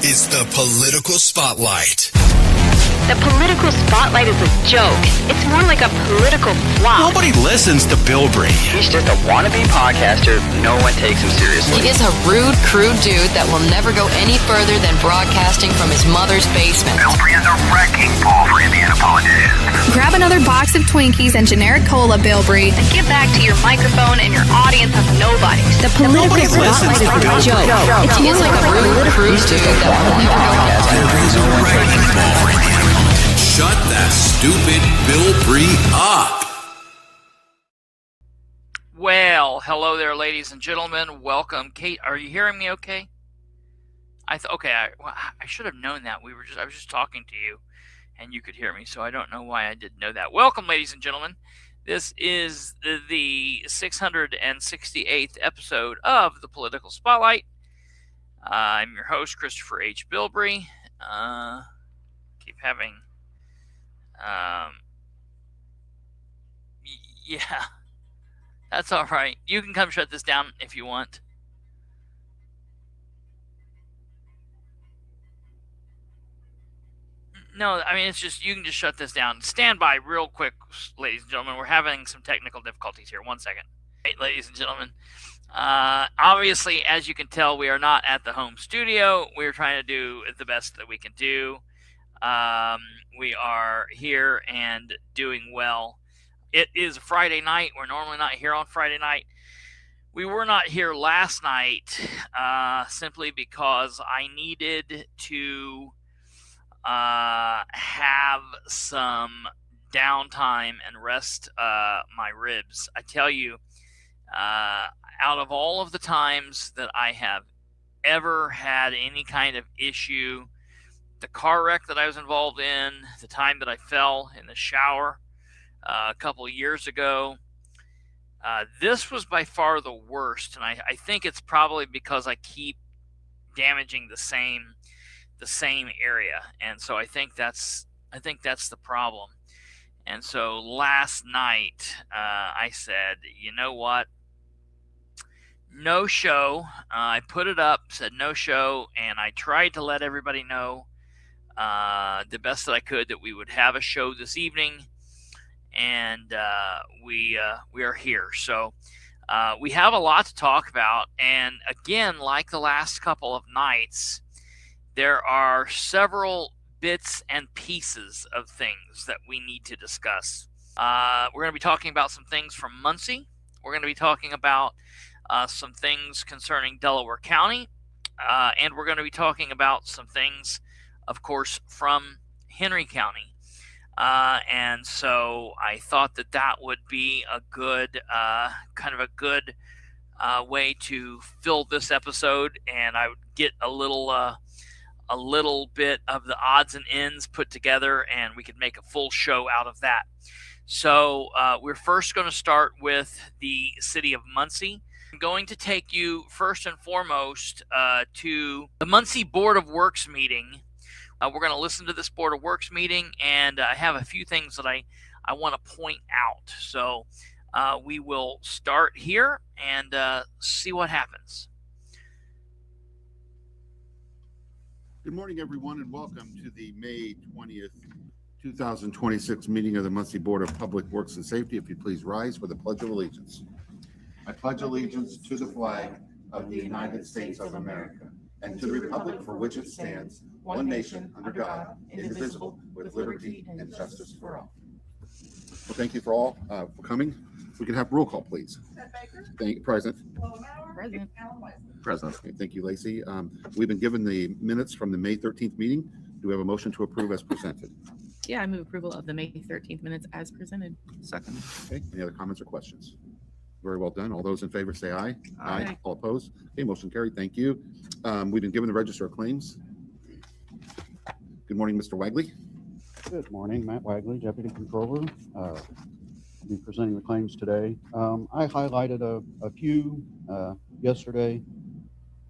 is the Political Spotlight. The Political Spotlight is a joke. It's more like a political flop. Nobody listens to Bilbrey. He's just a wannabe podcaster. No one takes him seriously. He is a rude, crude dude that will never go any further than broadcasting from his mother's basement. Bilbrey is a wrecking ball for Indiana politicians. Grab another box of Twinkies and generic cola, Bilbrey, And get back to your microphone and your audience of nobodies. The Political Spotlight is a joke. It's He is like a rude, crude dude that will never go Bilbrey's a wrecking ball for Indiana politics. Shut that stupid Bilbrey up. Well, hello there, ladies and gentlemen. Welcome. Kate, are you hearing me okay? I should have known that. I was just talking to you and you could hear me, so I don't know why I didn't know that. Welcome, ladies and gentlemen. This is the 668th episode of the Political Spotlight. I'm your host, Kristopher H. Bilbrey. Keep having yeah, that's all right. You can come shut this down if you want. No, I mean, it's just, you can just shut this down. Stand by real quick, ladies and gentlemen. We're having some technical difficulties here. 1 second. Right, ladies and gentlemen. Obviously, as you can tell, we are not at the home studio. We're trying to do the best that we can do. We are here and doing well. It is Friday night. We're normally not here on Friday night. We were not here last night simply because I needed to have some downtime and rest my ribs. I tell you, out of all of the times that I have ever had any kind of issue, the car wreck that I was involved in, the time that I fell in the shower a couple of years ago, this was by far the worst, and I think it's probably because I keep damaging the same area, and so I think that's the problem. And so last night I said, you know what? No show. I put it up, said no show, and I tried to let everybody know the best that I could that we would have a show this evening, and we are here. So we have a lot to talk about, and again, like the last couple of nights, there are several bits and pieces of things that we need to discuss. We're going to be talking about some things from Muncie. We're going to be talking about some things concerning Delaware County, and we're going to be talking about some things, of course, from Henry County. And so I thought that would be a good, kind of a good way to fill this episode, and I would get a little bit of the odds and ends put together, and we could make a full show out of that. So we're first going to start with the city of Muncie. I'm going to take you first and foremost to the Muncie Board of Works meeting. We're going to listen to this Board of Works meeting, and I have a few things that I want to point out. So we will start here and see what happens. Good morning, everyone, and welcome to the May 20th, 2026 meeting of the Muncie Board of Public Works and Safety. If you please rise for the Pledge of Allegiance. I pledge allegiance to the flag of the United States of America and to the republic for which it stands, one nation, under God, indivisible, with liberty and justice for all. Well, thank you for all for coming. If we could have roll call, please. Thank you, President. President. Okay, thank you, Lacey. We've been given the minutes from the May 13th meeting. Do we have a motion to approve as presented? Yeah, I move approval of the May 13th minutes as presented. Second. Okay, any other comments or questions? Very well done. All those in favor say aye. Aye. All opposed? Okay, motion carried. Thank you. We've been given the register of claims. Good morning, Mr. Wagley. Good morning, Matt Wagley, Deputy Controller. I'll be presenting the claims today. I highlighted a few yesterday.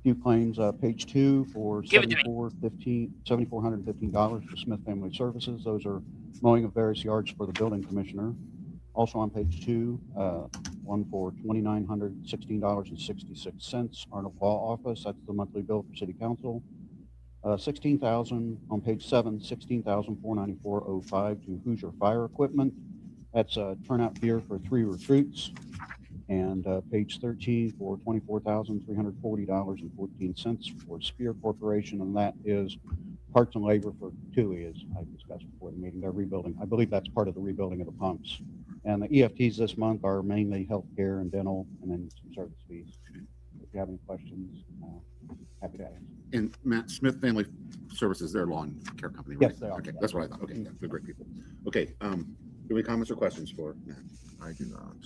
Few claims, page 2 for $7,415 for Smith Family Services. Those are mowing of various yards for the building commissioner. Also on page 2, one for $2,916.66, Arnold Law Office. That's the monthly bill for City Council. 16,000 on page 7, 16,494.05 to Hoosier Fire Equipment. That's turnout gear for 3 recruits. And page 13 for $24,340.14 for Spear Corporation, and that is parts and labor for TUI, as I discussed before the meeting. They're rebuilding. I believe that's part of the rebuilding of the pumps. And the EFTs this month are mainly healthcare and dental, and then some service fees. If you have any questions, happy to answer. And Matt, Smith Family Services, their lawn care company, right? Yes, they are. Okay, that's what I thought. Okay, yeah, they're great people. Okay, do you have any comments or questions for Matt? I do not.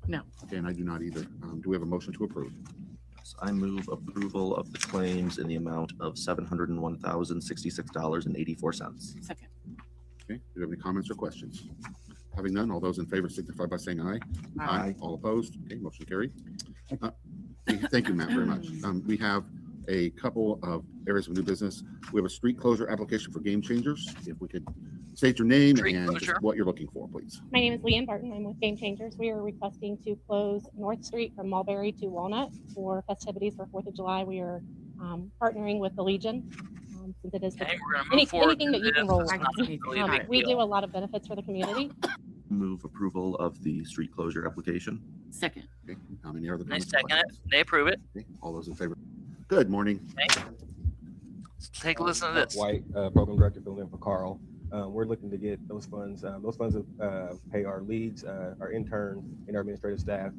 No. Okay, and I do not either. Do we have a motion to approve? Yes, I move approval of the claims in the amount of $701,066.84. Second. Okay, do you have any comments or questions? Having none, all those in favor signify by saying aye. Aye. All opposed? Okay, motion carried. Thank you, Matt, very much. We have a couple of areas of new business. We have a street closure application for Game Changers. If we could state your name and just what you're looking for, please. My name is Leanne Barton. I'm with Game Changers. We are requesting to close North Street from Mulberry to Walnut for festivities for 4th of July. We are partnering with the Legion. Since it is anything that you can roll on. We do a lot of benefits for the community. Move approval of the street closure application. Second. Okay, how many other I comments? second it. They approve it. Okay, all those in favor? Good morning. Okay. Let's take a listen to this. White, Program Director, filling in for Carl. We're looking to get those funds. Those funds pay our leads, our interns, and our administrative staff.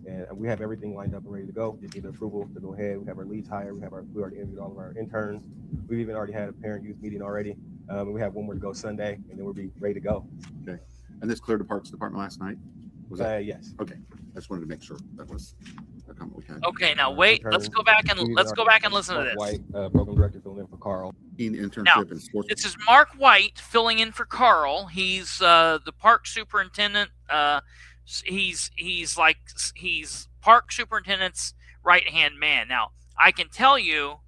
And we have everything lined up and ready to go. Just need approval to go ahead. We have our leads hired. We already interviewed all of our interns. We've even already had a parent youth meeting already. And we have one more to go Sunday, and then we'll be ready to go. Okay. And this cleared the Parks Department last night? Was that? Yes. Okay. I just wanted to make sure that was a comment we had. Okay, now wait. Let's go back and listen to this. White, Program Director, filling in for Carl. Internship and sports. This is Mark White filling in for Carl. He's the park superintendent. He's park superintendent's right-hand man. Now, I can tell you,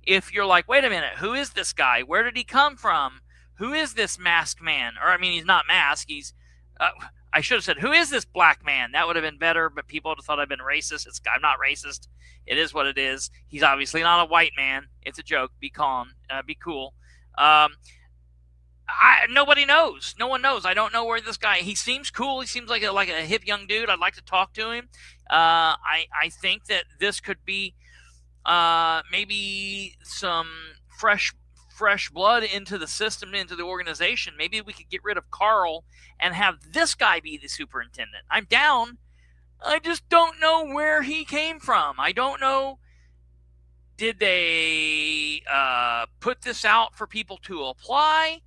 if you're like, wait a minute, who is this guy? Where did he come from? Who is this masked man? Or, I mean, he's not masked. He's, I should have said, who is this black man? That would have been better, but people would have thought I'd been racist. I'm not racist. It is what it is. He's obviously not a white man. It's a joke. Be calm. Be cool. Nobody knows. No one knows. I don't know where this guy. He seems cool. He seems like a hip young dude. I'd like to talk to him. I think that this could be maybe some fresh blood into the system, into the organization. Maybe we could get rid of Carl and have this guy be the superintendent. I'm down. I just don't know where he came from. I don't know. Did they put this out for people to apply?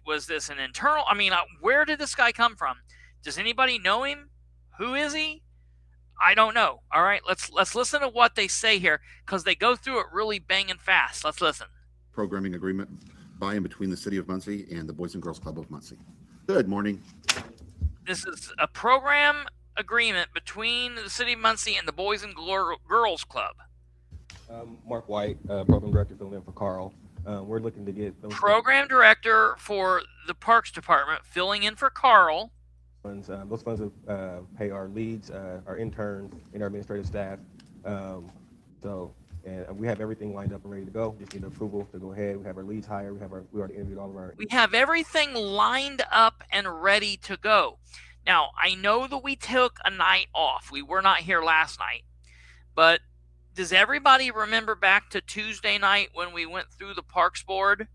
Was this an internal? I mean, where did this guy come from? Does anybody know him? Who is he? I don't know. All right, let's listen to what they say here, because they go through it really banging fast. Let's listen. Programming agreement by and between the City of Muncie and the Boys and Girls Club of Muncie. Good morning. This is a program agreement between the City of Muncie and the Boys and Girls Club. Mark White, Program Director, filling in for Carl. We're looking to get those program director for the Parks Department, filling in for Carl. Those funds pay our leads, our interns, and our administrative staff. And we have everything lined up and ready to go. Just need approval to go ahead. We have our leads hired. We already interviewed all of our. We have everything lined up and ready to go. Now, I know that we took a night off. We were not here last night, but does everybody remember back to Tuesday night when we went through the Parks Board?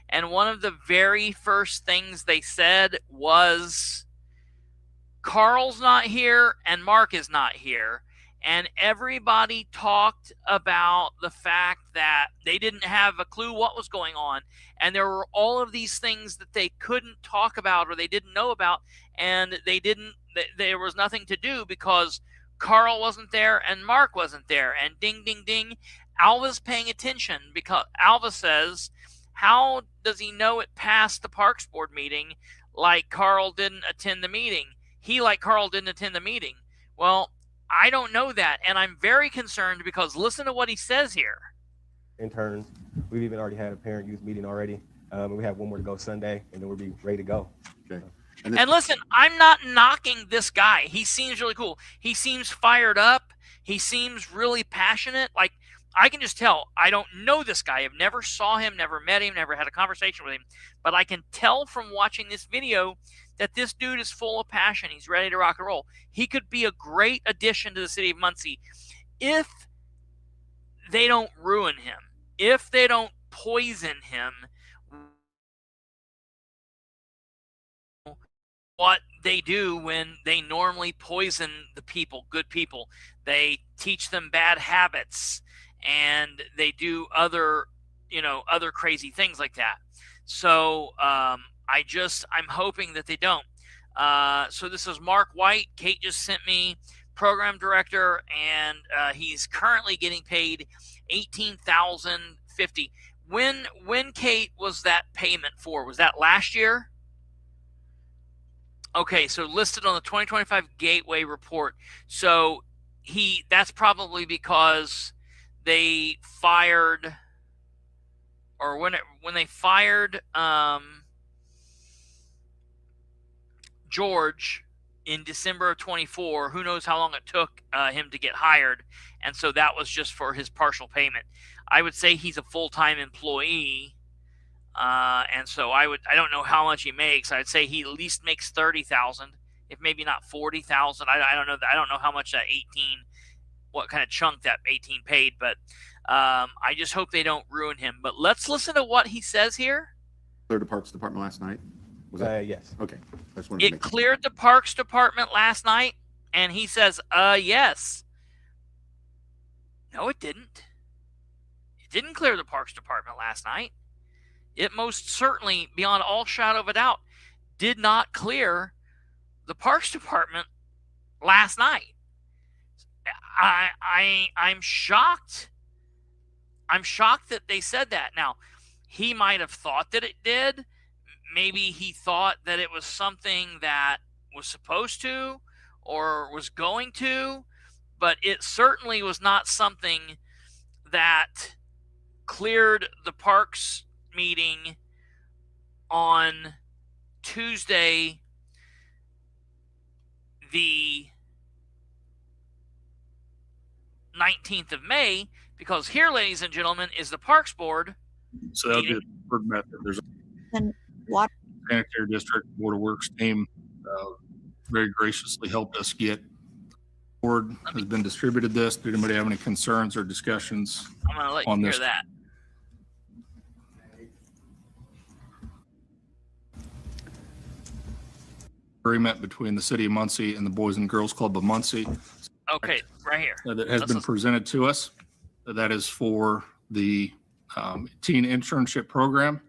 And one of the very first things they said was, Carl's not here and Mark is not here. And everybody talked about the fact that they didn't have a clue what was going on. And there were all of these things that they couldn't talk about or they didn't know about. And there was nothing to do because Carl wasn't there and Mark wasn't there. And ding, ding, ding, Alva's paying attention, because Alva says, how does he know it passed the Parks Board meeting like Carl didn't attend the meeting? He, like Carl, didn't attend the meeting. Well, I don't know that, and I'm very concerned because listen to what he says here. Interns, we've even already had a parent youth meeting already. We have one more to go Sunday, and then we'll be ready to go. Okay. And listen, I'm not knocking this guy. He seems really cool. He seems fired up. He seems really passionate. Like, I can just tell. I don't know this guy. I've never saw him, never met him, never had a conversation with him. But I can tell from watching this video that this dude is full of passion. He's ready to rock and roll. He could be a great addition to the city of Muncie if they don't ruin him, if they don't poison him. What they do when they normally poison the people, good people. They teach them bad habits, and they do other crazy things like that. So I'm hoping that they don't. So this is Mark White. Kate just sent me program director, and he's currently getting paid $18,050. When Kate was that payment for? Was that last year? Okay, so listed on the 2025 Gateway report. So that's probably because they fired, or when they fired George in December of 24. Who knows how long it took him to get hired, and so that was just for his partial payment. I would say he's a full-time employee. And so I don't know how much he makes. I'd say he at least makes 30,000, if maybe not 40,000. I don't know. I don't know how much that 18, what kind of chunk that 18 paid, but I just hope they don't ruin him. But let's listen to what he says here. Cleared the Parks Department last night? Was that? Yes. Okay. It cleared the Parks Department last night, and he says, yes. No, it didn't. It didn't clear the Parks Department last night. It most certainly, beyond all shadow of a doubt, did not clear the Parks Department last night. I'm shocked. I'm shocked that they said that. Now, he might have thought that it did. Maybe he thought that it was something that was supposed to or was going to, but it certainly was not something that cleared the Parks meeting on Tuesday, the 19th of May, because here, ladies and gentlemen, is the Parks Board. So that would be the preferred method. There's a sanitary district Board of Works team very graciously helped us get. Board has been distributed this. Did anybody have any concerns or discussions I'm going to let you hear that. Agreement between the City of Muncie and the Boys and Girls Club of Muncie. Okay, right here. That has been presented to us. That is for the teen internship program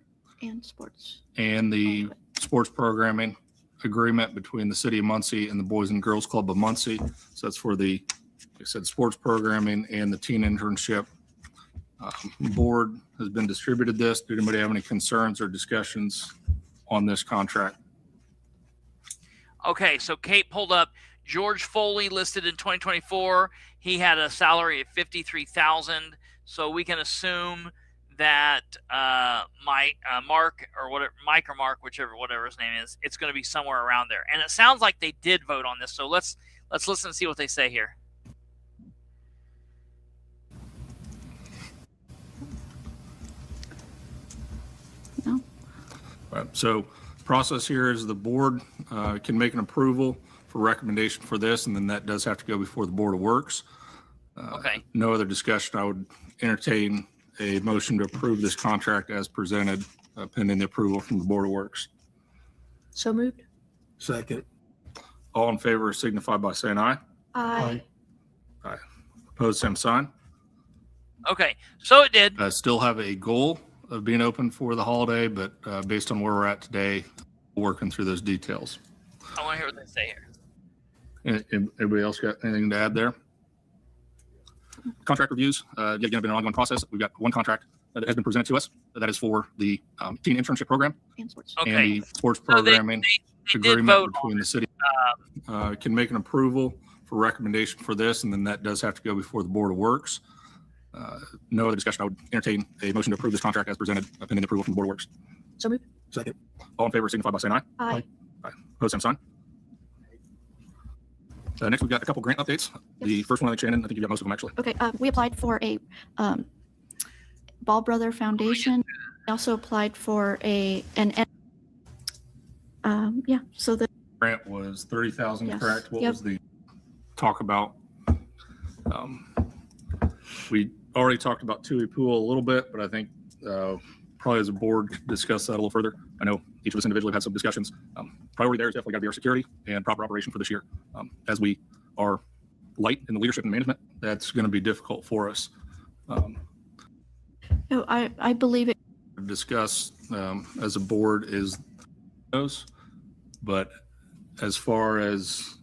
and sports and the sports programming agreement between the City of Muncie and the Boys and Girls Club of Muncie. So that's for the, like I said, sports programming and the teen internship. Board has been distributed this. Did anybody have any concerns or discussions on this contract? Okay, so Kate pulled up George Foley listed in 2024. He had a salary of $53,000. So we can assume that Mark or whatever, Mike or Mark, whatever his name is, it's going to be somewhere around there. And it sounds like they did vote on this. So let's listen and see what they say here. No. All right, so process here is the board can make an approval for recommendation for this, and then that does have to go before the Board of Works. Okay. No other discussion. I would entertain a motion to approve this contract as presented, pending the approval from the Board of Works. So moved. Second. All in favor signify by saying aye. Aye. Aye. Opposed, same sign. Okay, so it did. Still have a goal of being open for the holiday, but based on where we're at today, working through those details. I want to hear what they say here. Anybody else got anything to add there? Contract reviews, yet again, have been an ongoing process. We've got one contract that has been presented to us. That is for the teen internship program and sports. Okay. And the sports programming they did agreement vote between the city. Can make an approval for recommendation for this, and then that does have to go before the Board of Works. No other discussion. I would entertain a motion to approve this contract as presented, pending the approval from the Board of Works. So moved. Second. All in favor signify by saying aye. Aye. Aye. Opposed, same sign. Next, we've got a couple grant updates. The first one, I think, Shannon, I think you got most of them actually. Okay, we applied for a Ball Brother Foundation. We also applied for so the Grant was 30,000, Yes. correct? What Yep. was the talk about? We already talked about Tui Pool a little bit, but I think probably as a board could discuss that a little further. I know each of us individually have had some discussions. Priority there is definitely got to be our security and proper operation for this year. As we are light in the leadership and management, that's going to be difficult for us. I believe it. Discuss as a board is those, but as far as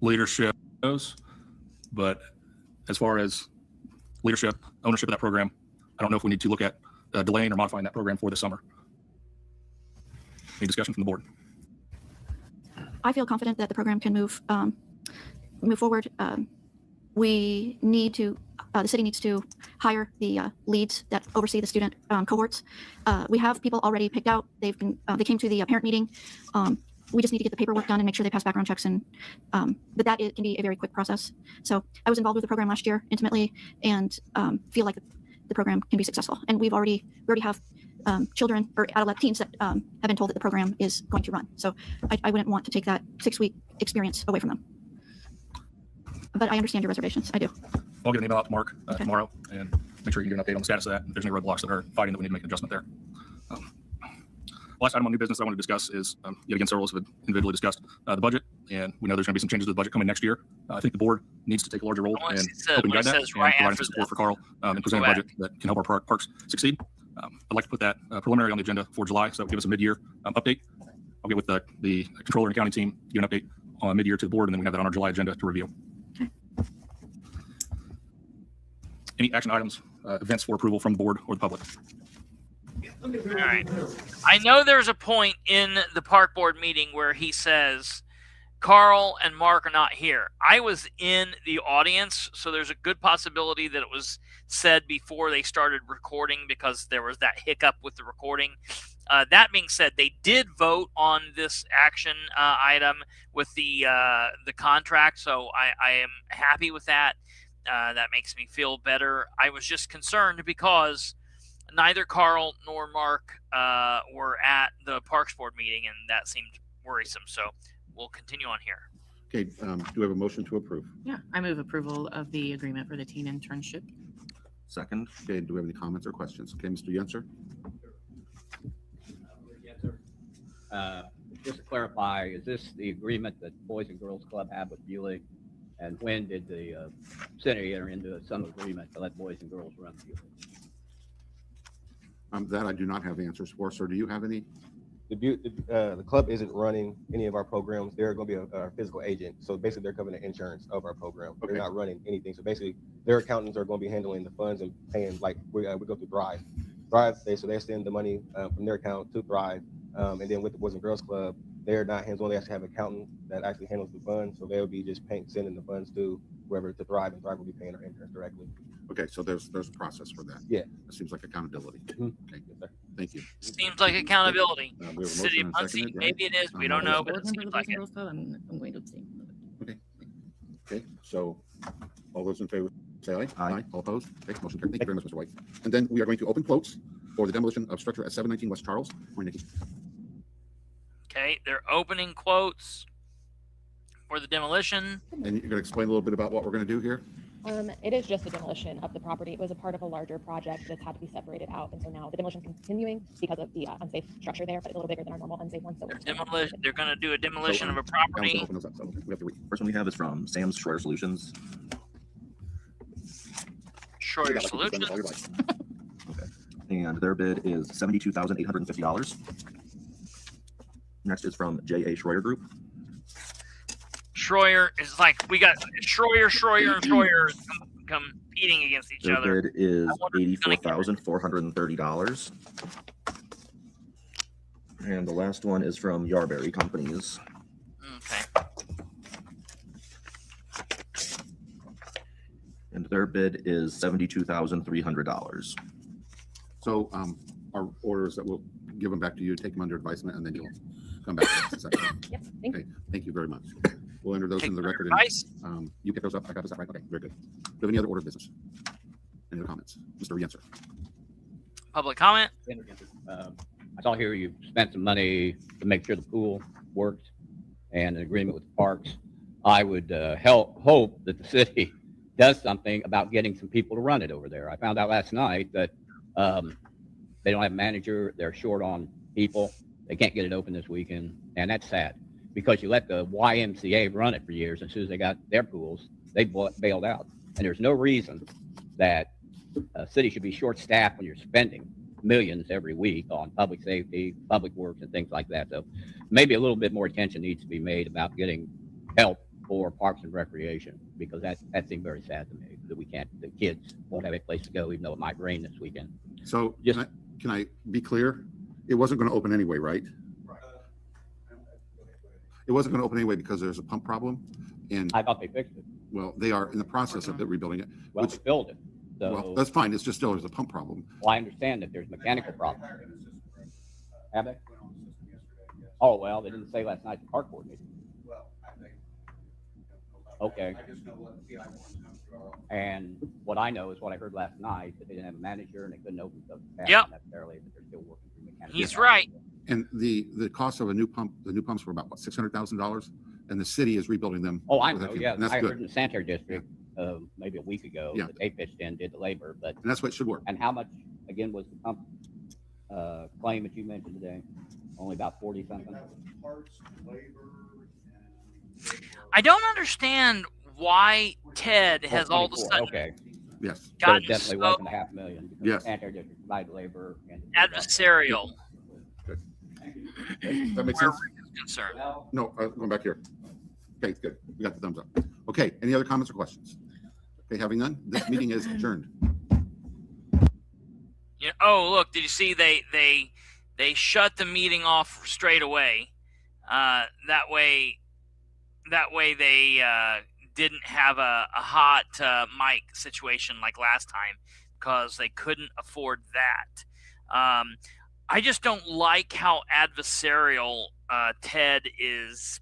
leadership goes, but as far as leadership, ownership of that program, I don't know if we need to look at delaying or modifying that program for this summer. Any discussion from the board? I feel confident that the program can move forward. We need to, the city needs to hire the leads that oversee the student cohorts. We have people already picked out. They came to the parent meeting. We just need to get the paperwork done and make sure they pass background checks. And but that can be a very quick process. So I was involved with the program last year intimately, and feel like the program can be successful. And we already have children or adolescent teens that have been told that the program is going to run. So I wouldn't want to take that 6-week experience away from them. But I understand your reservations. I do. I'll get an email out to Mark tomorrow and make sure you can get an update on the status of that. If there's any roadblocks that are fighting that we need to make an adjustment there. Last item on new business I want to discuss is, yet again, several of us have individually discussed the budget, and we know there's going to be some changes to the budget coming next year. I think the board needs to take a larger role in helping guide that and providing some support for Carl and presenting a budget that can help our parks succeed. I'd like to put that preliminary on the agenda for July, so that will give us a mid-year update. I'll get with the controller and accounting team, give an update on mid-year to the board, and then we have that on our July agenda to review. Any action items, events for approval from the board or the public? All right. I know there's a point in the park board meeting where he says, Carl and Mark are not here. I was in the audience, so there's a good possibility that it was said before they started recording because there was that hiccup with the recording. That being said, they did vote on this action item with the contract, so I am happy with that. That makes me feel better. I was just concerned because neither Carl nor Mark were at the Parks Board meeting, and that seemed worrisome. So we'll continue on here. Okay, do we have a motion to approve? Yeah, I move approval of the agreement for the teen internship. Second. Okay, do we have any comments or questions? Okay, Mr. Yenser? Just to clarify, is this the agreement that Boys and Girls Club had with Buick? And when did the city enter into some agreement to let Boys and Girls run Buick? That I do not have answers for. Sir, do you have any? The club isn't running any of our programs. They're going to be a physical agent. So basically, they're covering the insurance of our program. Okay. They're not running anything. So basically, their accountants are going to be handling the funds and paying. Like we go through Thrive. So they send the money from their account to Thrive. And then with the Boys and Girls Club, they're not hands-on. They actually have an accountant that actually handles the funds. So they'll be just sending the funds to whoever to Thrive, and Thrive will be paying our interns directly. Okay, so there's a process for that. Yeah, it seems like accountability. Mm-hmm. Okay, thank you. Seems like accountability. City of Muncie, maybe it is. We don't know, but it seems like it. I'm going to abstain. Okay. Okay. So, all those in favor say aye. Aye. All opposed? Okay. Motion carried. Thank you very much, Mr. White. And then we are going to open quotes for the demolition of structure at 719 West Charles. Morning, Nikki. Okay, they're opening quotes for the demolition. And you're going to explain a little bit about what we're going to do here? It is just a demolition of the property. It was a part of a larger project that's had to be separated out. And so now the demolition is continuing because of the unsafe structure there, but it's a little bigger than our normal unsafe one. So they're going to do a demolition of a property. We have to read. First one we have is from Sam's Schroyer Solutions. Schroyer Solutions. Okay. And their bid is $72,850. Next is from J.A. Schroyer Group. Schroyer is like, we got Schroyer, and Schroyer competing against each Their other. bid is $84,430. And the last one is from Yarberry Companies. Okay. And their bid is $72,300. So our orders that we'll give them back to you, take them under advisement, and then you'll come back to us. Yep, thank you. Thank you very much. We'll enter those Take into the your record. advice. You pick those up. I got those up right. Okay, very good. Do you have any other order of business? Any other comments? Mr. Rienzer. Public comment. I saw here you spent some money to make sure the pool worked and an agreement with the parks. I would hope that the city does something about getting some people to run it over there. I found out last night that they don't have a manager. They're short on people. They can't get it open this weekend, and that's sad because you let the YMCA run it for years. As soon as they got their pools, they bailed out. And there's no reason that a city should be short-staffed when you're spending millions every week on public safety, public works, and things like that. So maybe a little bit more attention needs to be made about getting help for Parks and Recreation, because that seemed very sad to me that the kids won't have a place to go, even though it might rain this weekend. So can I be clear? It wasn't going to open anyway, right? It wasn't going to open anyway because there's a pump problem, and I thought they fixed it. Well, they are in the process of rebuilding it. Well, we built it. So, well, that's fine. It's just still there's a pump problem. Well, I understand that there's mechanical problems. Have they? Oh, well, they didn't say last night at the park board meeting. Okay. And what I know is what I heard last night, that they didn't have a manager and they couldn't open stuff necessarily, but they're still working through mechanical. He's right. And the cost of a new pump, the new pumps were about what, $600,000, and the city is rebuilding them. Oh, I know. Yeah, that's I good. heard in the sanitary district maybe a week ago that they pitched in, did the labor, but and that's what should work. And how much again was the pump claim that you mentioned today? Only about 40 something. Parts, labor. I don't understand why Ted has all of a sudden Yes. But it definitely wasn't $500,000. Because Yes. the sanitary district provided labor and adversarial. That makes where sense. Rick is concerned. No, going back here. Okay, it's good. We got the thumbs up. Okay, any other comments or questions? Okay, having none, this meeting is adjourned. You know, oh, look! Did you see they shut the meeting off straight away? That way they didn't have a hot mic situation like last time because they couldn't afford that. I just don't like how adversarial Ted is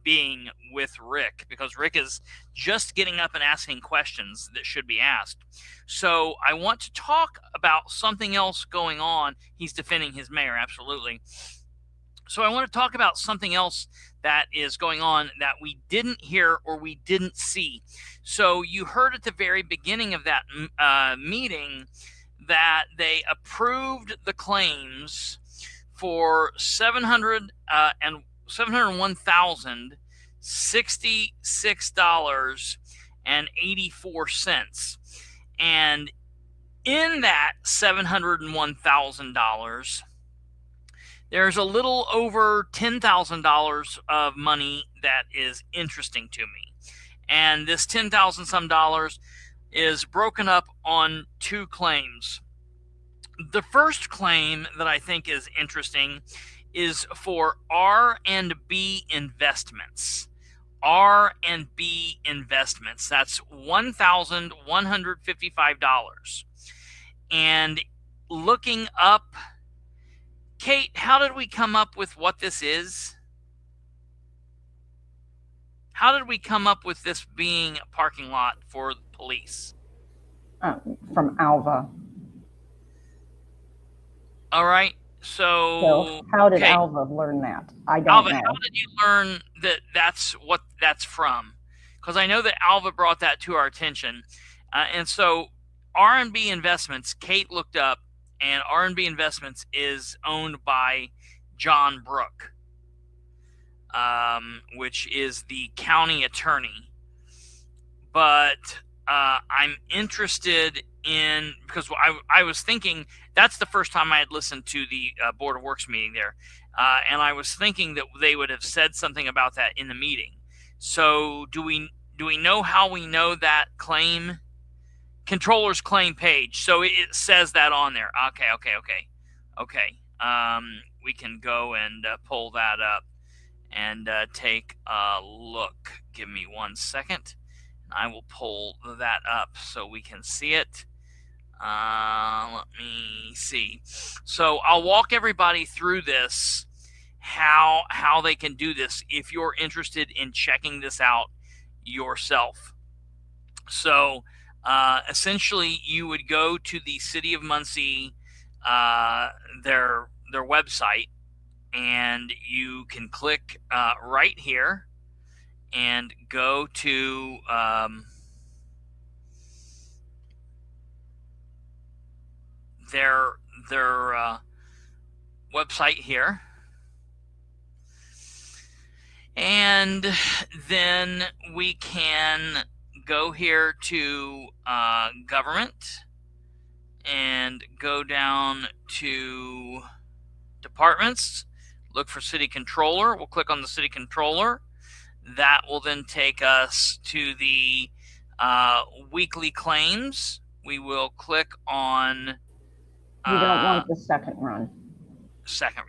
being with Rick, because Rick is just getting up and asking questions that should be asked. So I want to talk about something else going on. He's defending his mayor, absolutely. So I want to talk about something else that is going on that we didn't hear or we didn't see. So you heard at the very beginning of that meeting that they approved the claims for $701,066.84, and in that $701,000, there's a little over $10,000 of money that is interesting to me, and this $10,000 some dollars is broken up on two claims. The first claim that I think is interesting is for R&B investments. R&B investments. That's $1,155. And looking up, Kate, how did we come up with what this is? How did we come up with this being a parking lot for the police? From Alva. All right. So how did Alva learn that? I don't Alva, know. how did you learn that that's what that's from? Because I know that Alva brought that to our attention. And so R&B Investments, Kate looked up, and R&B Investments is owned by John Brook, which is the county attorney. But I'm interested in, because I was thinking that's the first time I had listened to the Board of Works meeting there, and I was thinking that they would have said something about that in the meeting. So do we know how we know that claim? Controller's claim page. So it says that on there. Okay. We can go and pull that up and take a look. Give me 1 second. I will pull that up so we can see it. Let me see. So I'll walk everybody through this, how they can do this if you're interested in checking this out yourself. So essentially, you would go to the City of Muncie, their website, and you can click right here and go to their website here, and then we can go here to government and go down to departments, look for city controller. We'll click on the city controller. That will then take us to the weekly claims. We will click on You don't want the second run.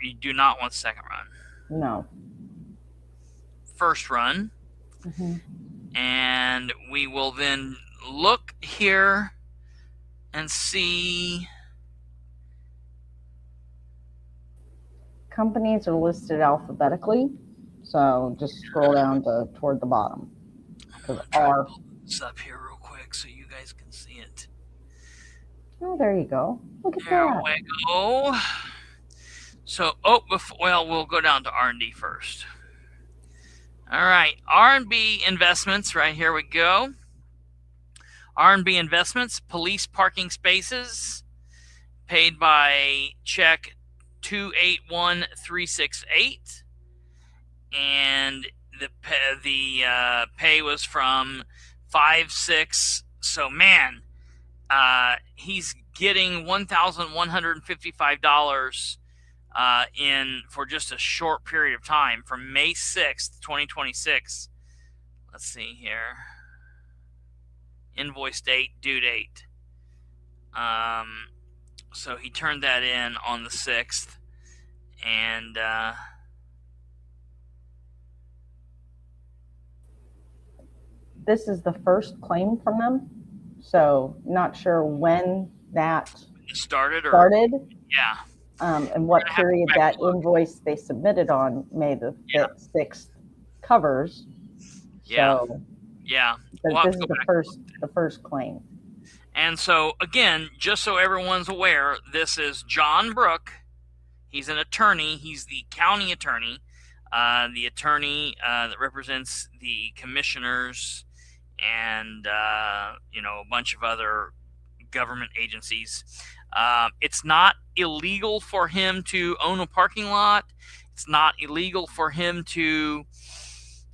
You do not want second run. No. First run. Mm-hmm. And we will then look here and see. Companies are listed alphabetically, so just scroll down toward the bottom. Because I'll pull this up here real quick so you guys can see it. Oh, there you go. Look at There that. we go. So, we'll go down to R&D first. All right, R&B investments, right here we go. R&B investments, police parking spaces, paid by check 281368, and the pay was from 5/6. So man, he's getting $1,155 in for just a short period of time from May 6th, 2026. Let's see here. Invoice date, due date. So he turned that in on the 6th, and This is the first claim from them, so not sure when that started. Yeah. And what period that invoice they submitted on May the 6th covers. Yeah. So, yeah. but this is the first claim. And so, again, just so everyone's aware, this is John Brook. He's an attorney. He's the county attorney, the attorney that represents the commissioners and, a bunch of other government agencies. It's not illegal for him to own a parking lot. It's not illegal for him to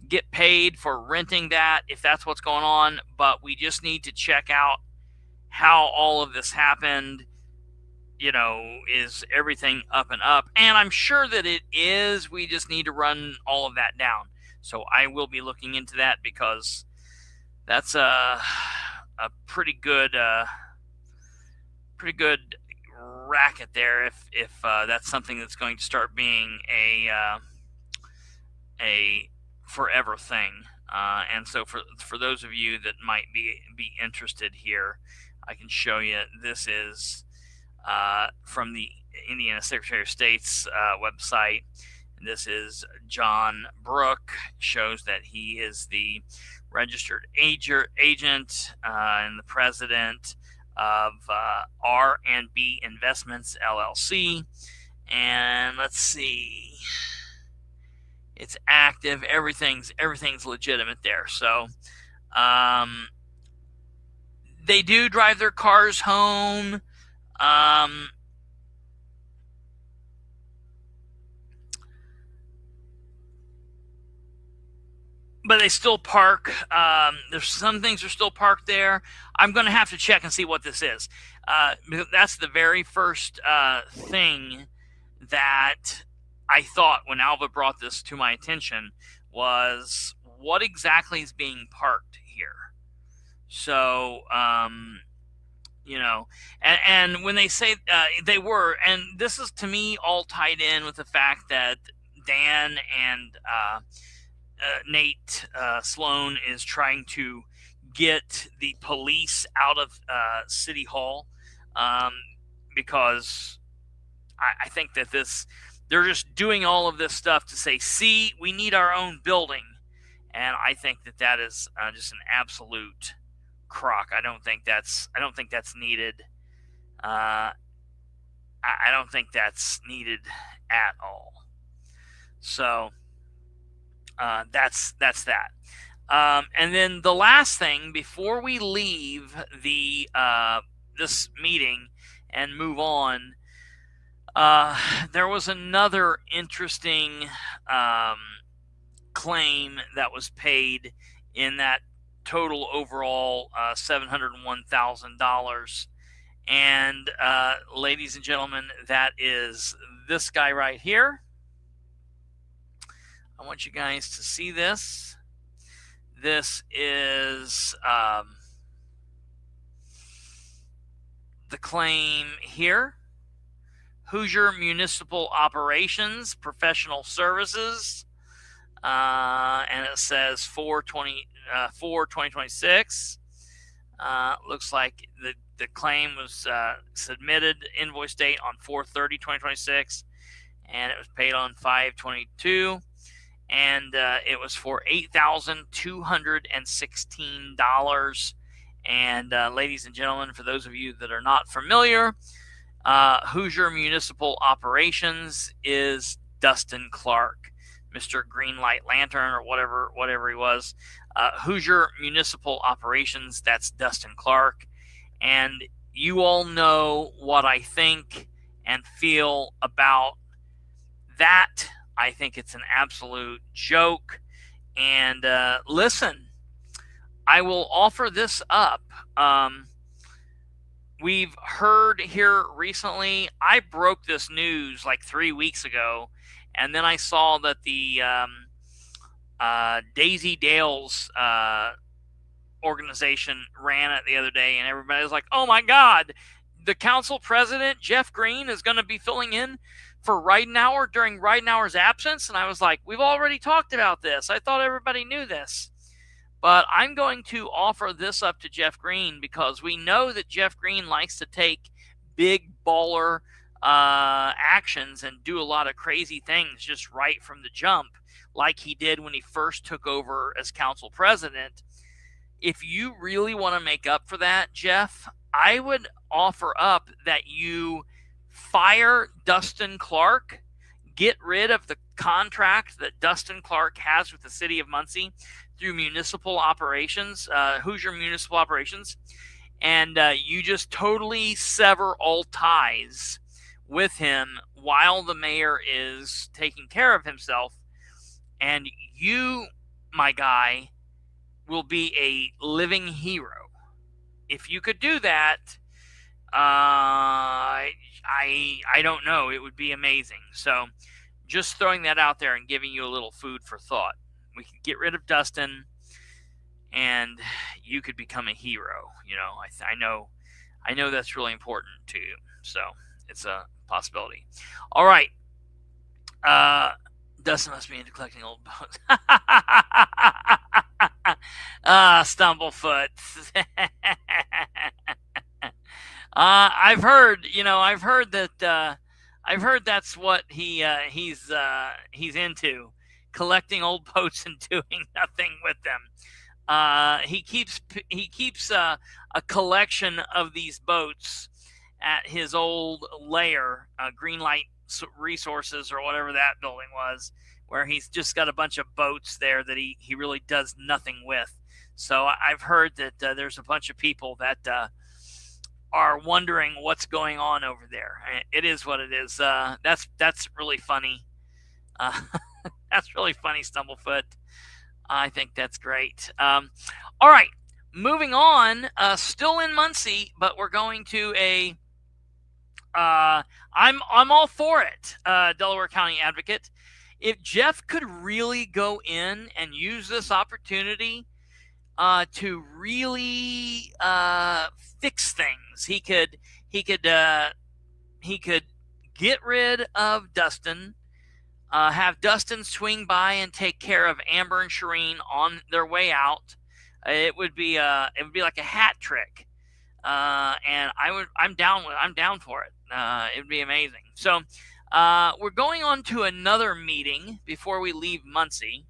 get paid for renting that if that's what's going on. But we just need to check out how all of this happened. Is everything up and up? And I'm sure that it is. We just need to run all of that down. So I will be looking into that because that's a pretty good racket there. If that's something that's going to start being a forever thing. And so for those of you that might be interested here, I can show you. This is from the Indiana Secretary of State's website. This is John Brook. Shows that he is the registered agent and the president of R&B Investments LLC. And let's see, it's active. Everything's legitimate there. So they do drive their cars home. But they still park. There's some things are still parked there. I'm going to have to check and see what this is. That's the very first thing that I thought when Alva brought this to my attention was what exactly is being parked here. So, and when they say they were, and this is to me all tied in with the fact that Dan and Nate Sloan is trying to get the police out of City Hall because I think that this they're just doing all of this stuff to say, see, we need our own building. And I think that is just an absolute crock. I don't think that's needed. I don't think that's needed at all. So that's that. And then the last thing before we leave the this meeting and move on, there was another interesting claim that was paid in that total overall $701,000. And ladies and gentlemen, that is this guy right here. I want you guys to see this. This is the claim here. Hoosier Municipal Operations Professional Services. And it says 4/2026. Looks like the claim was submitted, invoice date on 4/30/2026, and it was paid on 5/22, and it was for $8,216. And ladies and gentlemen, for those of you that are not familiar, Hoosier Municipal Operations is Dustin Clark, Mr. Greenlight Lantern, or whatever he was. Hoosier Municipal Operations, that's Dustin Clark. And you all know what I think and feel about that. I think it's an absolute joke. And listen, I will offer this up. We've heard here recently, I broke this news like 3 weeks ago, and then I saw that the Daisy Dale's organization ran it the other day, and everybody was like, oh my God, the council president, Jeff Green, is going to be filling in for Ridenhour during Ridenhour's absence. And I was like, we've already talked about this. I thought everybody knew this. But I'm going to offer this up to Jeff Green, because we know that Jeff Green likes to take big baller actions and do a lot of crazy things just right from the jump, like he did when he first took over as council president. If you really want to make up for that, Jeff, I would offer up that you fire Dustin Clark, get rid of the contract that Dustin Clark has with the city of Muncie through municipal operations, Hoosier Municipal Operations, and you just totally sever all ties with him while the mayor is taking care of himself. And you, my guy, will be a living hero. If you could do that, I don't know. It would be amazing. So just throwing that out there and giving you a little food for thought. We could get rid of Dustin, and you could become a hero. You know, I know that's really important to you. So it's a possibility. All right. Dustin must be into collecting old boats. Stumblefoot. I've heard that's what he's into, collecting old boats and doing nothing with them. He keeps a collection of these boats at his old lair, Greenlight Resources, or whatever that building was, where he's just got a bunch of boats there that he really does nothing with. So I've heard that there's a bunch of people that are wondering what's going on over there. It is what it is. That's really funny. That's really funny, Stumblefoot. I think that's great. All right, moving on. Still in Muncie, but we're going to a. I'm all for it. Delaware County Advocate. If Jeff could really go in and use this opportunity to really fix things, he could get rid of Dustin. Have Dustin swing by and take care of Amber and Shireen on their way out. It would be like a hat trick, and I'm down for it. It would be amazing. So We're going on to another meeting before we leave Muncie.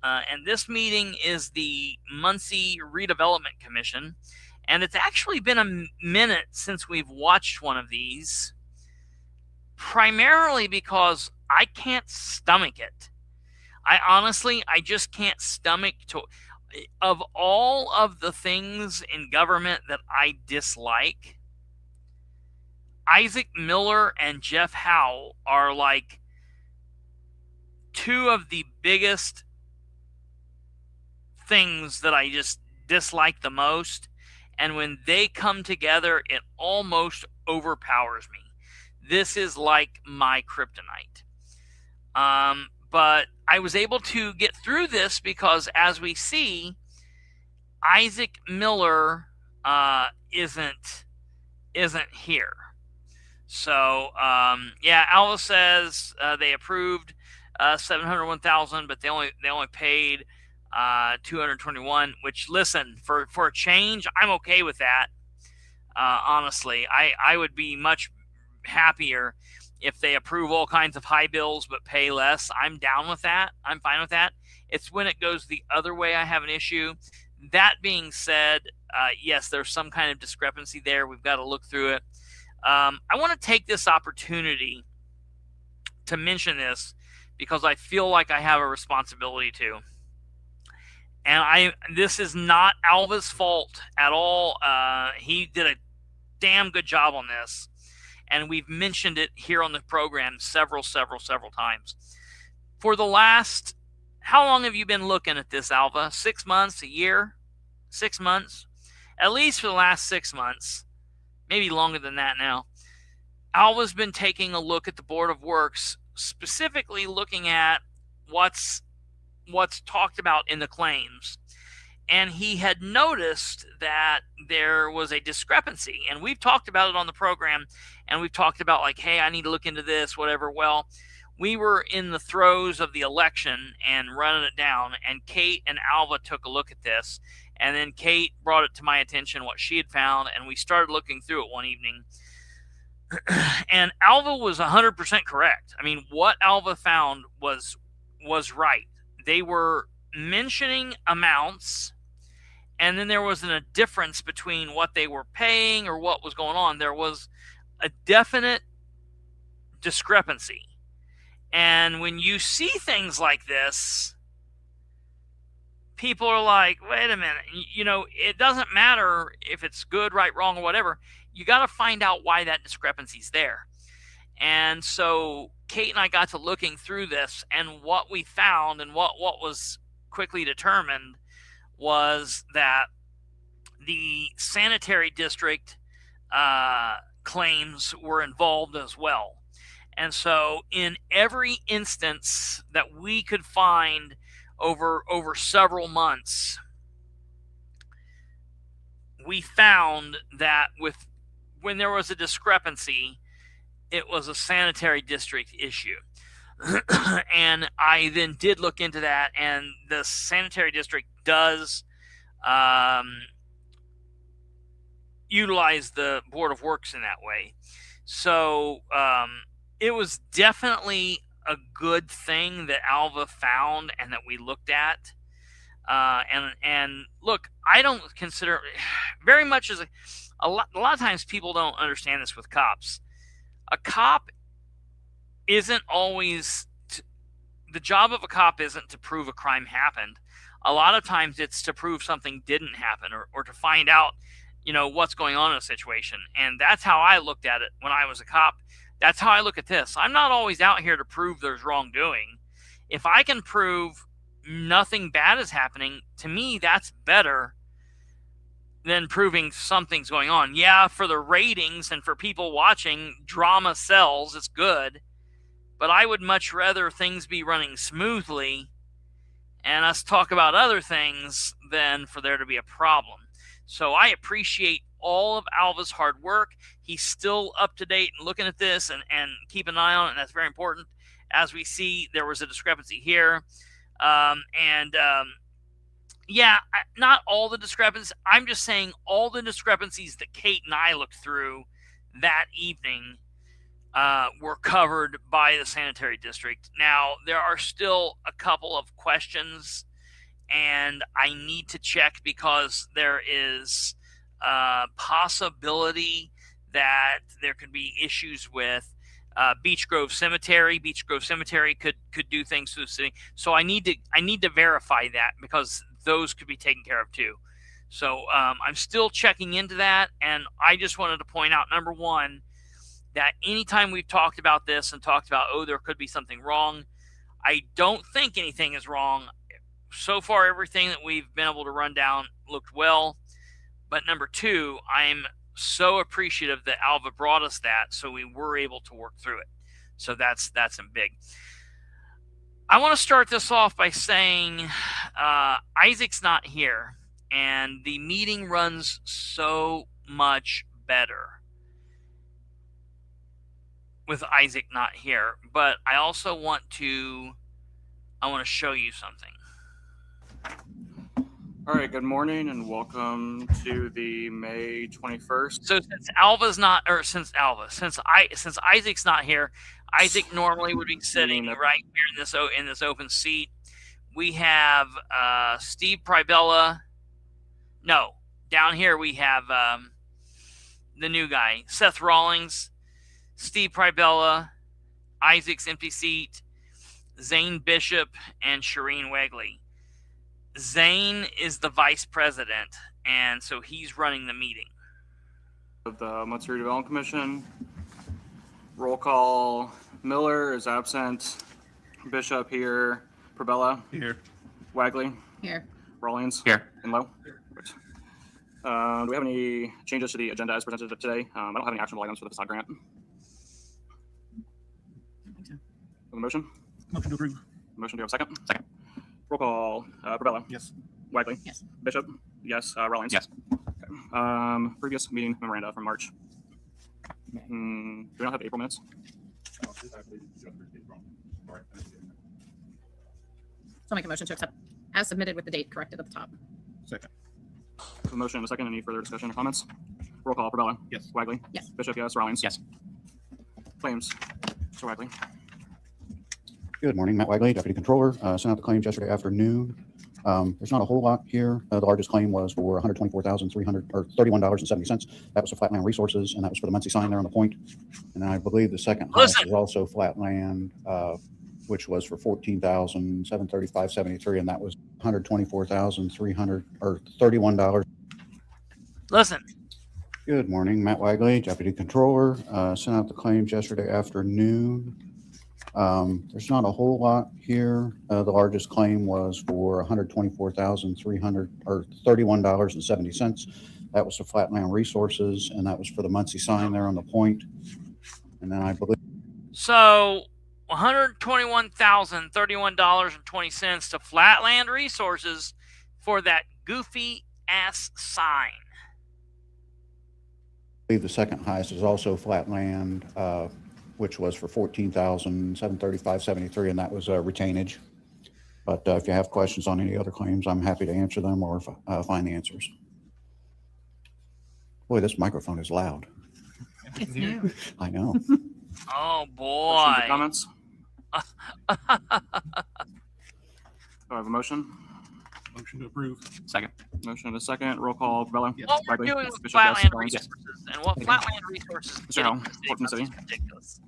And this meeting is the Muncie Redevelopment Commission. And it's actually been a minute since we've watched one of these, primarily because I can't stomach it. I just can't stomach of all of the things in government that I dislike, Isaac Miller and Jeff Howe are like two of the biggest things that I just dislike the most. And when they come together, it almost overpowers me. This is like my kryptonite. But I was able to get through this because, as we see, Isaac Miller isn't here. So yeah, Alva says they approved $701,000, but they only paid $221. Which, listen, for a change, I'm okay with that. Honestly, I would be much happier if they approve all kinds of high bills but pay less. I'm down with that. I'm fine with that. It's when it goes the other way I have an issue. That being said, yes, there's some kind of discrepancy there. We've got to look through it. I want to take this opportunity to mention this because I feel like I have a responsibility to. And this is not Alva's fault at all. He did a damn good job on this. And we've mentioned it here on the program several times. For the last, how long have you been looking at this, Alva? 6 months, a year? 6 months? At least for the last 6 months. Maybe longer than that now. Alva's been taking a look at the Board of Works, specifically looking at what's talked about in the claims. And he had noticed that there was a discrepancy. And we've talked about it on the program. And we've talked about, like, hey, I need to look into this, whatever. Well, we were in the throes of the election and running it down. And Kate and Alva took a look at this. And then Kate brought it to my attention, what she had found. And we started looking through it one evening. And Alva was 100% correct. I mean, what Alva found was right. They were mentioning amounts, and then there wasn't a difference between what they were paying or what was going on. There was a definite discrepancy. And when you see things like this, people are like, wait a minute, it doesn't matter if it's good, right, wrong, or whatever. You got to find out why that discrepancy's there. And so Kate and I got to looking through this, and what we found and what was quickly determined was that the sanitary district claims were involved as well. And so in every instance that we could find over several months, we found that when there was a discrepancy, it was a sanitary district issue. And I then did look into that, and the sanitary district does utilize the Board of Works in that way. So it was definitely a good thing that Alva found and that we looked at. And look, I don't consider very much as a lot of times people don't understand this with cops. A cop isn't always the job of a cop isn't to prove a crime happened. A lot of times it's to prove something didn't happen, or to find out, what's going on in a situation. And that's how I looked at it when I was a cop. That's how I look at this. I'm not always out here to prove there's wrongdoing. If I can prove nothing bad is happening, to me, that's better than proving something's going on. Yeah, for the ratings and for people watching, drama sells. It's good. But I would much rather things be running smoothly and us talk about other things than for there to be a problem. So I appreciate all of Alva's hard work. He's still up to date and looking at this and keep an eye on it, and that's very important. As we see, there was a discrepancy here. Yeah, not all the discrepancies. I'm just saying all the discrepancies that Kate and I looked through that evening were covered by the sanitary district. Now, there are still a couple of questions, and I need to check because there is a possibility that there could be issues with Beech Grove Cemetery. Beech Grove Cemetery could do things to the city. So I need to verify that because those could be taken care of too. So I'm still checking into that, and I just wanted to point out, number one, that anytime we've talked about this and talked about, there could be something wrong, I don't think anything is wrong. So far, everything that we've been able to run down looked well. But number two, I'm so appreciative that Alva brought us that, so we were able to work through it. So that's big. I want to start this off by saying Isaac's not here, and the meeting runs so much better with Isaac not here. But I also want to show you something. All right, good morning and welcome to the May 21st. So since Isaac's not here, Isaac normally would be sitting right here in this open seat. We have Steve Pribella. No, down here we have the new guy, Seth Rawlings, Steve Pribella, Isaac's empty seat, Zane Bishop, and Shireen Wegley. Zane is the vice president, and so he's running the meeting. Of the Muncie Development Commission, roll call. Miller is absent. Bishop here. Prabella here. Wagley here. Rawlings here. And Lowe. Do we have any changes to the agenda as presented today? I don't have any actionable items for the facade grant. Have a motion? Motion to approve. Motion, do you have a second? Second. Roll call. Prabella. Yes. Wagley. Yes. Bishop. Yes. Rawlings. Yes. Okay. Previous meeting memoranda from March. Do we not have April minutes? So I'll make a motion to accept as submitted with the date corrected at the top. Second. A motion and a second. Any further discussion or comments? Roll call. Prabella. Yes. Wagley. Yes. Bishop. Yes. Rawlings. Yes. Claims. Mr. Wagley. Good morning, Matt Wagley, Deputy Controller. Sent out the claims yesterday afternoon. There's not a whole lot here. The largest claim was for $124,331.70. That was for Flatland Resources, and that was for the Muncie sign there on the point. And I believe the second highest was also Flatland, which was for $14,735.73, and that was $124,331. Listen. Good morning, Matt Wagley, Deputy Controller. Sent out the claims yesterday afternoon. There's not a whole lot here. The largest claim was for $124,331.70. That was for Flatland Resources, and that was for the Muncie sign there on the point. And then I believe so $121,031.20 to Flatland Resources for that goofy ass sign. I believe the second highest is also Flatland, which was for $14,735.73, and that was retainage. But if you have questions on any other claims, I'm happy to answer them or find the answers. Boy, this microphone is loud. It's new. I know. Oh boy. Comments? Do I have a motion? Motion to approve. Second. Motion and a second. Roll call. Prabella. Yes. What we're Wagley. doing with Bishop. Flatland Rawlings. Resources and what Flatland Resources is Mr. Howell, getting report from the city. is ridiculous.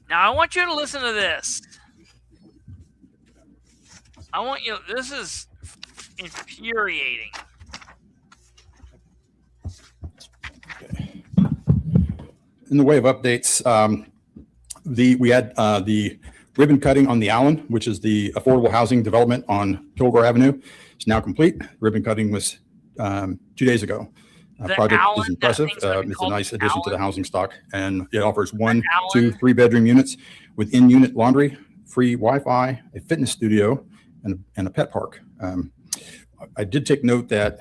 Now I want you to listen to this. This is infuriating. In the way of updates, we had the ribbon cutting on the Allen, which is the affordable housing development on Kilgore Avenue. It's now complete. Ribbon cutting was 2 days ago. Project Allen, is impressive. that thing's It's a nice addition to the Allen. housing stock, and it offers 1, 2, 3 bedroom units with in-unit laundry, free Wi-Fi, a fitness studio, and a pet park. I did take note that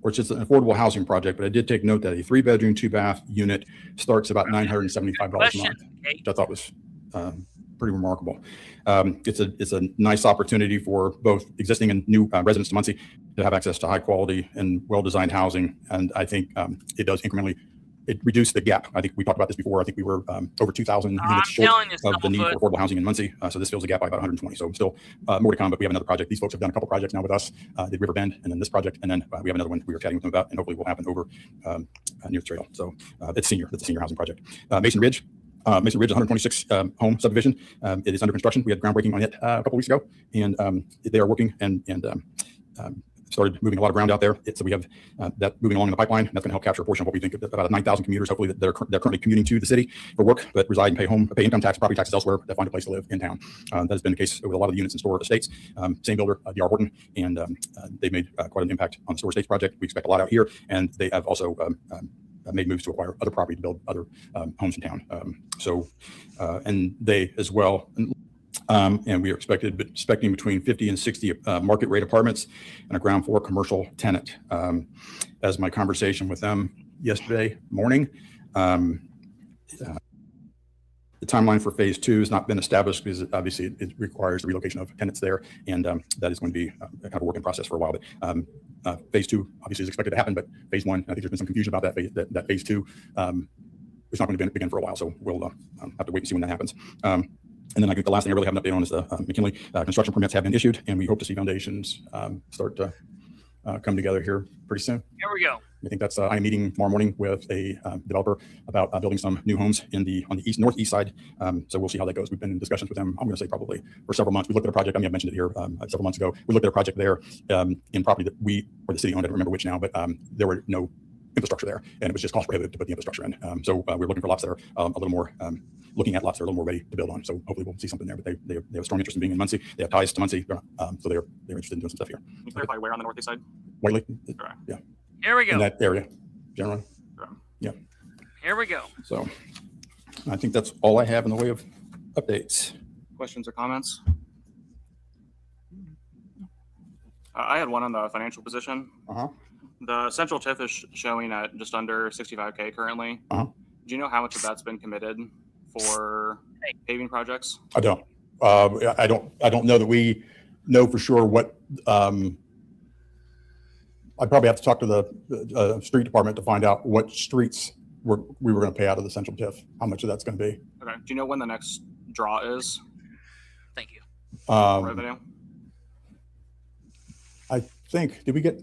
or it's just an affordable housing project, but I did take note that a 3-bedroom, 2-bath unit starts about $975 a month, which I thought was pretty remarkable. It's a nice opportunity for both existing and new residents to Muncie to have access to high quality and well-designed housing. And I think it does incrementally, it reduced the gap. I think we talked about this before. I think we were over 2,000 units short of the need for affordable housing in Muncie. So this fills the gap by about 120. So still more to come, but we have another project. These folks have done a couple projects now with us, the River Bend, and then this project. And then we have another one we were chatting with them about, and hopefully will happen over near the trail. So it's a senior housing project. Mason Ridge, 126 home subdivision. It is under construction. We had groundbreaking on it a couple weeks ago, and they are working and started moving a lot of ground out there. So we have that moving along in the pipeline. That's going to help capture a portion of what we think about 9,000 commuters, hopefully, that they're currently commuting to the city for work, but reside and pay income tax, property taxes elsewhere, that find a place to live in town. That has been the case with a lot of the units in Store Estates. Same builder, D.R. Horton, and they made quite an impact on the Store Estates project. We expect a lot out here, and they have also made moves to acquire other property to build other homes in town. And they as well. And we are expecting between 50 and 60 market rate apartments and a ground floor commercial tenant. As my conversation with them yesterday morning, the timeline for phase 2 has not been established because obviously it requires the relocation of tenants there, and that is going to be kind of a work in process for a while. But phase 2 obviously is expected to happen, but phase 1, I think there's been some confusion about that phase 2 is not going to begin for a while, so we'll have to wait and see when that happens. And then I think the last thing I really have an update on is the McKinley construction permits have been issued, and we hope to see foundations start to come together here pretty soon. Here we go. I think that's I'm meeting tomorrow morning with a developer about building some new homes on the northeast side. So we'll see how that goes. We've been in discussions with them, I'm going to say probably for several months. We looked at a project, I mentioned it here several months ago. We looked at a project there in property that or the city owned, I don't remember which now, but there were no infrastructure there, and it was just cost prohibitive to put the infrastructure in. So we're looking for lots that are a little more, looking at lots that are a little more ready to build on. So hopefully we'll see something there, but they have a strong interest in being in Muncie. They have ties to Muncie, so they're interested in doing some stuff here. Can you clarify where on the northeast side? Whiteley? Correct. Yeah. Here we go. In that area, generally. Correct. Yeah. Here we go. So I think that's all I have in the way of updates. Questions or comments? I had one on the financial position. The central TIF is showing at just under 65K currently. Do you know how much of that's been committed for paving projects? I don't. I don't know that we know for sure what. I'd probably have to talk to the street department to find out what streets we were going to pay out of the central TIF. How much of that's going to be? Okay. Do you know when the next draw is? Thank you. Revenue. I think. Did we get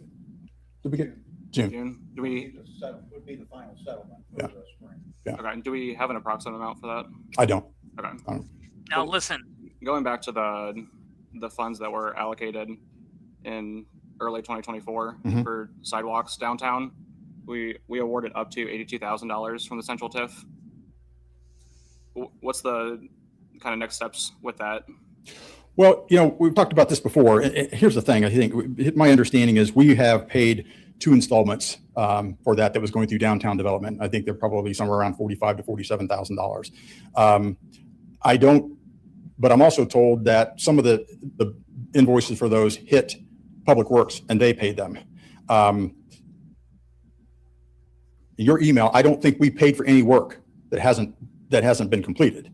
June? Do we? Would be the final settlement. Yeah. Yeah. Okay. And do we have an approximate amount for that? I don't. Okay. Now listen. Going back to the funds that were allocated in early 2024 for sidewalks downtown, we awarded up to $82,000 from the central TIF. What's the kind of next steps with that? Well, we've talked about this before. Here's the thing. I think my understanding is we have paid 2 installments for that was going through downtown development. I think they're probably somewhere around $45,000 to $47,000. I don't, but I'm also told that some of the invoices for those hit Public Works and they paid them. Your email, I don't think we paid for any work that hasn't been completed.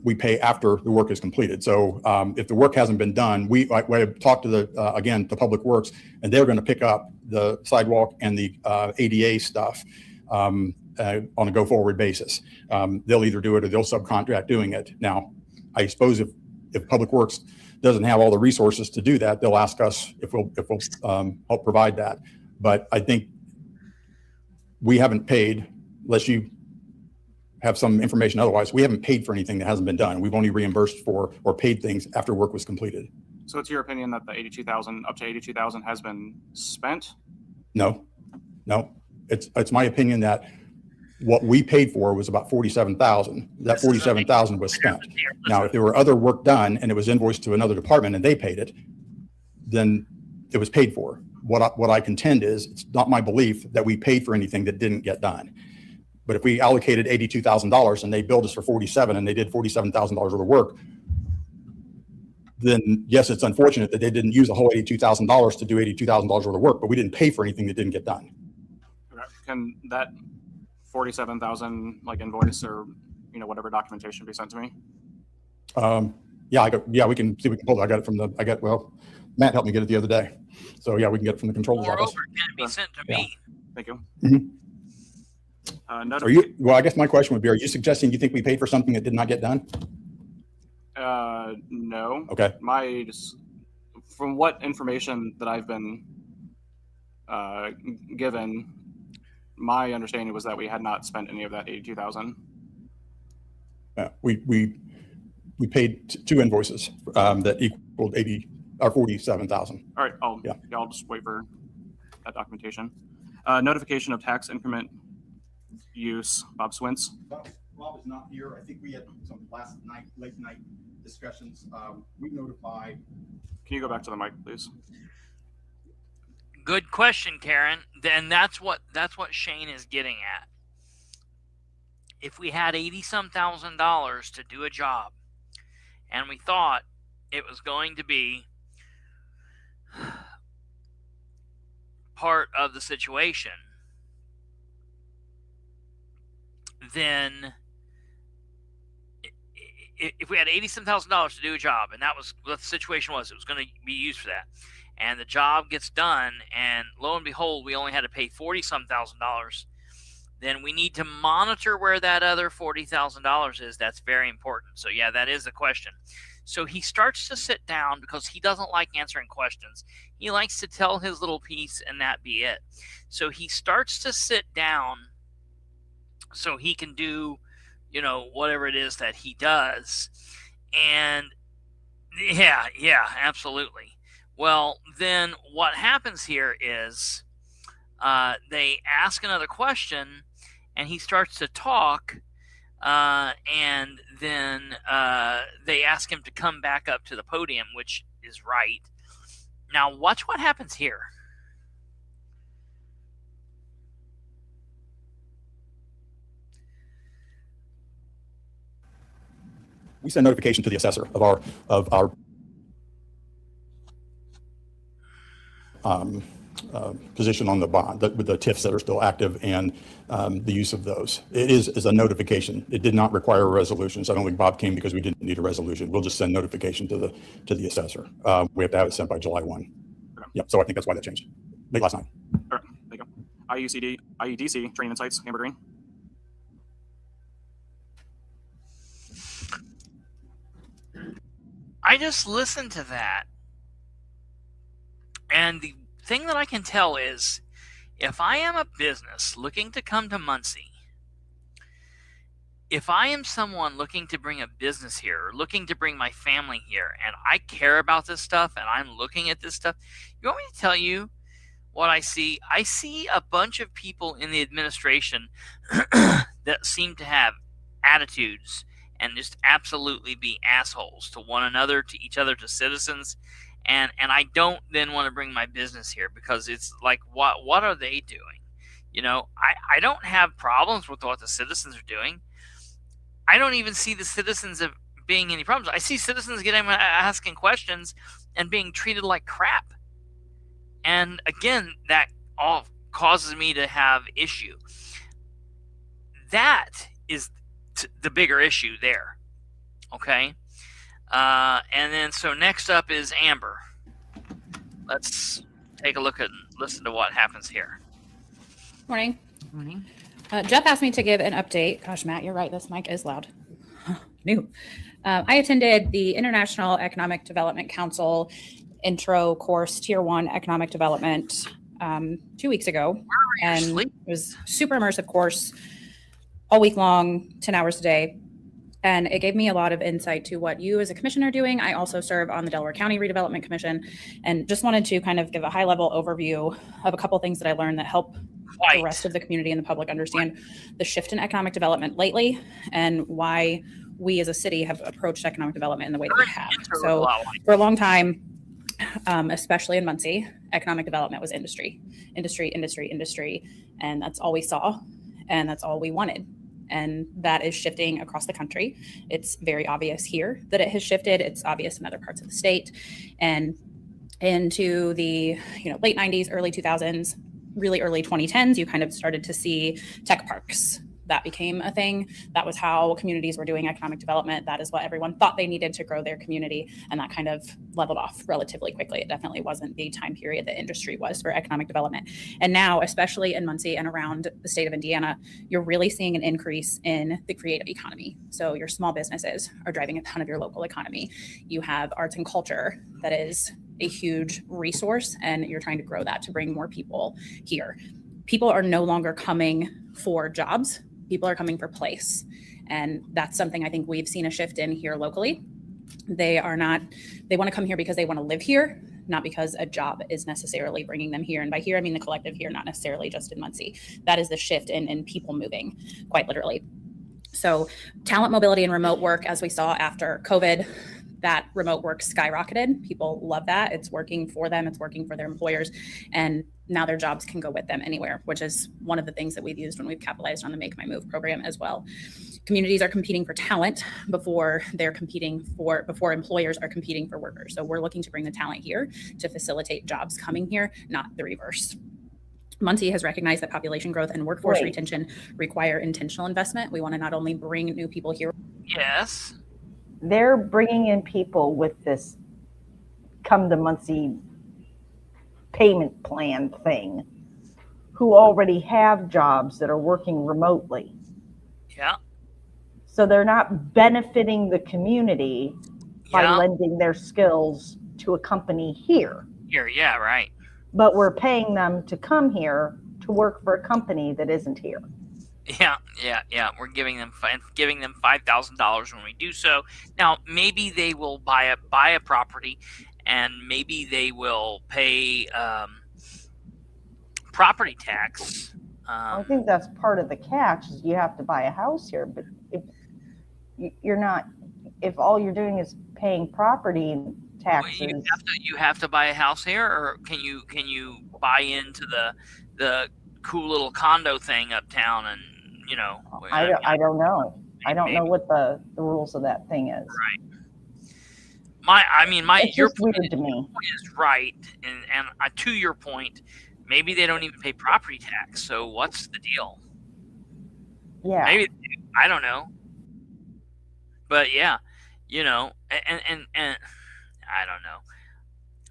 We pay after the work is completed. So if the work hasn't been done, we talked to to Public Works, and they're going to pick up the sidewalk and the ADA stuff on a go-forward basis. They'll either do it or they'll subcontract doing it. Now, I suppose if Public Works doesn't have all the resources to do that, they'll ask us if we'll help provide that. But I think we haven't paid, unless you have some information otherwise, we haven't paid for anything that hasn't been done. We've only reimbursed for or paid things after work was completed. So it's your opinion that the $82,000 up to $82,000 has been spent? No. It's my opinion that what we paid for was about $47,000. That $47,000 was spent. Now, if there were other work done and it was invoiced to another department and they paid it, then it was paid for. What I contend is it's not my belief that we paid for anything that didn't get done. But if we allocated $82,000 and they billed us for $47,000 and they did $47,000 worth of work, then yes, it's unfortunate that they didn't use the whole $82,000 to do $82,000 worth of work, but we didn't pay for anything that didn't get done. Can that $47,000 invoice or whatever documentation be sent to me? Yeah, we can see, we can pull it. Well, Matt helped me get it the other day. So yeah, we can get it from the controller's office. Moreover, can it be sent to me? Thank you. Well, I guess my question would be, are you suggesting you think we paid for something that did not get done? No. Okay. From what information that I've been given, my understanding was that we had not spent any of that 82,000. We paid two invoices that equaled 47,000. All right. I'll just wait for that documentation. Notification of tax increment use. Bob Swintz. Rob is not here. I think we had some late night discussions. We notified. Can you go back to the mic, please? Good question, Karen. Then that's what Shane is getting at. If we had $80-some thousand to do a job, and we thought it was going to be part of the situation, then if we had $80-some thousand to do a job, and that was what the situation was, it was going to be used for that, and the job gets done, and lo and behold, we only had to pay $40-some thousand, then we need to monitor where that other $40,000 is. That's very important. So yeah, that is the question. So he starts to sit down because he doesn't like answering questions. He likes to tell his little piece and that be it. So he starts to sit down so he can do, whatever it is that he does. And yeah, absolutely. Well, then what happens here is they ask another question, and he starts to talk, and then they ask him to come back up to the podium, which is right. Now, watch what happens here. We send notification to the assessor of our position on the bond, with the TIFs that are still active and the use of those. It is a notification. It did not require a resolution. So I don't think Bob came because we didn't need a resolution. We'll just send notification to the assessor. We have to have it sent by July 1. Okay. Yep. So I think that's why that changed. Late last night. All right. Thank you. IEDC Training Insights, Amber Green. I just listened to that, and the thing that I can tell is, if I am a business looking to come to Muncie, if I am someone looking to bring a business here, or looking to bring my family here, and I care about this stuff, and I'm looking at this stuff, you want me to tell you what I see? I see a bunch of people in the administration that seem to have attitudes and just absolutely be assholes to one another, to each other, to citizens. And I don't then want to bring my business here, because it's like, what are they doing? I don't have problems with what the citizens are doing. I don't even see the citizens of being any problems. I see citizens asking questions and being treated like crap. And again, that all causes me to have issue. That is the bigger issue there. Okay. And then, so next up is Amber. Let's take a look at and listen to what happens here. Morning. Jeff asked me to give an update. Gosh, Matt, you're right. This mic is loud. New. I attended the International Economic Development Council intro course, Tier 1 Economic Development, 2 weeks ago. And it was super immersive course all week long, 10 hours a day. And it gave me a lot of insight to what you as a commissioner are doing. I also serve on the Delaware County Redevelopment Commission, and just wanted to kind of give a high level overview of a couple of things that I learned that help the rest of the community and the public understand the shift in economic development lately, and why we as a city have approached economic development in the way that we have. So for a long time, especially in Muncie, economic development was industry. And that's all we saw, and that's all we wanted. And that is shifting across the country. It's very obvious here that it has shifted. It's obvious in other parts of the state. And into the late 90s, early 2000s, really early 2010s, you kind of started to see tech parks that became a thing. That was how communities were doing economic development. That is what everyone thought they needed to grow their community. And that kind of leveled off relatively quickly. It definitely wasn't the time period that industry was for economic development. And now, especially in Muncie and around the state of Indiana, you're really seeing an increase in the creative economy. So your small businesses are driving a ton of your local economy. You have arts and culture that is a huge resource, and you're trying to grow that to bring more people here. People are no longer coming for jobs. People are coming for place. And that's something I think we've seen a shift in here locally. They want to come here because they want to live here, not because a job is necessarily bringing them here. And by here, I mean the collective here, not necessarily just in Muncie. That is the shift in people moving, quite literally. So talent mobility and remote work, as we saw after COVID, that remote work skyrocketed. People love that. It's working for them. It's working for their employers. And now their jobs can go with them anywhere, which is one of the things that we've used when we've capitalized on the Make My Move program as well. Communities are competing for talent before employers are competing for workers. So we're looking to bring the talent here to facilitate jobs coming here, not the reverse. Muncie has recognized that population growth and workforce retention require intentional investment. We want to not only bring new people here. Yes. They're bringing in people with this come to Muncie payment plan thing who already have jobs that are working remotely. Yeah. So they're not benefiting the community by lending their skills to a company here. Here, yeah, right. But we're paying them to come here to work for a company that isn't here. Yeah. We're giving them $5,000 when we do so. Now, maybe they will buy a property, and maybe they will pay property tax. I think that's part of the catch is you have to buy a house here. But if all you're doing is paying property taxes, well, you have to buy a house here, or can you buy into the cool little condo thing uptown? And I don't know. I don't know what the rules of that thing is. Right. Your point is right, and to your point, maybe they don't even pay property tax. So what's the deal? Yeah. Maybe I don't know. But yeah, and I don't know.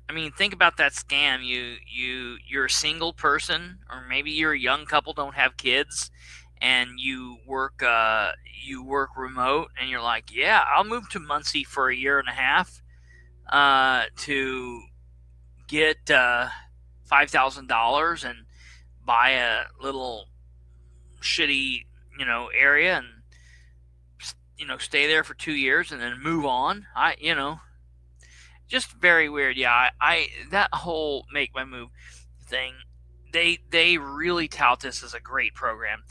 I mean, think about that scam. You're a single person, or maybe you're a young couple, don't have kids, and you work remote, and you're like, yeah, I'll move to Muncie for a year and a half to get $5,000 and buy a little shitty area and stay there for 2 years and then move on. Just very weird. Yeah, that whole Make My Move thing, they really tout this as a great program.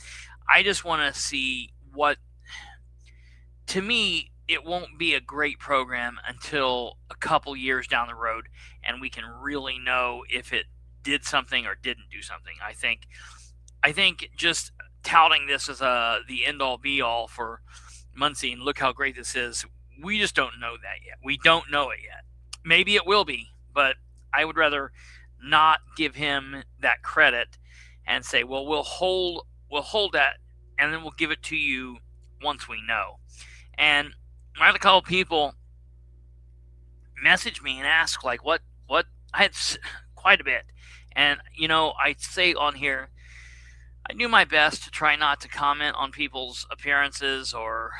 I just want to see to me, it won't be a great program until a couple years down the road, and we can really know if it did something or didn't do something. I think just touting this as the end-all be-all for Muncie and look how great this is, we just don't know that yet. We don't know it yet. Maybe it will be, but I would rather not give him that credit and say, well, we'll hold that, and then we'll give it to you once we know. And I had a couple people message me and ask, like, what I had quite a bit. And, I say on here, I do my best to try not to comment on people's appearances or,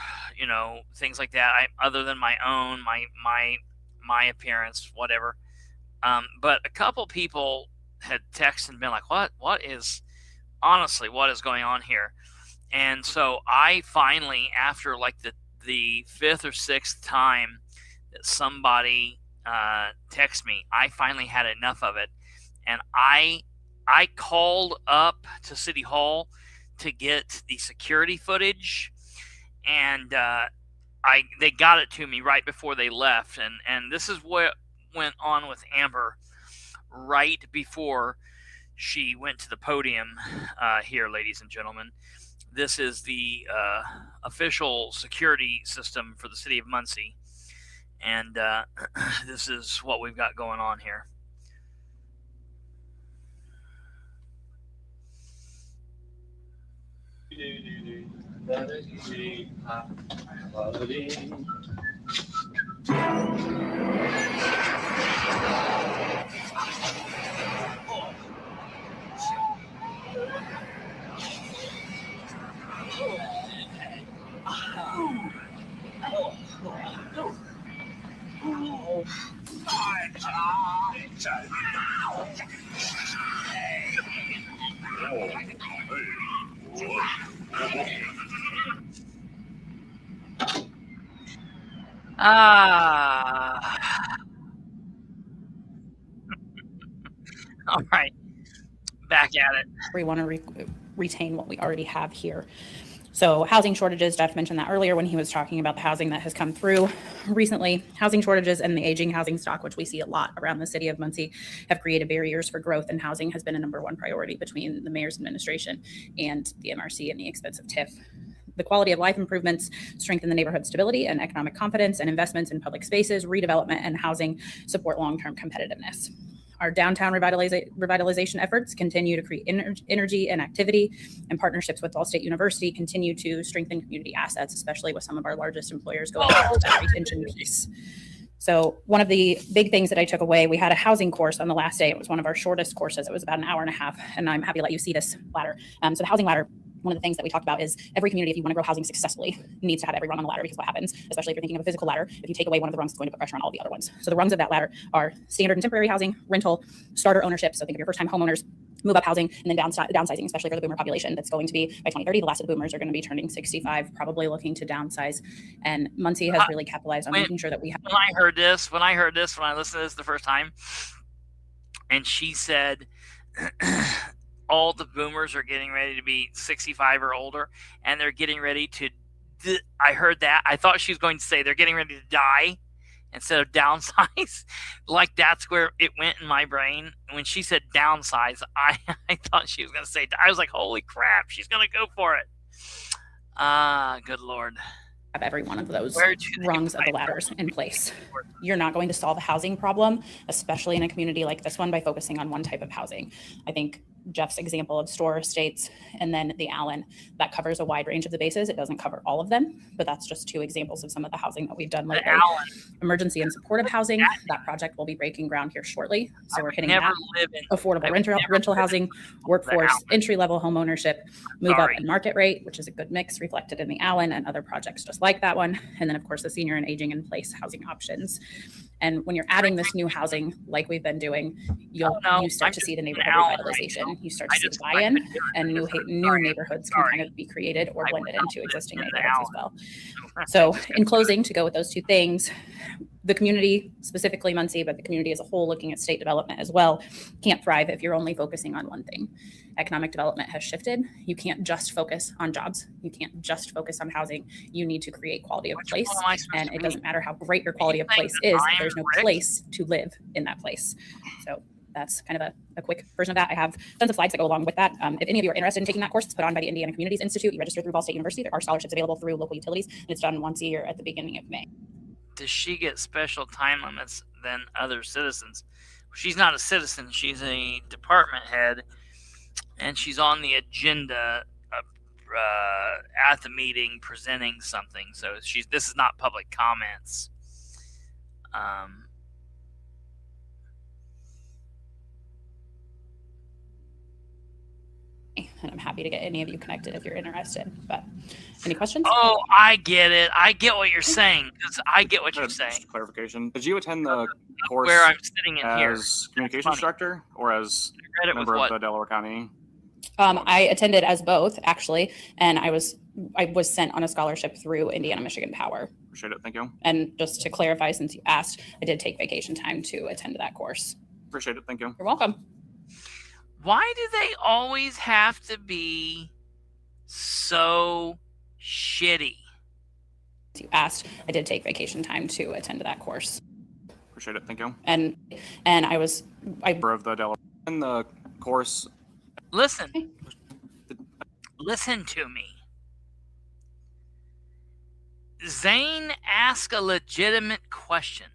things like that. Other than my own, my appearance, whatever. But a couple people had texted and been like, what is going on here? And so I finally, after like the fifth or sixth time that somebody texted me, I finally had enough of it. And I called up to City Hall to get the security footage, and they got it to me right before they left. And this is what went on with Amber right before she went to the podium here, ladies and gentlemen. This is the official security system for the city of Muncie, and this is what we've got going on here. All right. Back at it. We want to retain what we already have here. So housing shortages, Jeff mentioned that earlier when he was talking about the housing that has come through recently. Housing shortages and the aging housing stock, which we see a lot around the city of Muncie, have created barriers for growth, and housing has been a #1 priority between the mayor's administration and the MRC and the expensive TIF. The quality of life improvements strengthen the neighborhood stability and economic confidence, and investments in public spaces, redevelopment, and housing support long-term competitiveness. Our downtown revitalization efforts continue to create energy and activity, and partnerships with Ball State University continue to strengthen community assets, especially with some of our largest employers going after that retention piece. So one of the big things that I took away, we had a housing course on the last day. It was one of our shortest courses. It was about an hour and a half, and I'm happy to let you see this ladder. So the housing ladder, one of the things that we talked about is every community, if you want to grow housing successfully, needs to have every rung on the ladder, because what happens, especially if you're thinking of a physical ladder, if you take away one of the rungs, it's going to put pressure on all the other ones. So the rungs of that ladder are standard and temporary housing, rental, starter ownership. So think of your first-time homeowners, move up housing, and then downsizing, especially for the boomer population that's going to be, by 2030, the last of the boomers are going to be turning 65, probably looking to downsize. And Muncie has really capitalized on making sure that we have. When I heard this, when I listened to this the first time, and she said, all the boomers are getting ready to be 65 or older, and they're getting ready to, I heard that. I thought she was going to say they're getting ready to die instead of downsize. Like that's where it went in my brain. When she said downsize, I thought she was going to say, I was like, holy crap, she's going to go for it. Good Lord. Have every one of those rungs of the ladders in place. You're not going to solve a housing problem, especially in a community like this one, by focusing on one type of housing. I think Jeff's example of Store Estates and then the Allen, that covers a wide range of the bases. It doesn't cover all of them, but that's just 2 examples of some of the housing that we've done lately. Emergency and supportive housing, that project will be breaking ground here shortly. So we're hitting that. Affordable rental housing, workforce, entry-level home ownership, move up and market rate, which is a good mix reflected in the Allen and other projects just like that one. And then of course the senior and aging in place housing options. And when you're adding this new housing, like we've been doing, you start to see the neighborhood revitalization. You start to see buy-in, and new neighborhoods can kind of be created or blended into existing neighborhoods as well. So in closing, to go with those 2 things, the community, specifically Muncie, but the community as a whole, looking at state development as well, can't thrive if you're only focusing on one thing. Economic development has shifted. You can't just focus on jobs. You can't just focus on housing. You need to create quality of place. And it doesn't matter how great your quality of place is if there's no place to live in that place. So that's kind of a quick version of that. I have tons of slides that go along with that. If any of you are interested in taking that course, it's put on by the Indiana Communities Institute. You register through Ball State University. There are scholarships available through local utilities, and it's done once a year at the beginning of May. Does she get special time limits than other citizens? She's not a citizen. She's a department head, and she's on the agenda at the meeting presenting something. So this is not public comments. And I'm happy to get any of you connected if you're interested. But any questions? Oh, I get it. I get what you're saying. I get what you're saying. Clarification. Did you attend the course where I'm sitting in here as communication instructor or as a member of the Delaware County? I attended as both, actually, and I was sent on a scholarship through Indiana Michigan Power. Appreciate it. Thank you. And just to clarify, since you asked, I did take vacation time to attend that course. Appreciate it. Thank you. You're welcome. Why do they always have to be so shitty? You asked, I did take vacation time to attend that course. Appreciate it. Thank you. And I of the Delaware in the course. Listen to me. Zane asked a legitimate question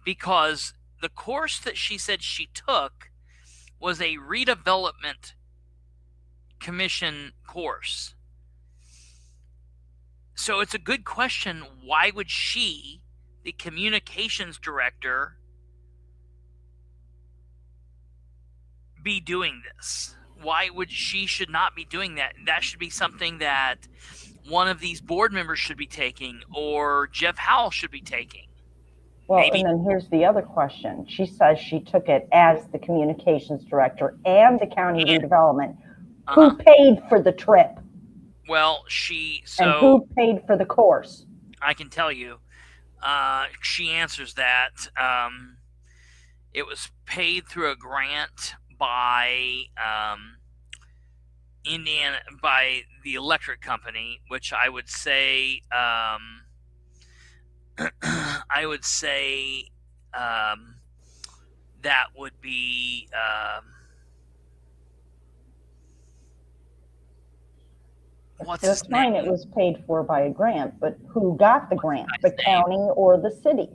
because the course that she said she took was a redevelopment commission course. So it's a good question. Why would she, the communications director, be doing this? Why would she should not be doing that? That should be something that one of these board members should be taking, or Jeff Howell should be taking. Well, Maybe. and then here's the other question. She says she took it as the communications director and the county redevelopment. Who paid for the trip? Well, And who paid for the course? I can tell you, she answers that. It was paid through a grant by by the electric company, which I would say that would be That's fine. It was paid for by a grant, but who got the grant? The county or the city?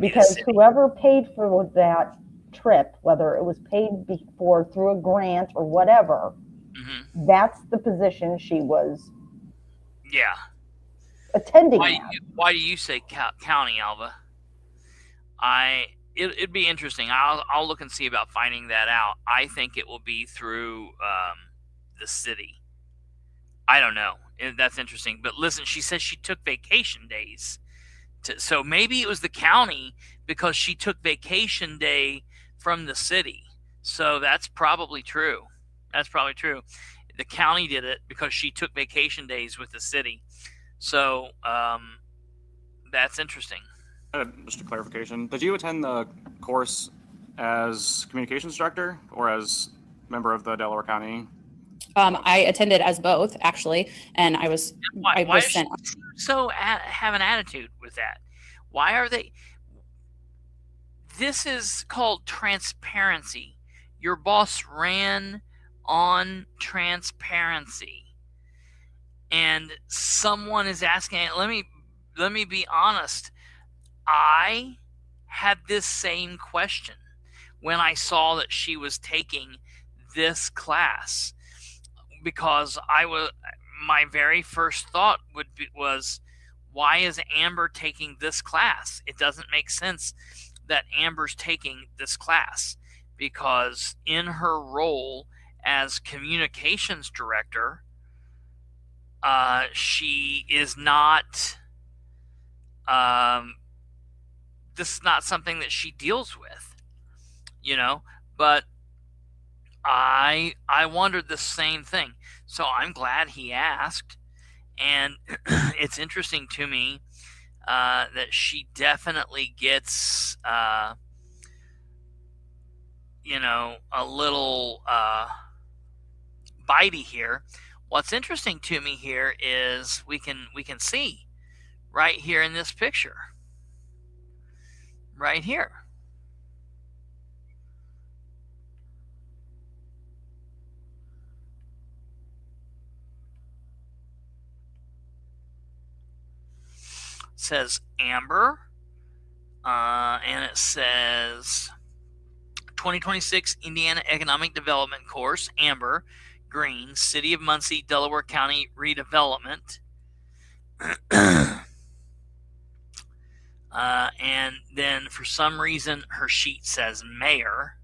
Because whoever paid for that trip, whether it was paid before through a grant or whatever, that's the position she was attending. Why do you say county, Alva? It'd be interesting. I'll look and see about finding that out. I think it will be through the city. I don't know. That's interesting. But listen, she says she took vacation days. So maybe it was the county because she took vacation day from the city. So that's probably true. That's probably true. The county did it because she took vacation days with the city. So that's interesting. Just a clarification. Did you attend the course as communications director or as member of the Delaware County? I attended as both, actually, and I was sent. So have an attitude with that. Why are they? This is called transparency. Your boss ran on transparency, and someone is asking. Let me be honest. I had this same question when I saw that she was taking this class. Because my very first thought was, why is Amber taking this class? It doesn't make sense that Amber's taking this class, because in her role as communications director, she is not. This is not something that she deals with, but. I wondered the same thing. So I'm glad he asked. And it's interesting to me that she definitely gets, a little bitey here. What's interesting to me here is we can see right here in this picture. Right here. Says Amber, and it says 2026 Indiana Economic Development Course, Amber, Green, City of Muncie, Delaware County Redevelopment. And then for some reason her sheet says Mayor.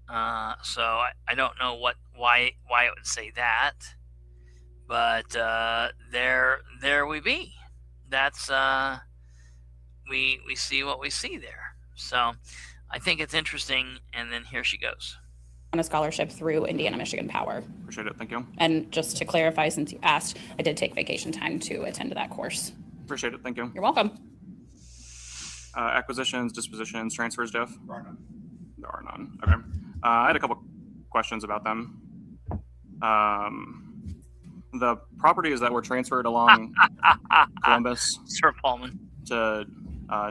So I don't know why it would say that, but there we be. That's we see what we see there. So I think it's interesting. And then here she goes. On a scholarship through Indiana Michigan Power. Appreciate it. Thank you. And just to clarify, since you asked, I did take vacation time to attend that course. Appreciate it. Thank you. You're welcome. Acquisitions, dispositions, transfers, Jeff? There are none. Okay. I had a couple questions about them. The properties that were transferred along Columbus Sir Paulman to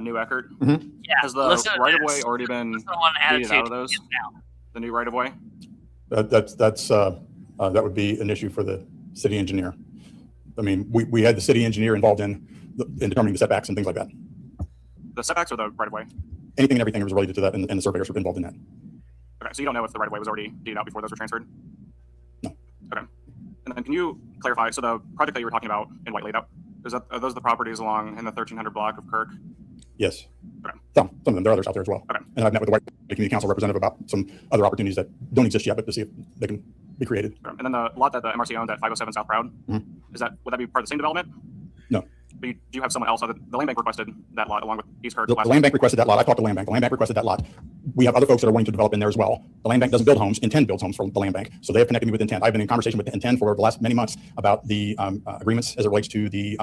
New Eckert, Yeah, has the right-of-way already been deeded out of those? The new right-of-way? That would be an issue for the city engineer. I mean, we had the city engineer involved in determining the setbacks and things like that. The setbacks or the right-of-way? Anything and everything that was related to that, and the surveyors were involved in that. Okay, so you don't know if the right-of-way was already deeded out before those were transferred? Okay. And then can you clarify, so the project that you were talking about in Whiteley, are those the properties along in the 1300 block of Kirk? Yes. Okay. Some of them. There are others out there as well. Okay. And I've met with the White Community Council representative about some other opportunities that don't exist yet, but to see if they can be created. Okay. And then the lot that the MRC owned at 507 South Proud, would that be part of the same development? No. But do you have someone else? The land bank requested that lot along with East Kirk. The land bank requested that lot. I talked to land bank. The land bank requested that lot. We have other folks that are wanting to develop in there as well. The land bank doesn't build homes. Intent builds homes for the land bank. So they have connected me with Intent. I've been in conversation with Intent for the last many months about the agreements as it relates to the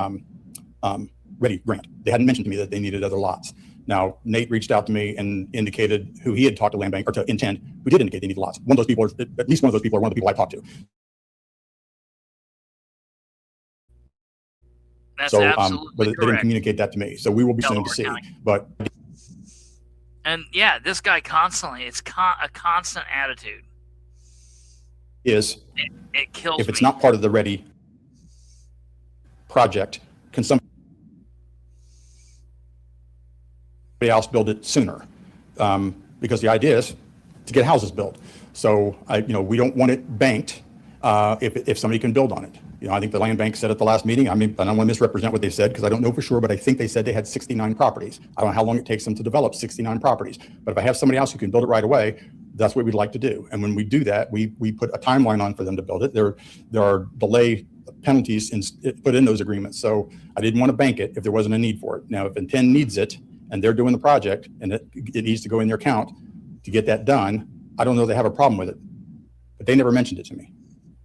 Ready grant. They hadn't mentioned to me that they needed other lots. Now, Nate reached out to me and indicated who he had talked to land bank or to Intent, who did indicate they needed lots. One of those people, at least one of those people, are one of the people I talked to. That's so, absolutely but they didn't correct. communicate that to me. So we will be sending to see. But And yeah, this guy constantly, it's a constant attitude. It kills if it's me. not part of the Ready project, can somebody else build it sooner? Because the idea is to get houses built. So we don't want it banked if somebody can build on it. I think the land bank said at the last meeting, I don't want to misrepresent what they said because I don't know for sure, but I think they said they had 69 properties. I don't know how long it takes them to develop 69 properties. But if I have somebody else who can build it right away, that's what we'd like to do. And when we do that, we put a timeline on for them to build it. There are delay penalties put in those agreements. So I didn't want to bank it if there wasn't a need for it. Now, if Intent needs it and they're doing the project and it needs to go in their account to get that done, I don't know they have a problem with it. But they never mentioned it to me.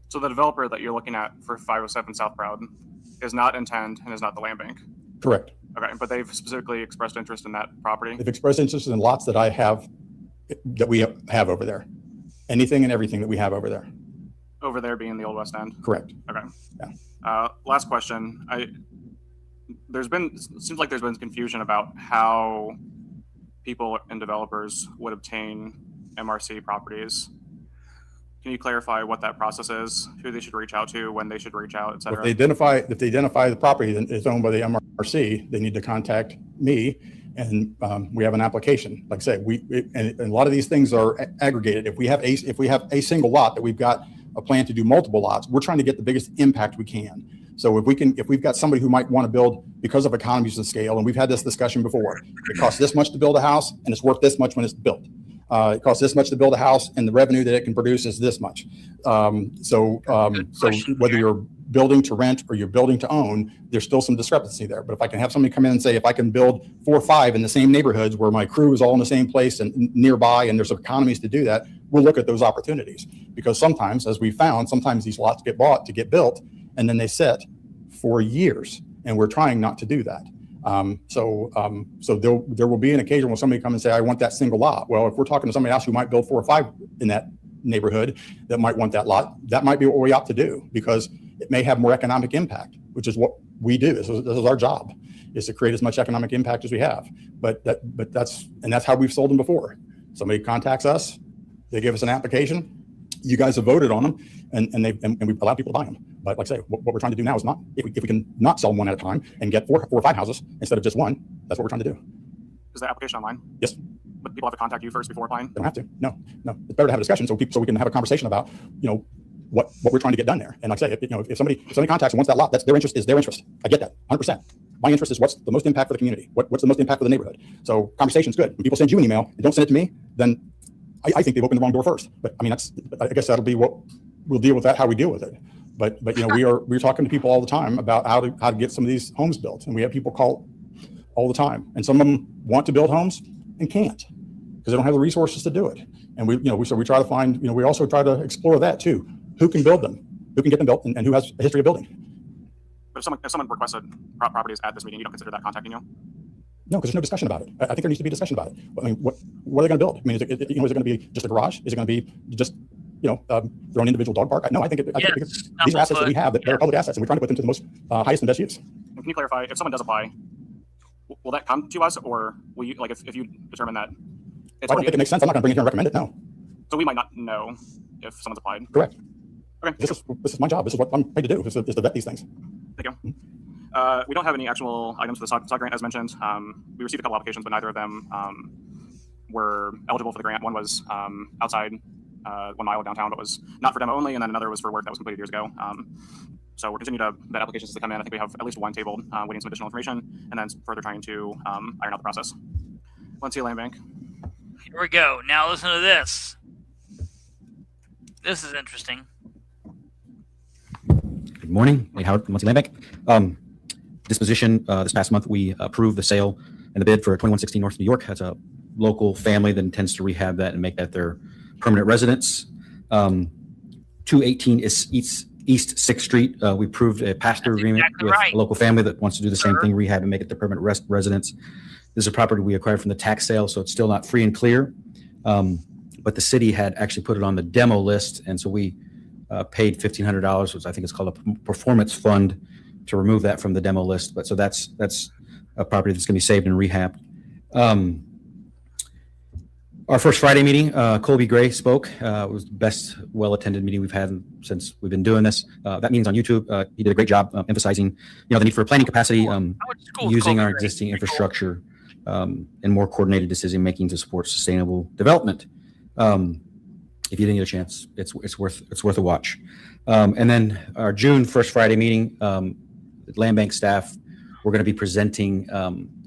So the developer that you're looking at for 507 South Proud is not Intent and is not the land bank? Correct. Okay, but they've specifically expressed interest in that property? They've expressed interest in lots that we have over there. Anything and everything that we have over there. Over there being the Old West End? Correct. Okay. Yeah. Last question. Seems like there's been confusion about how people and developers would obtain MRC properties. Can you clarify what that process is, who they should reach out to, when they should reach out, et cetera? If they identify the property that is owned by the MRC, they need to contact me, and we have an application. Like I said, and a lot of these things are aggregated. If we have a single lot that we've got a plan to do multiple lots, we're trying to get the biggest impact we can. So if we've got somebody who might want to build because of economies of scale, and we've had this discussion before, it costs this much to build a house, and it's worth this much when it's built. It costs this much to build a house, and the revenue that it can produce is this much. So whether you're building to rent or you're building to own, there's still some discrepancy there. But if I can have somebody come in and say, if I can build 4 or 5 in the same neighborhoods where my crew is all in the same place and nearby, and there's economies to do that, we'll look at those opportunities. Because sometimes, as we found, sometimes these lots get bought to get built, and then they sit for years, and we're trying not to do that. So there will be an occasion when somebody come and say, I want that single lot. Well, if we're talking to somebody else who might build 4 or 5 in that neighborhood that might want that lot, that might be what we ought to do, because it may have more economic impact, which is what we do. This is our job, is to create as much economic impact as we have. But that's how we've sold them before. Somebody contacts us, they give us an application, you guys have voted on them, and we've allowed people to buy them. But like I say, what we're trying to do now is not, if we can not sell them one at a time and get 4 or 5 houses instead of just one, that's what we're trying to do. Is the application online? Yes. But people have to contact you first before applying? They don't have to. No. It's better to have a discussion so we can have a conversation about, what we're trying to get done there. And like I say, if somebody contacts and wants that lot, that's their interest, is their interest. I get that, 100%. My interest is what's the most impact for the community? What's the most impact for the neighborhood? So conversation's good. When people send you an email and don't send it to me, then I think they've opened the wrong door first. But I guess that'll be what we'll deal with that, how we deal with it. But we're talking to people all the time about how to get some of these homes built. And we have people call all the time. And some of them want to build homes and can't because they don't have the resources to do it. And we try to find, we also try to explore that too. Who can build them? Who can get them built, and who has a history of building? But if someone requested properties at this meeting, you don't consider that contacting you? No, because there's no discussion about it. I think there needs to be a discussion about it. I mean, what are they going to build? I mean, is it going to be just a garage? Is it going to be just their own individual dog park? No, I think these are assets that we have that are public assets, and we're trying to put them to the most highest and best use. And can you clarify, if someone does apply, will that come to us, or will you, if you determine that I don't think it makes sense, I'm not going to bring it here and recommend it. No. So we might not know if someone's applied. Correct. Okay. This is my job. This is what I'm paid to do. Is to vet these things. Thank you. We don't have any actual items for the SOC grant, as mentioned. We received a couple applications, but neither of them were eligible for the grant. One was outside 1 mile of downtown that was not for demo only, and then another was for work that was completed years ago. So we're continuing to vet applications as they come in. I think we have at least one tabled, waiting some additional information, and then further trying to iron out the process. Muncie Land Bank. Here we go. Now listen to this. This is interesting. Good morning, Nate Howard from Muncie Land Bank. Disposition, this past month, we approved the sale and the bid for 2116 North New York. That's a local family that intends to rehab that and make that their permanent residence. 218 is East 6th Street. We approved a pass-through agreement with a local family that wants to do the same thing, rehab and make it their permanent residence. This is a property we acquired from the tax sale, so it's still not free and clear. But the city had actually put it on the demo list, and so we paid $1,500, which I think is called a performance fund, to remove that from the demo list. But so that's a property that's going to be saved and rehabbed. Our first Friday meeting, Colby Gray spoke. It was the best, well-attended meeting we've had since we've been doing this. That meeting's on YouTube. He did a great job emphasizing, the need for planning capacity, using our existing infrastructure, and more coordinated decision-making to support sustainable development. If you didn't get a chance, it's worth a watch. And then our June first Friday meeting, Land Bank staff, we're going to be presenting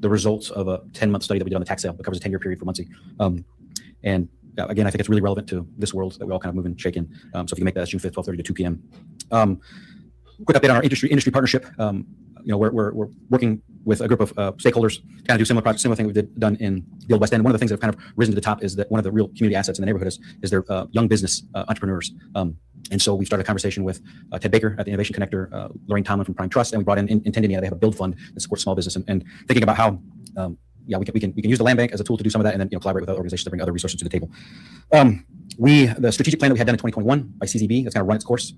the results of a 10-month study that we did on the tax sale that covers a 10-year period for Muncie. And again, I think it's really relevant to this world that we all kind of move and shake in. So if you can make that, June 5th, 12:30 to 2 p.m. Quick update on our industry partnership. We're working with a group of stakeholders, kind of do similar projects, similar thing we've done in the Old West End. One of the things that have kind of risen to the top is that one of the real community assets in the neighborhood is their young business entrepreneurs. And so we started a conversation with Ted Baker at the Innovation Connector, Lorraine Tomlin from Prime Trust, and we brought in Indiana. They have a build fund that supports small business, and thinking about how we can use the land bank as a tool to do some of that, and then collaborate with other organizations to bring other resources to the table. The strategic plan that we had done in 2021 by CZB, that's kind of run its course,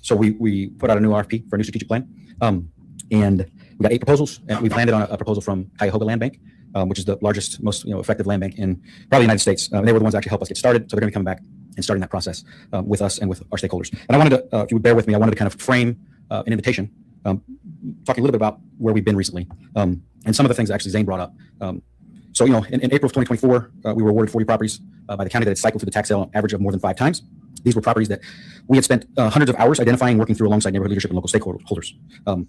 so we put out a new RFP for a new strategic plan, and we got 8 proposals, and we've landed on a proposal from Cuyahoga Land Bank, which is the largest, most effective land bank in probably the United States. They were the ones that actually helped us get started, so they're going to be coming back and starting that process with us and with our stakeholders. And I wanted to, if you would bear with me, I wanted to kind of frame an invitation, talking a little bit about where we've been recently, and some of the things actually Zane brought up. So, in April of 2024, we were awarded 40 properties by the county that had cycled through the tax sale on average of more than 5 times. These were properties that we had spent hundreds of hours identifying, working through alongside neighborhood leadership and local stakeholders.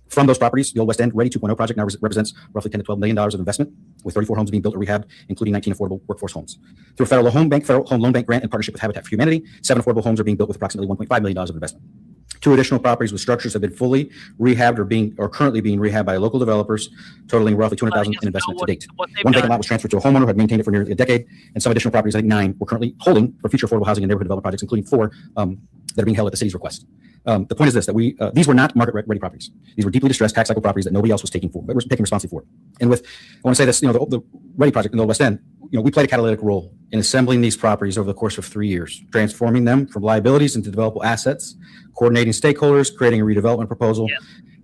From those properties, the Old West End Ready 2.0 project now represents roughly $10 to $12 million of investment, with 34 homes being built or rehabbed, including 19 affordable workforce homes. Through a federal home loan bank grant in partnership with Habitat for Humanity, 7 affordable homes are being built with approximately $1.5 million of investment. 2 additional properties with structures have been fully rehabbed or currently being rehabbed by local developers, totaling roughly $200,000 in investment to date. One vacant lot was transferred to a homeowner who had maintained it for nearly a decade, and some additional properties, I think 9, we're currently holding for future affordable housing and neighborhood development projects, including 4 that are being held at the city's request. The point is this: that these were not market-ready properties. These were deeply distressed tax cycle properties that nobody else was taking responsibility for. And I want to say this: the Ready project in the Old West End, we played a catalytic role in assembling these properties over the course of 3 years, transforming them from liabilities into developable assets, coordinating stakeholders, creating a redevelopment proposal,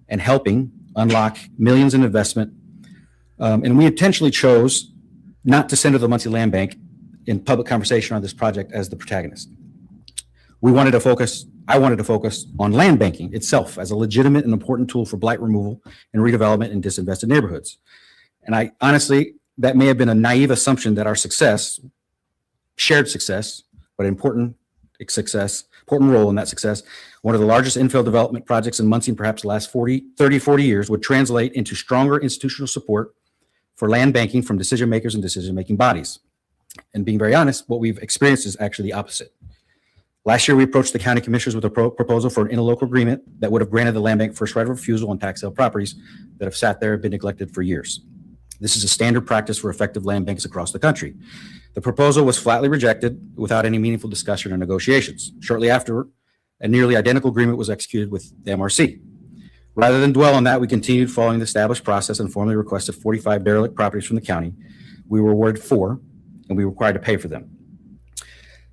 and helping unlock millions in investment. And we intentionally chose not to send to the Muncie Land Bank in public conversation on this project as the protagonist. I wanted to focus on land banking itself as a legitimate and important tool for blight removal and redevelopment in disinvested neighborhoods. And I honestly, that may have been a naive assumption that our shared success, but important role in that success, one of the largest infill development projects in Muncie in perhaps the last 40 years, would translate into stronger institutional support for land banking from decision makers and decision-making bodies. And being very honest, what we've experienced is actually the opposite. Last year, we approached the county commissioners with a proposal for an interlocal agreement that would have granted the land bank first right of refusal on tax sale properties that have sat there and been neglected for years. This is a standard practice for effective land banks across the country. The proposal was flatly rejected without any meaningful discussion or negotiations. Shortly after, a nearly identical agreement was executed with the MRC. Rather than dwell on that, we continued following the established process and formally requested 45 derelict properties from the county. We were awarded 4, and we were required to pay for them.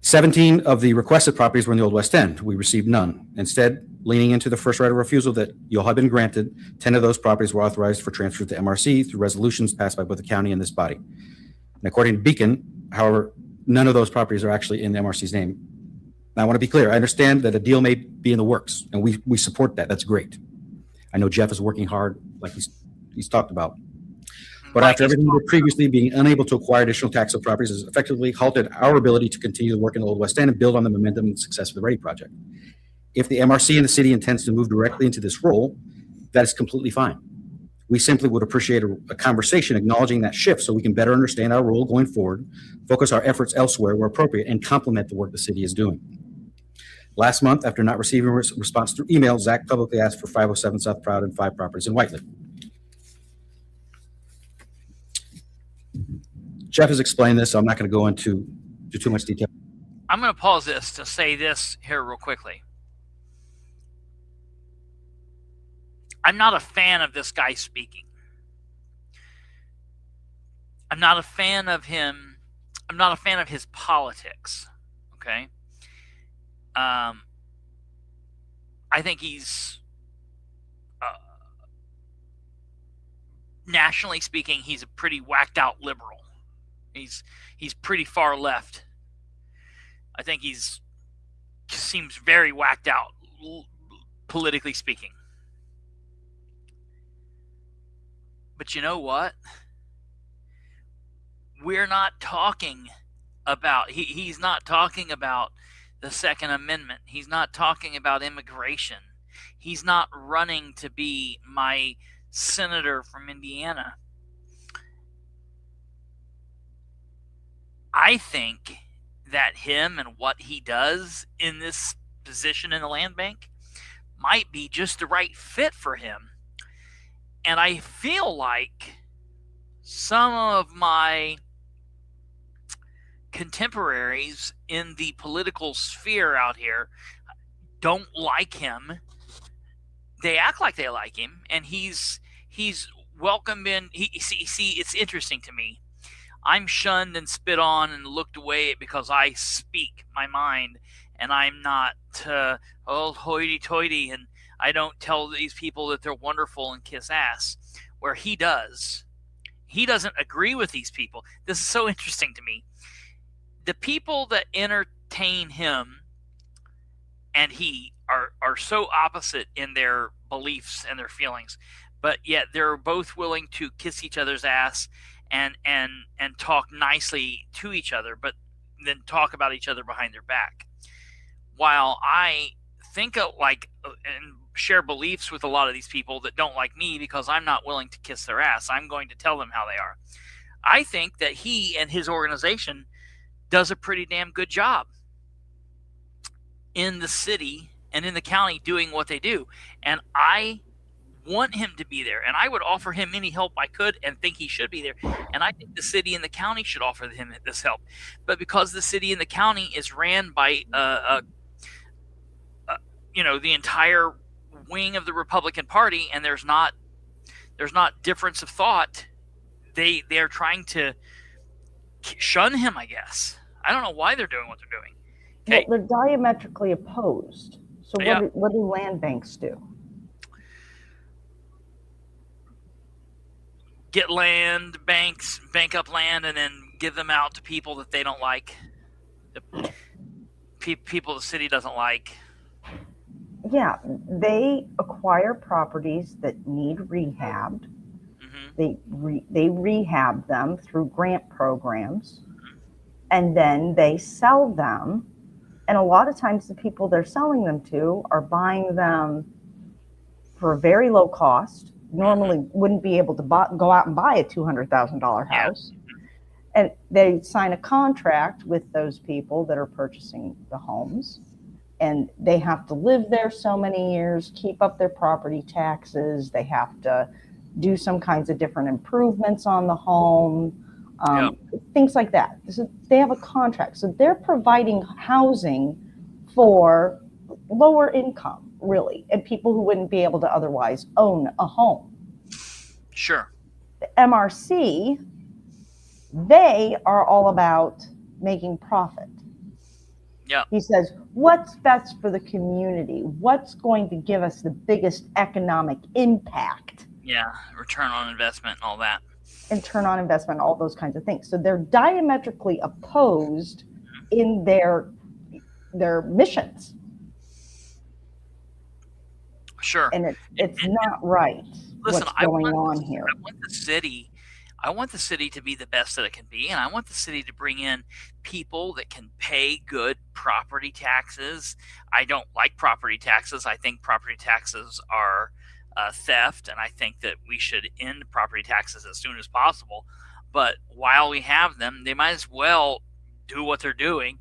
17 of the requested properties were in the Old West End. We received none. Instead, leaning into the first right of refusal that you all had been granted, 10 of those properties were authorized for transfer to MRC through resolutions passed by both the county and this body. And according to Beacon, however, none of those properties are actually in the MRC's name. Now, I want to be clear. I understand that a deal may be in the works, and we support that. That's great. I know Jeff is working hard, like he's talked about. But after everything we did previously, being unable to acquire additional taxable properties has effectively halted our ability to continue to work in the Old West End and build on the momentum and success of the Ready Project. If the MRC and the city intends to move directly into this role, that is completely fine. We simply would appreciate a conversation acknowledging that shift so we can better understand our role going forward, focus our efforts elsewhere where appropriate, and complement the work the city is doing. Last month, after not receiving a response through email, Zach publicly asked for 507 South Proud and 5 properties in Whiteley. Jeff has explained this, so I'm not going to go into too much detail. I'm going to pause this to say this here real quickly. I'm not a fan of this guy speaking. I'm not a fan of him. I'm not a fan of his politics. Okay. I think he's, nationally speaking, he's a pretty whacked out liberal. He's pretty far left. I think seems very whacked out, politically speaking. But you know what? We're not talking about, he's not talking about the Second Amendment. He's not talking about immigration. He's not running to be my senator from Indiana. I think that him and what he does in this position in the land bank might be just the right fit for him. And I feel like some of my contemporaries in the political sphere out here don't like him. They act like they like him, and he's welcomed in. See, it's interesting to me. I'm shunned and spit on and looked away because I speak my mind, and I'm not hoity-toity, and I don't tell these people that they're wonderful and kiss ass, where he does. He doesn't agree with these people. This is so interesting to me. The people that entertain him and he are so opposite in their beliefs and their feelings, but yet they're both willing to kiss each other's ass and talk nicely to each other, but then talk about each other behind their back. While I think of and share beliefs with a lot of these people that don't like me because I'm not willing to kiss their ass, I'm going to tell them how they are. I think that he and his organization does a pretty damn good job in the city and in the county doing what they do. And I want him to be there, and I would offer him any help I could and think he should be there. And I think the city and the county should offer him this help. But because the city and the county is ran by the entire wing of the Republican Party, and there's not difference of thought, they're trying to shun him, I guess. I don't know why they're doing what they're doing. Okay. Well, they're diametrically opposed. So Yeah. what do land banks do? Get land, bank up land, and then give them out to people that they don't like. The people the city doesn't like. Yeah, they acquire properties that need rehabbed. They rehab them through grant programs, and then they sell them. And a lot of times the people they're selling them to are buying them for a very low cost. Normally wouldn't be able to go out and buy a $200,000 house. And they sign a contract with those people that are purchasing the homes. And they have to live there so many years, keep up their property taxes. They have to do some kinds of different improvements on the home, things like that. So they have a contract. So they're providing housing for lower income, really, and people who wouldn't be able to otherwise own a home. Sure. The MRC, they are all about making profit. Yeah. He says, what's best for the community? What's going to give us the biggest economic impact? Yeah, return on investment and all that. And return on investment, all those kinds of things. So they're diametrically opposed in their missions. Sure. And it's not right. Listen, what's going on here. I want the city, I want the city to be the best that it can be, and I want the city to bring in people that can pay good property taxes. I don't like property taxes. I think property taxes are theft, and I think that we should end property taxes as soon as possible. But while we have them, they might as well do what they're doing.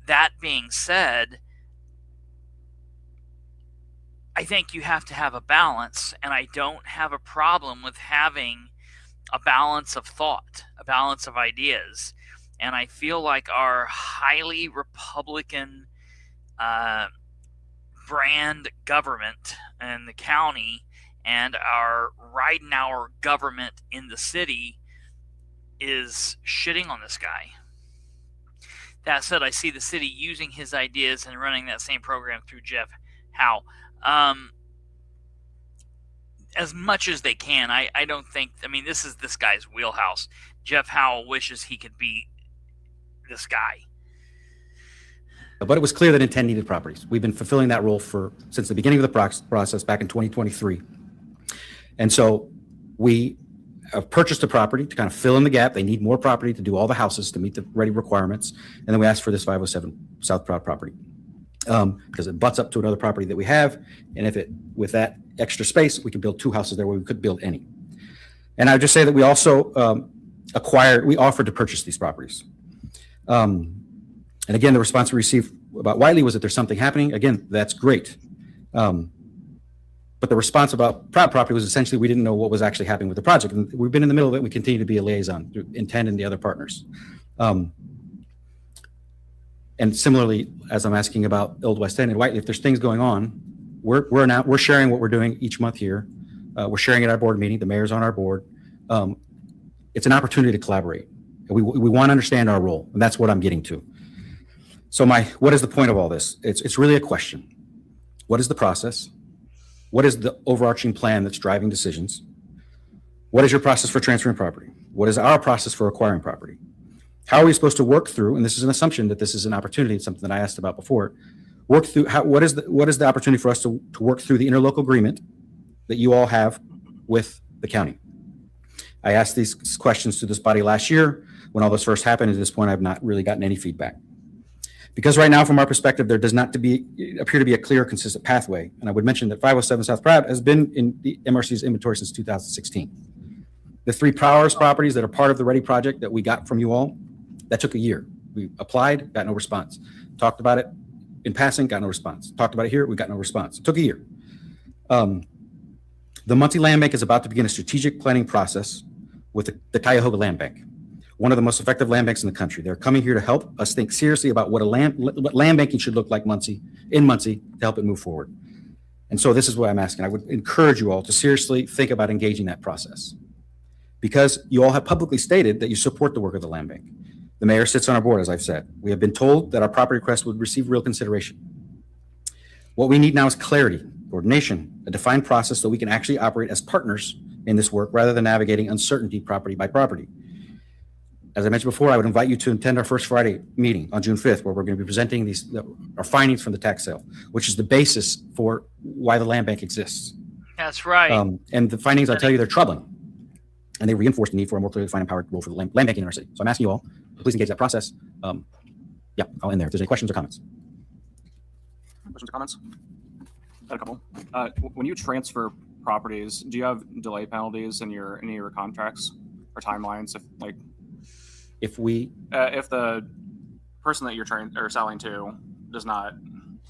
That being said, I think you have to have a balance, and I don't have a problem with having a balance of thought, a balance of ideas. And I feel like our highly Republican brand government in the county and our Ridenhour government in the city is shitting on this guy. That said, I see the city using his ideas and running that same program through Jeff Howe. As much as they can. I don't think, I mean, this is this guy's wheelhouse. Jeff Howell wishes he could be this guy. But it was clear that intent needed properties. We've been fulfilling that role since the beginning of the process back in 2023. And so we have purchased a property to kind of fill in the gap. They need more property to do all the houses to meet the ready requirements. And then we asked for this 507 South Proud property because it butts up to another property that we have. And with that extra space, we can build 2 houses there where we could build any. And I would just say that we also we offered to purchase these properties. And again, the response we received about Whiteley was that there's something happening. Again, that's great. But the response about Proud property was essentially we didn't know what was actually happening with the project. And we've been in the middle of it. We continue to be a liaison through Intent and the other partners. And similarly, as I'm asking about Old West End and Whiteley, if there's things going on, we're sharing what we're doing each month here. We're sharing at our board meeting. The mayor's on our board. It's an opportunity to collaborate. We want to understand our role, and that's what I'm getting to. So what is the point of all this? It's really a question. What is the process? What is the overarching plan that's driving decisions? What is your process for transferring property? What is our process for acquiring property? How are we supposed to work through, and this is an assumption that this is an opportunity, it's something that I asked about before, work through, what is the opportunity for us to work through the interlocal agreement that you all have with the county? I asked these questions to this body last year when all this first happened. At this point, I've not really gotten any feedback. Because right now, from our perspective, there does not appear to be a clear, consistent pathway. And I would mention that 507 South Proud has been in the MRC's inventory since 2016. The 3 Powers properties that are part of the Ready project that we got from you all, that took a year. We applied, got no response. Talked about it in passing, got no response. Talked about it here, we got no response. It took a year. The Muncie Land Bank is about to begin a strategic planning process with the Cuyahoga Land Bank, one of the most effective land banks in the country. They're coming here to help us think seriously about what land banking should look like in Muncie to help it move forward. And so this is what I'm asking. I would encourage you all to seriously think about engaging that process, because you all have publicly stated that you support the work of the land bank. The mayor sits on our board, as I've said. We have been told that our property request would receive real consideration. What we need now is clarity, coordination, a defined process so we can actually operate as partners in this work rather than navigating uncertainty property by property. As I mentioned before, I would invite you to attend our first Friday meeting on June 5th, where we're going to be presenting our findings from the tax sale, which is the basis for why the land bank exists. That's right. And the findings, I'll tell you, they're troubling. And they reinforce the need for a more clearly defined empowered role for the land banking in our city. So I'm asking you all to please engage that process. Yeah, I'll end there. If there's any questions or comments. Questions or comments? Got a couple. When you transfer properties, do you have delay penalties in any of your contracts or timelines? If the person that you're selling to does not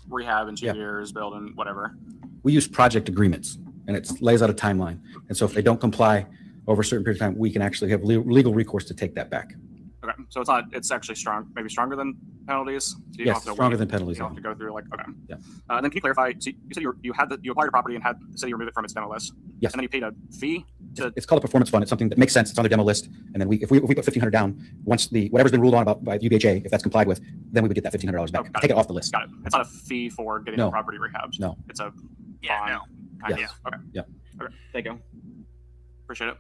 rehab in 2 years, build in whatever. We use project agreements, and it lays out a timeline. And so if they don't comply over a certain period of time, we can actually have legal recourse to take that back. Okay, so it's actually maybe stronger than penalties. So you Yes, don't have to stronger than penalties. You don't have to go through okay. Yeah. Then can you clarify? So you said you acquired a property and had the city remove it from its demo list. Yes. And then you paid a fee to. It's called a performance fund. It's something that makes sense. It's on the demo list, and then if we put $1,500 down, once whatever's been ruled on by the UBHA, if that's complied with, then we would get that $1,500 back. Take it off the list. Got it. It's not a fee for getting the property rehabbed. No. It's a no. Okay. Yeah. Okay. Thank you. Appreciate it.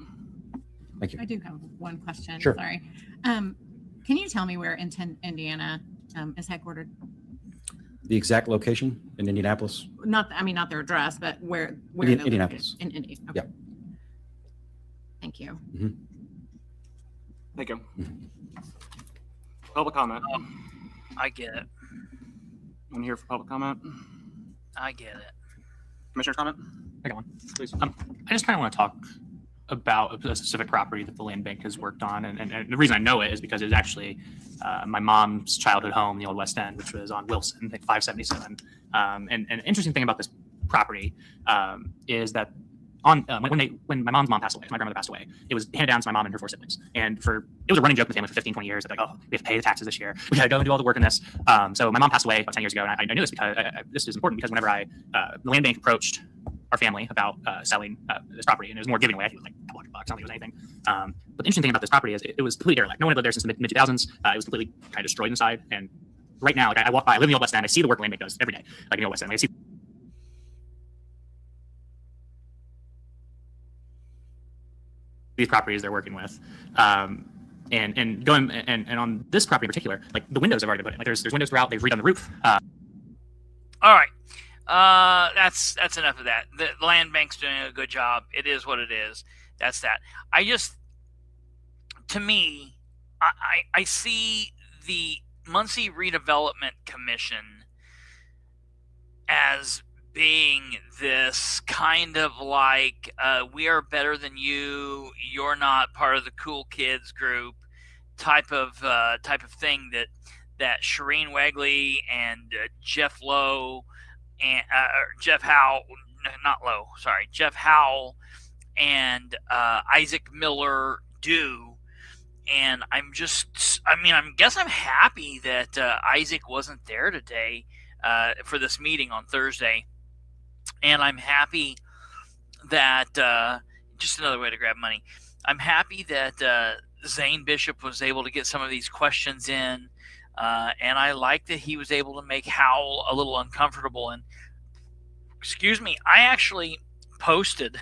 Thank you. I do have one question. Sure. Sorry. Can you tell me where Indiana is headquartered? The exact location in Indianapolis? Not their address, but where Indianapolis. In Indy. Okay. Yeah. Thank you. Mm-hmm. Thank you. Public comment. I get it. I'm here for public comment. I get it. Commissioner's comment? I got one, please. I just kind of want to talk about a specific property that the land bank has worked on. And the reason I know it is because it's actually my mom's childhood home, the Old West End, which was on Wilson, I think 577. And an interesting thing about this property is that when my mom's mom passed away, my grandmother passed away, it was handed down to my mom and her 4 siblings. And it was a running joke in the family for 15, 20 years that, like, oh, we have to pay the taxes this year. We got to go and do all the work in this. So my mom passed away about 10 years ago. And I knew this because this is important because whenever the land bank approached our family about selling this property, and it was more giving away. I think it was like $200. I don't think it was anything. But the interesting thing about this property is it was completely derelict. No one had lived there since the mid 2000s. It was completely kind of destroyed inside. And right now, like, I walk by, I live in the Old West End. I see the work land bank does every day, like in the Old West End. Like, I see these properties they're working with. And going and on this property in particular, like the windows have already been put in. Like there's windows throughout. They've redone the roof. All right. That's enough of that. The land bank's doing a good job. It is what it is. That's that. To me, I see the Muncie Redevelopment Commission as being this kind of like, we are better than you, you're not part of the cool kids group type of thing that Shireen Wegley and Jeff Lowe and Jeff Howell and Isaac Miller do. And I'm happy that Isaac wasn't there today for this meeting on Thursday. And I'm happy that just another way to grab money. I'm happy that Zane Bishop was able to get some of these questions in. And I like that he was able to make Howell a little uncomfortable. And I actually posted,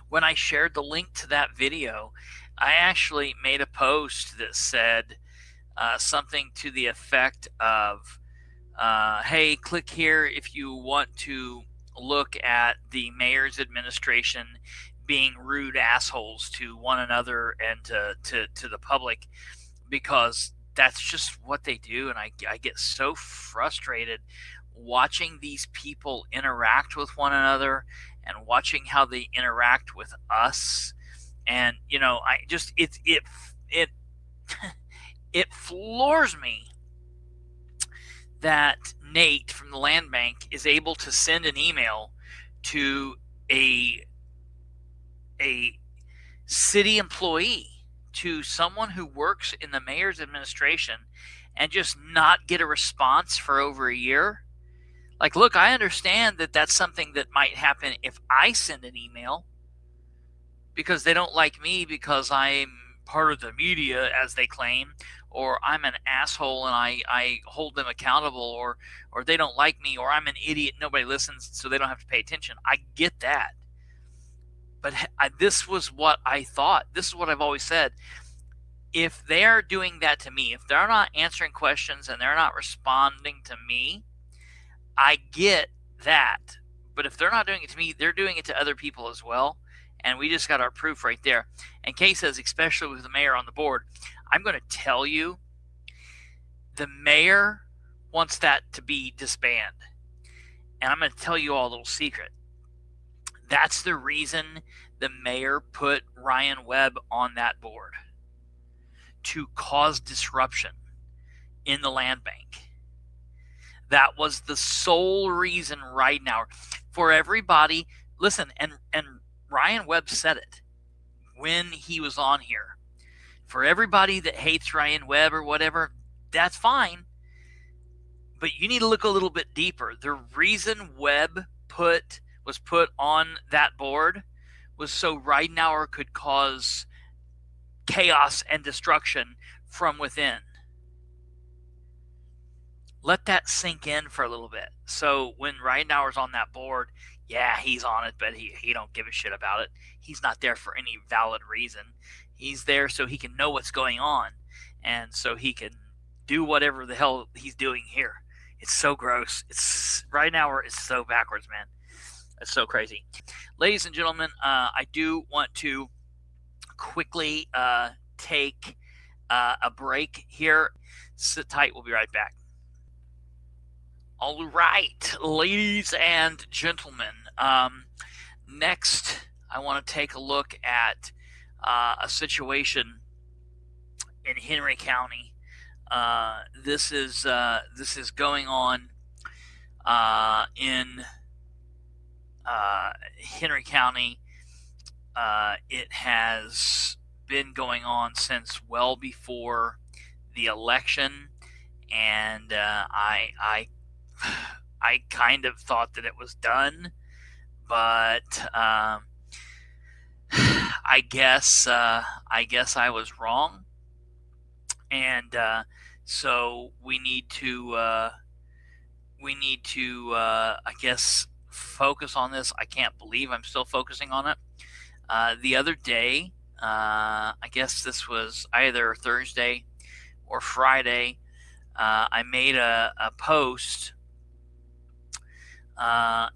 when I shared the link to that video, I actually made a post that said something to the effect of, hey, click here if you want to look at the mayor's administration being rude assholes to one another and to the public, because that's just what they do. And I get so frustrated watching these people interact with one another and watching how they interact with us. And, it floors me that Nate from the land bank is able to send an email to a city employee, to someone who works in the mayor's administration, and just not get a response for over a year. Like, look, I understand that that's something that might happen if I send an email because they don't like me because I'm part of the media, as they claim, or I'm an asshole and I hold them accountable, or they don't like me, or I'm an idiot, nobody listens, so they don't have to pay attention. I get that. But this was what I thought. This is what I've always said. If they're doing that to me, if they're not answering questions and they're not responding to me, I get that. But if they're not doing it to me, they're doing it to other people as well. And we just got our proof right there. And Kay says, especially with the mayor on the board, I'm going to tell you, the mayor wants that to be disbanded. And I'm going to tell you all a little secret. That's the reason the mayor put Ryan Webb on that board, to cause disruption in the land bank. That was the sole reason right now for everybody. Listen, and Ryan Webb said it when he was on here. For everybody that hates Ryan Webb or whatever, that's fine. But you need to look a little bit deeper. The reason Webb was put on that board was so Ridenour could cause chaos and destruction from within. Let that sink in for a little bit. So when Ridenour's on that board, yeah, he's on it, but he don't give a shit about it. He's not there for any valid reason. He's there so he can know what's going on, and so he can do whatever the hell he's doing here. It's so gross. Ridenour is so backwards, man. It's so crazy. Ladies and gentlemen, I do want to quickly take a break here. Sit tight. We'll be right back. All right, ladies and gentlemen. Next, I want to take a look at a situation in Henry County. This is going on in Henry County. It has been going on since well before the election, and I kind of thought that it was done, but I guess I was wrong, and so we need to I guess focus on this. I can't believe I'm still focusing on it. The other day, I guess this was either Thursday or Friday, I made a post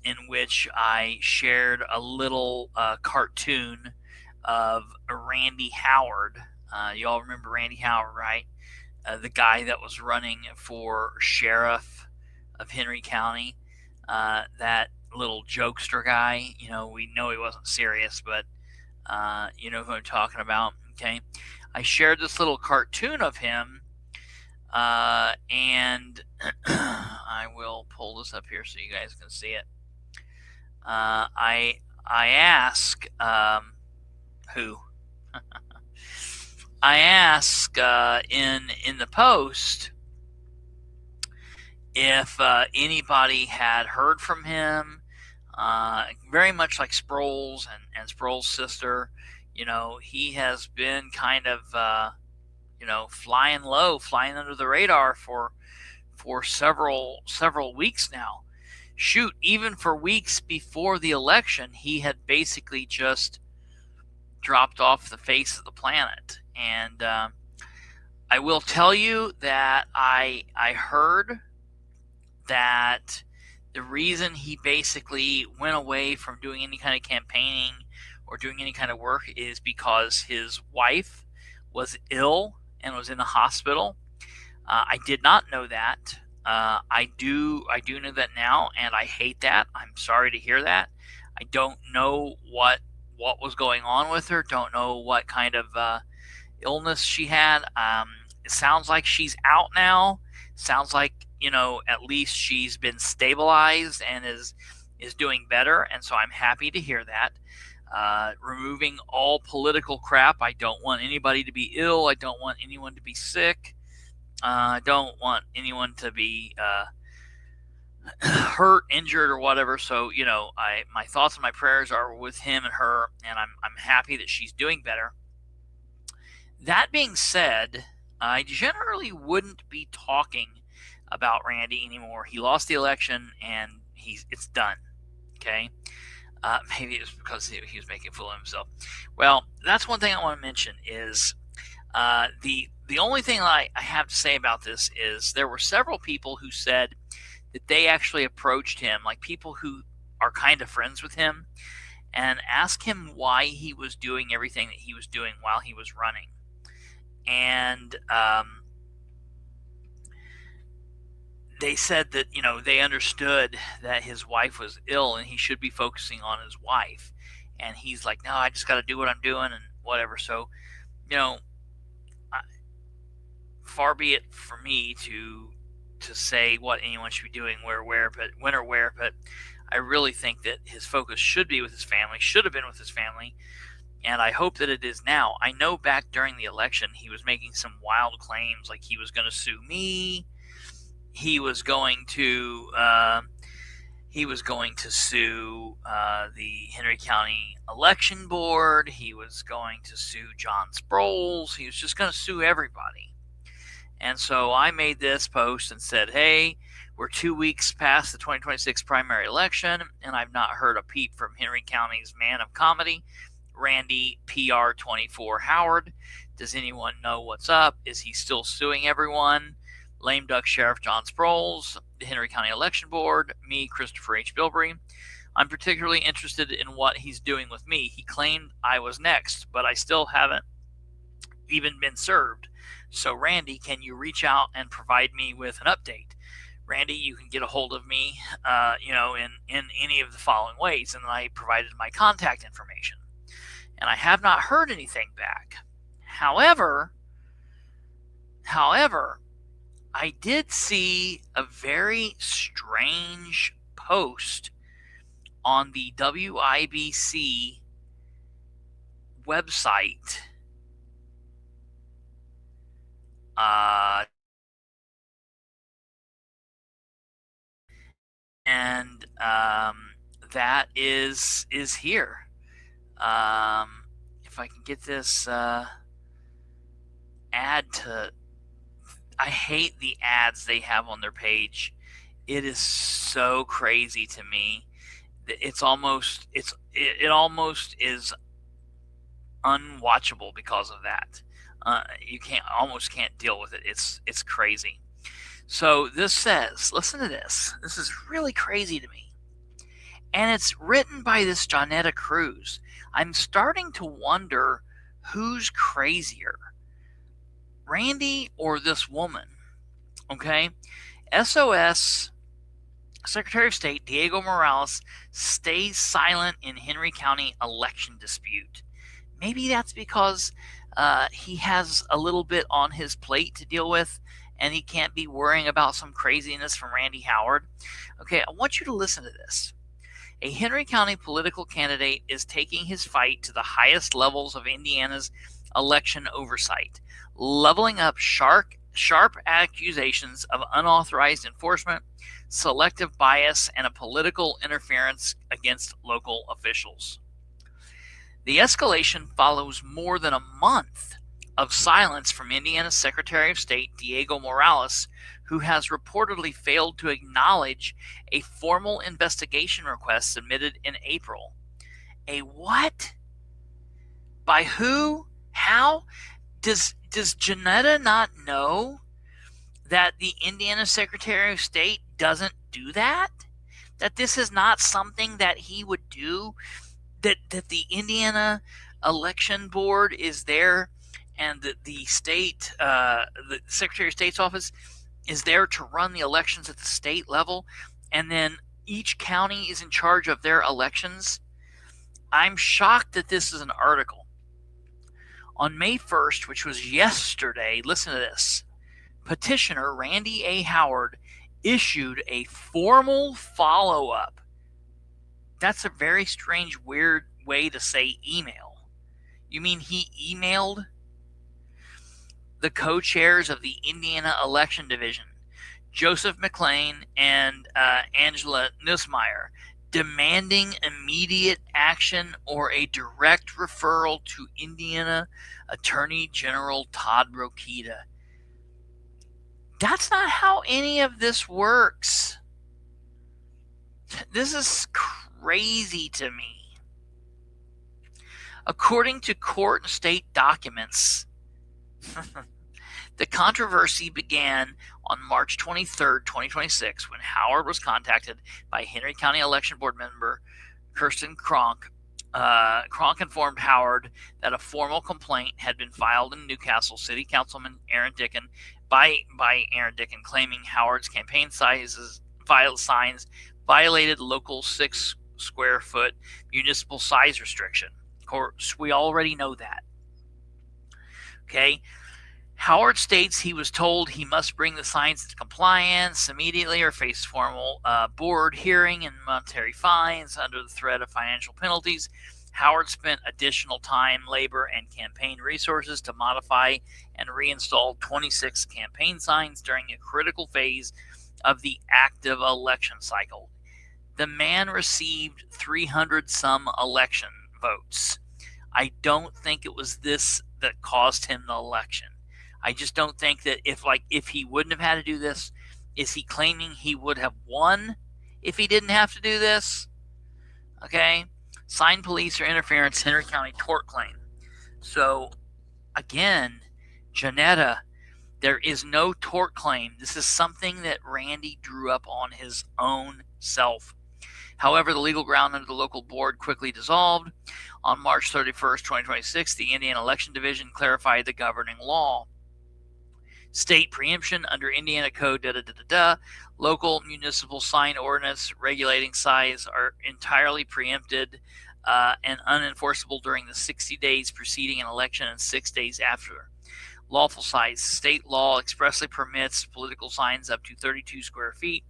in which I shared a little cartoon of Randy Howard. You all remember Randy Howard, right? The guy that was running for sheriff of Henry County. That little jokester guy. We know he wasn't serious, but you know who I'm talking about. Okay. I shared this little cartoon of him, and I will pull this up here so you guys can see it. I ask who? I ask in the post if anybody had heard from him. Very much like Sproul's and Sproul's sister. He has been kind of flying low, flying under the radar for several weeks now. Shoot, even for weeks before the election, he had basically just dropped off the face of the planet. And I will tell you that I heard that the reason he basically went away from doing any kind of campaigning or doing any kind of work is because his wife was ill and was in the hospital. I did not know that. I do know that now, and I hate that. I'm sorry to hear that. I don't know what was going on with her. Don't know what kind of illness she had. It sounds like she's out now. Sounds like at least she's been stabilized and is doing better, and so I'm happy to hear that. Removing all political crap. I don't want anybody to be ill. I don't want anyone to be sick. I don't want anyone to be hurt, injured, or whatever. So my thoughts and my prayers are with him and her, and I'm happy that she's doing better. That being said, I generally wouldn't be talking about Randy anymore. He lost the election, and it's done. Okay. Maybe it's because he was making a fool of himself. Well, that's one thing I want to mention is the only thing I have to say about this is there were several people who said that they actually approached him, like people who are kind of friends with him, and asked him why he was doing everything that he was doing while he was running. And they said that, they understood that his wife was ill and he should be focusing on his wife. And he's like, no, I just got to do what I'm doing and whatever. So, far be it for me to say what anyone should be doing, when or where, but I really think that his focus should be with his family, should have been with his family. And I hope that it is now. I know back during the election, he was making some wild claims, like he was going to sue me. He was going to sue the Henry County Election Board. He was going to sue John Sproul's. He was just going to sue everybody. And so I made this post and said, hey, we're 2 weeks past the 2026 primary election, and I've not heard a peep from Henry County's man of comedy, Randy PR24 Howard. Does anyone know what's up? Is he still suing everyone? Lame duck Sheriff John Sproul's, the Henry County Election Board, me, Kristopher H. Bilbrey. I'm particularly interested in what he's doing with me. He claimed I was next, but I still haven't even been served. So Randy, can you reach out and provide me with an update? Randy, you can get a hold of me, in any of the following ways. And I provided my contact information. And I have not heard anything back. However, I did see a very strange post on the WIBC website. And that is here. If I can get this ad to, I hate the ads they have on their page. It is so crazy to me. It almost is unwatchable because of that. You almost can't deal with it. It's crazy. So this says, listen to this. This is really crazy to me. And it's written by this Jonetta Cruz. I'm starting to wonder who's crazier, Randy or this woman. Okay? SOS, Secretary of State Diego Morales stays silent in Henry County election dispute. Maybe that's because he has a little bit on his plate to deal with, and he can't be worrying about some craziness from Randy Howard. Okay, I want you to listen to this. A Henry County political candidate is taking his fight to the highest levels of Indiana's election oversight, leveling up sharp accusations of unauthorized enforcement, selective bias, and a political interference against local officials. The escalation follows more than a month of silence from Indiana's Secretary of State Diego Morales, who has reportedly failed to acknowledge a formal investigation request submitted in April. A what? By who? How? Does Jonetta not know that the Indiana Secretary of State doesn't do that? That this is not something that he would do? That the Indiana Election Board is there, and that the state, the Secretary of State's office is there to run the elections at the state level, and then each county is in charge of their elections? I'm shocked that this is an article. On May 1st, which was yesterday, listen to this. Petitioner Randy A. Howard issued a formal follow-up. That's a very strange, weird way to say email. You mean he emailed the co-chairs of the Indiana Election Division, Joseph McLean and Angela Nussmeier, demanding immediate action or a direct referral to Indiana Attorney General Todd Rokita. That's not how any of this works. This is crazy to me. According to court and state documents, the controversy began on March 23rd, 2026, when Howard was contacted by Henry County Election Board member Kirsten Kronk. Kronk informed Howard that a formal complaint had been filed in Newcastle City Councilman Aaron Dickin by Aaron Dickin, claiming Howard's campaign signs violated local 6 square foot municipal size restriction. Of course, we already know that. Okay. Howard states he was told he must bring the signs into compliance immediately or face formal board hearing and monetary fines under the threat of financial penalties. Howard spent additional time, labor, and campaign resources to modify and reinstall 26 campaign signs during a critical phase of the active election cycle. The man received 300-some election votes. I don't think it was this that caused him the election. I just don't think that if he wouldn't have had to do this, is he claiming he would have won if he didn't have to do this? Okay. Sign police or interference, Henry County tort claim. So again, Jonetta, there is no tort claim. This is something that Randy drew up on his own self. However, the legal ground under the local board quickly dissolved. On March 31st, 2026, the Indiana Election Division clarified the governing law. State preemption under Indiana Code local municipal sign ordinance regulating size are entirely preempted and unenforceable during the 60 days preceding an election and 6 days after. Lawful size. State law expressly permits political signs up to 32 square feet.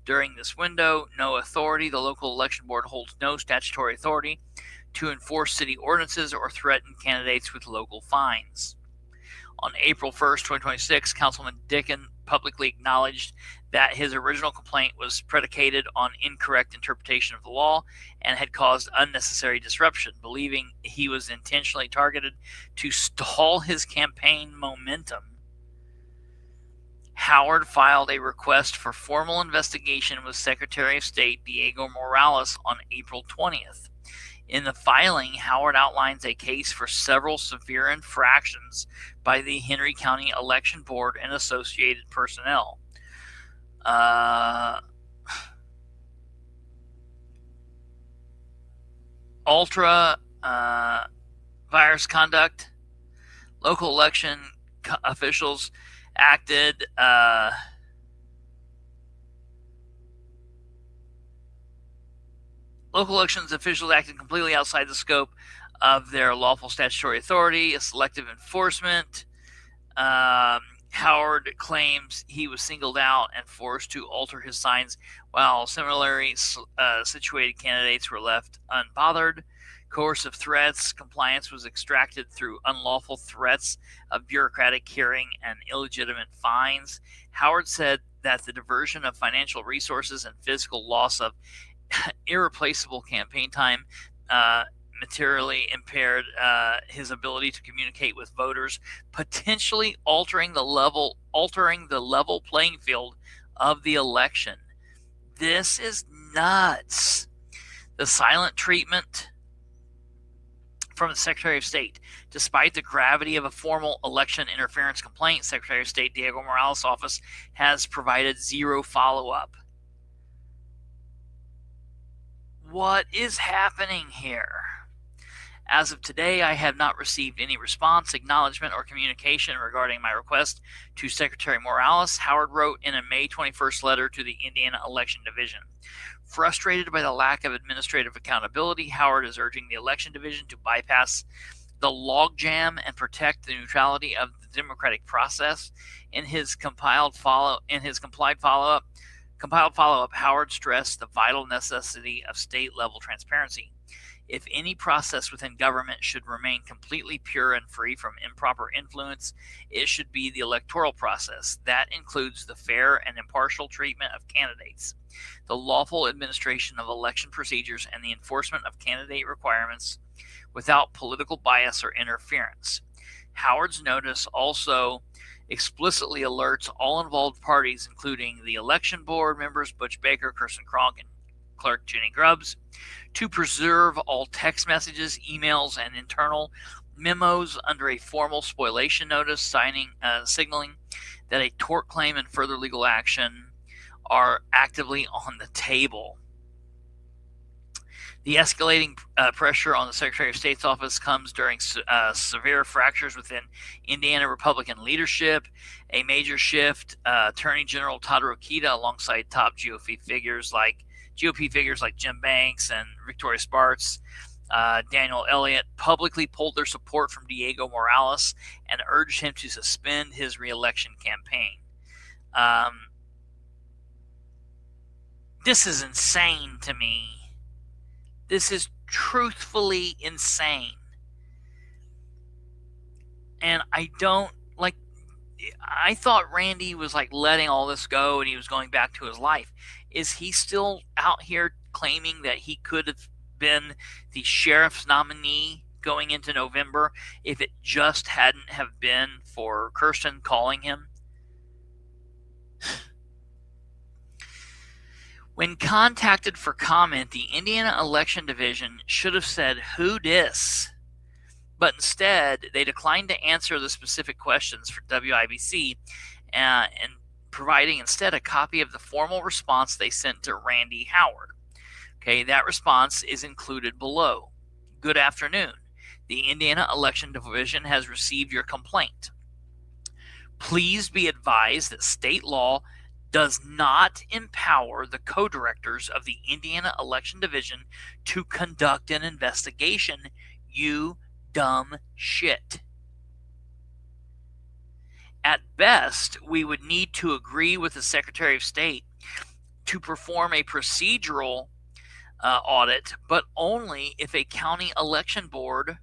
During this window, no authority. The local election board holds no statutory authority to enforce city ordinances or threaten candidates with local fines. On April 1st, 2026, Councilman Dickin publicly acknowledged that his original complaint was predicated on incorrect interpretation of the law and had caused unnecessary disruption, believing he was intentionally targeted to stall his campaign momentum. Howard filed a request for formal investigation with Secretary of State Diego Morales on April 20th. In the filing, Howard outlines a case for several severe infractions by the Henry County Election Board and associated personnel. Virus conduct. Local election officials acted Local elections officials acted completely outside the scope of their lawful statutory authority, a selective enforcement. Howard claims he was singled out and forced to alter his signs, while similarly situated candidates were left unbothered. Coercive threats. Compliance was extracted through unlawful threats of bureaucratic hearing and illegitimate fines. Howard said that the diversion of financial resources and physical loss of irreplaceable campaign time materially impaired his ability to communicate with voters, potentially altering the level playing field of the election. This is nuts. The silent treatment from the Secretary of State. Despite the gravity of a formal election interference complaint, Secretary of State Diego Morales' office has provided zero follow-up. What is happening here? As of today, I have not received any response, acknowledgement, or communication regarding my request to Secretary Morales, Howard wrote in a May 21st letter to the Indiana Election Division. Frustrated by the lack of administrative accountability, Howard is urging the Election Division to bypass the logjam and protect the neutrality of the democratic process. In his compiled follow-up, Howard stressed the vital necessity of state-level transparency. If any process within government should remain completely pure and free from improper influence, it should be the electoral process. That includes the fair and impartial treatment of candidates, the lawful administration of election procedures, and the enforcement of candidate requirements without political bias or interference. Howard's notice also explicitly alerts all involved parties, including the election board members Butch Baker, Kirsten Kronk, and clerk Jenny Grubbs, to preserve all text messages, emails, and internal memos under a formal spoliation notice signaling that a tort claim and further legal action are actively on the table. The escalating pressure on the Secretary of State's office comes during severe fractures within Indiana Republican leadership. A major shift, Attorney General Todd Rokita, alongside top GOP figures like Jim Banks and Victoria Spartz, Daniel Elliott, publicly pulled their support from Diego Morales and urged him to suspend his re-election campaign. This is insane to me. This is truthfully insane. And I thought Randy was letting all this go and he was going back to his life. Is he still out here claiming that he could have been the sheriff's nominee going into November if it just hadn't have been for Kirsten calling him? When contacted for comment, the Indiana Election Division should have said, "Who dis?" But instead, they declined to answer the specific questions for WIBC and providing instead a copy of the formal response they sent to Randy Howard. Okay, that response is included below. Good afternoon. The Indiana Election Division has received your complaint. Please be advised that state law does not empower the co-directors of the Indiana Election Division to conduct an investigation, you dumb shit. At best, we would need to agree with the Secretary of State to perform a procedural audit, but only if a county election board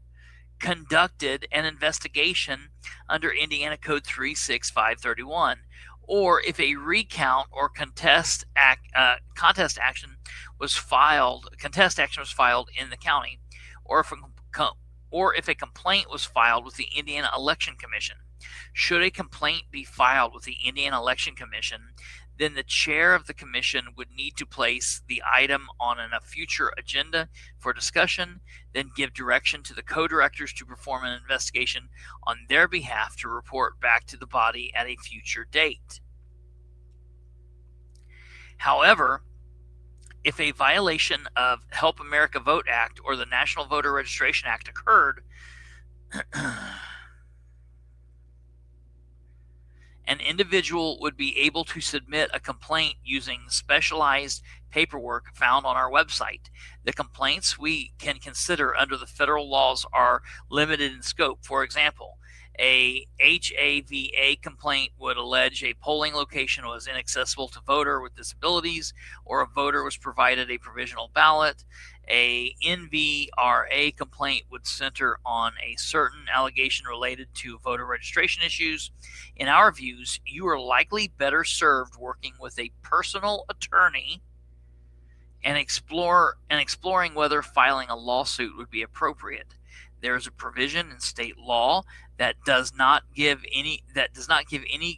conducted an investigation under Indiana Code 36531, or if a recount or contest action was filed in the county, or if a complaint was filed with the Indiana Election Commission. Should a complaint be filed with the Indiana Election Commission, then the chair of the commission would need to place the item on a future agenda for discussion, then give direction to the co-directors to perform an investigation on their behalf to report back to the body at a future date. However, if a violation of Help America Vote Act or the National Voter Registration Act occurred, an individual would be able to submit a complaint using specialized paperwork found on our website. The complaints we can consider under the federal laws are limited in scope. For example, a HAVA complaint would allege a polling location was inaccessible to voter with disabilities, or a voter was provided a provisional ballot. A NVRA complaint would center on a certain allegation related to voter registration issues. In our views, you are likely better served working with a personal attorney and exploring whether filing a lawsuit would be appropriate. There is a provision in state law that does not give any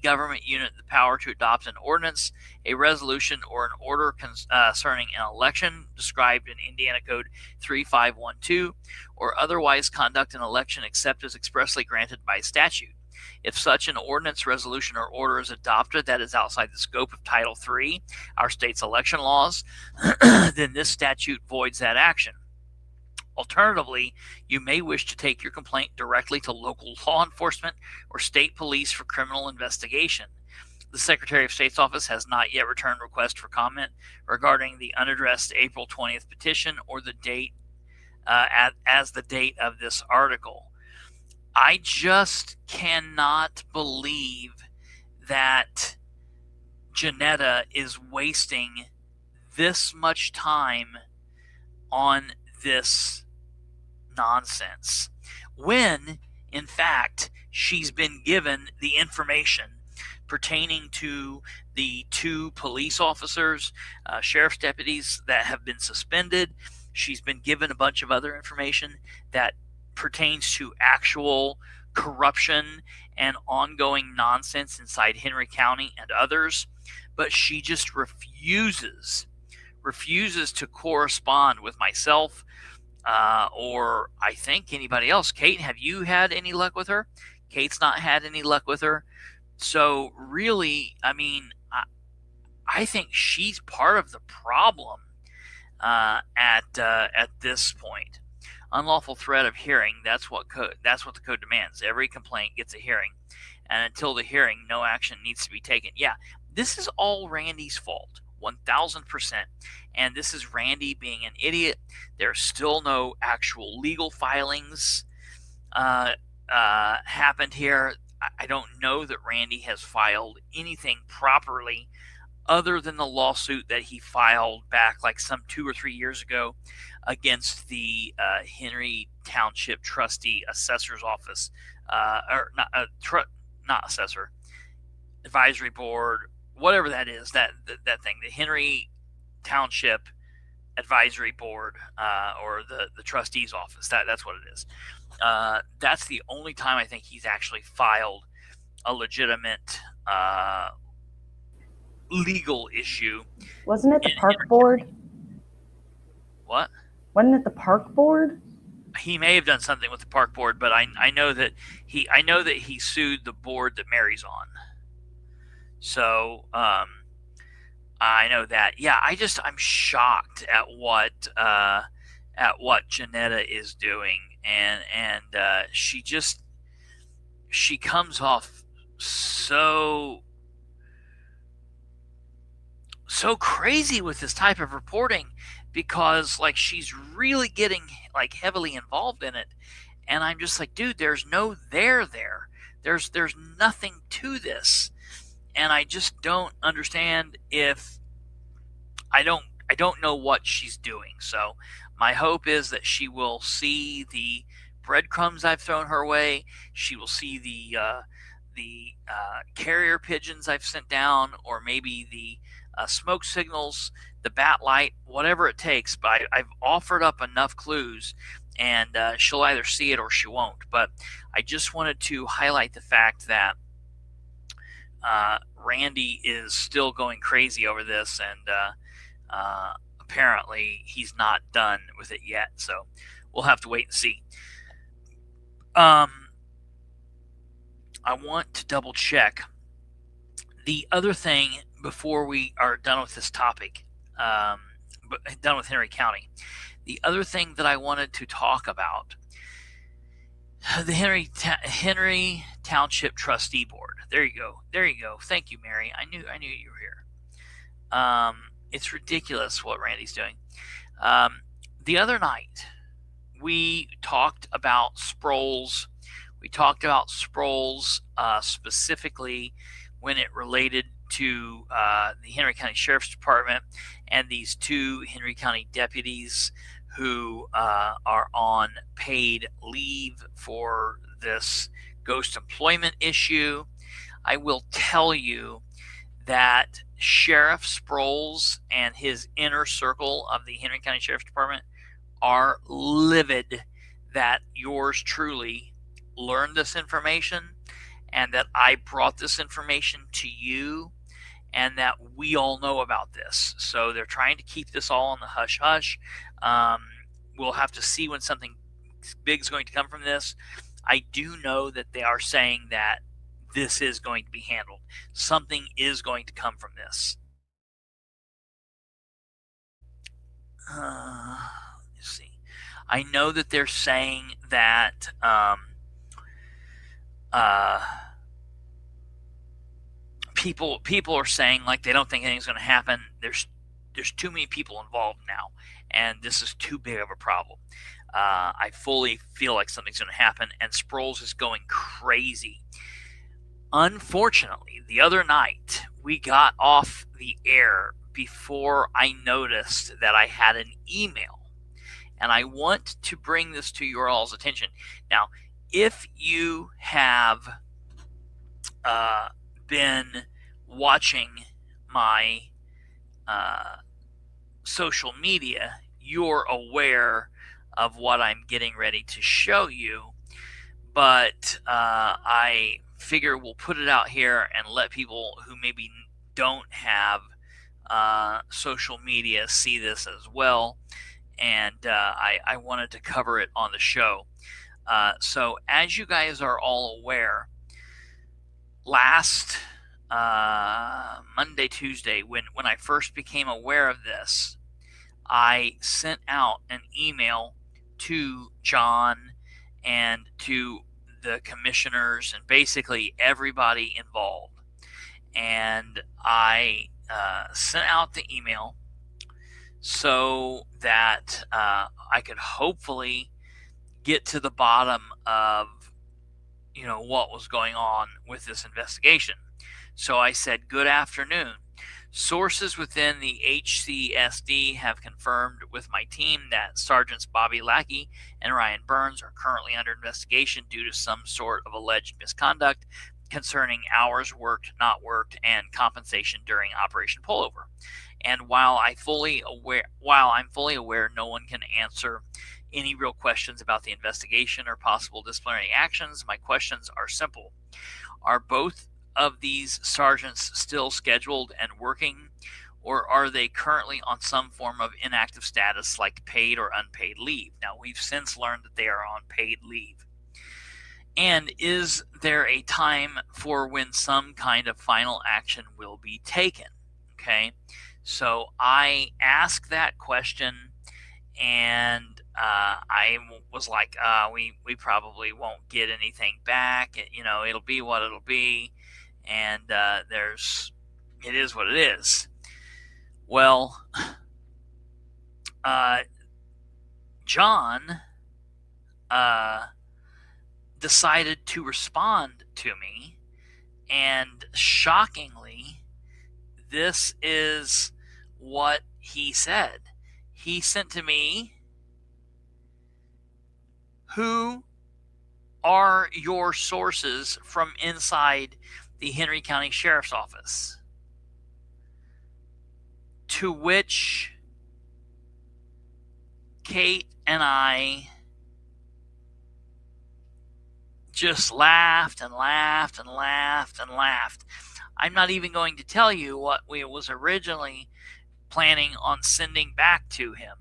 government unit the power to adopt an ordinance, a resolution, or an order concerning an election described in Indiana Code 3512, or otherwise conduct an election except as expressly granted by statute. If such an ordinance, resolution, or order is adopted that is outside the scope of Title III, our state's election laws, then this statute voids that action. Alternatively, you may wish to take your complaint directly to local law enforcement or state police for criminal investigation. The Secretary of State's office has not yet returned request for comment regarding the unaddressed April 20th petition or the date as the date of this article. I just cannot believe that Janetta is wasting this much time on this nonsense when, in fact, she's been given the information pertaining to the 2 police officers, sheriff's deputies that have been suspended. She's been given a bunch of other information that pertains to actual corruption and ongoing nonsense inside Henry County and others, but she just refuses to correspond with myself or I think anybody else. Kate, have you had any luck with her? Kate's not had any luck with her. So really, I mean, I think she's part of the problem at this point. Unlawful threat of hearing, that's what the code demands. Every complaint gets a hearing, and until the hearing, no action needs to be taken. Yeah, this is all Randy's fault, 1000%. And this is Randy being an idiot. There's still no actual legal filings happened here. I don't know that Randy has filed anything properly other than the lawsuit that he filed back like some 2 or 3 years ago against the Henry Township Trustee Assessor's Office, or not assessor, advisory board, whatever that is, that thing, the Henry Township Advisory Board, or the trustee's office. That's what it is. That's the only time I think he's actually filed a legitimate legal issue. Wasn't it the park board? What? Wasn't it the park board? He may have done something with the park board, but I know that he sued the board that Mary's on. So I know that. Yeah, I'm shocked at what Janetta is doing, and she comes off so crazy with this type of reporting, because like she's really getting like heavily involved in it, and I'm just like, dude, there's no there. There's nothing to this, and I just don't understand if I don't know what she's doing. So my hope is that she will see the breadcrumbs I've thrown her way. She will see the carrier pigeons I've sent down, or maybe the smoke signals, the bat light, whatever it takes. But I've offered up enough clues, and she'll either see it or she won't. But I just wanted to highlight the fact that Randy is still going crazy over this, and apparently he's not done with it yet. So we'll have to wait and see. I want to double check the other thing before we are done with this topic, done with Henry County. The other thing that I wanted to talk about, the Henry Township Trustee Board. There you go. Thank you, Mary. I knew you were here. It's ridiculous what Randy's doing. The other night, we talked about Sproles. We talked about Sproles specifically when it related to the Henry County Sheriff's Department and these two Henry County deputies who are on paid leave for this ghost employment issue. I will tell you that Sheriff Sproles and his inner circle of the Henry County Sheriff's Department are livid that yours truly learned this information, and that I brought this information to you, and that we all know about this. So they're trying to keep this all on the hush-hush. We'll have to see when something big is going to come from this. I do know that they are saying that this is going to be handled. Something is going to come from this. Let's see. I know that they're saying that people are saying like they don't think anything's going to happen. There's too many people involved now, and this is too big of a problem. I fully feel like something's going to happen, and Sproles is going crazy. Unfortunately, the other night we got off the air before I noticed that I had an email, and I want to bring this to your all's attention. Now, if you have been watching my social media, you're aware of what I'm getting ready to show you, but I figure we'll put it out here and let people who maybe don't have social media see this as well, and I wanted to cover it on the show. So as you guys are all aware, last Monday, Tuesday, when I first became aware of this, I sent out an email to John and to the commissioners and basically everybody involved. And I sent out the email so that I could hopefully get to the bottom of what was going on with this investigation. So I said, good afternoon. Sources within the HCSD have confirmed with my team that Sergeants Bobby Lackey and Ryan Burns are currently under investigation due to some sort of alleged misconduct concerning hours worked, not worked, and compensation during Operation Pullover. And while I'm fully aware no one can answer any real questions about the investigation or possible disciplinary actions, my questions are simple. Are both of these sergeants still scheduled and working, or are they currently on some form of inactive status like paid or unpaid leave? Now, we've since learned that they are on paid leave. And is there a time for when some kind of final action will be taken? Okay, So I asked that question, and I was like, we probably won't get anything back. It'll be what it'll be, and it is what it is. Well, John decided to respond to me, and shockingly, this is what he said. He sent to me, "Who are your sources from inside the Henry County Sheriff's Office?" To which Kate and I just laughed and laughed and laughed and laughed. I'm not even going to tell you what we was originally planning on sending back to him,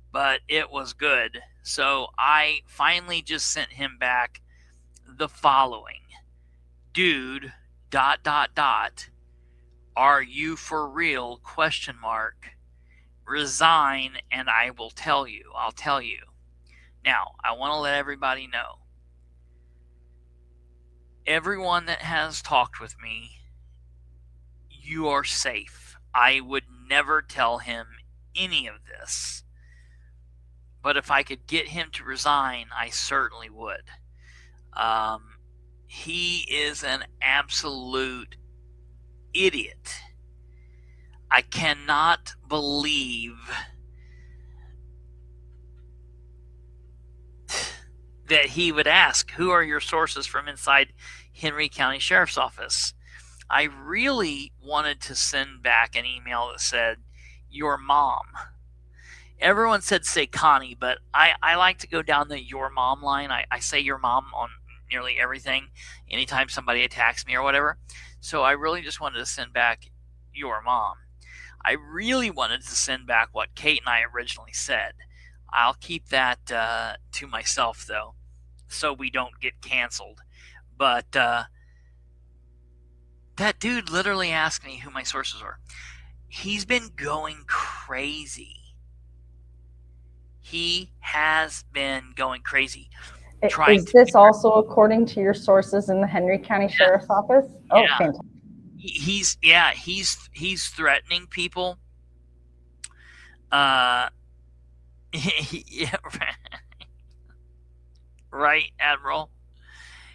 but it was good. So I finally just sent him back the following: "Dude, ... are you for real? ? Resign and I will tell you. I'll tell you." Now, I want to let everybody know, everyone that has talked with me, you are safe. I would never tell him any of this. But if I could get him to resign, I certainly would. He is an absolute idiot. I cannot believe that he would ask, "Who are your sources from inside Henry County Sheriff's Office?" I really wanted to send back an email that said, "Your mom." Everyone said say Connie, but I like to go down the your mom line. I say your mom on nearly everything anytime somebody attacks me or whatever. So I really just wanted to send back your mom. I really wanted to send back what Kate and I originally said. I'll keep that to myself, though, so we don't get canceled. But that dude literally asked me who my sources were. He's been going crazy. He has been going crazy. Is this also according to your sources in the Henry County Sheriff's Office? Oh, Yeah. fantastic. He's threatening people. Yeah, right, Admiral.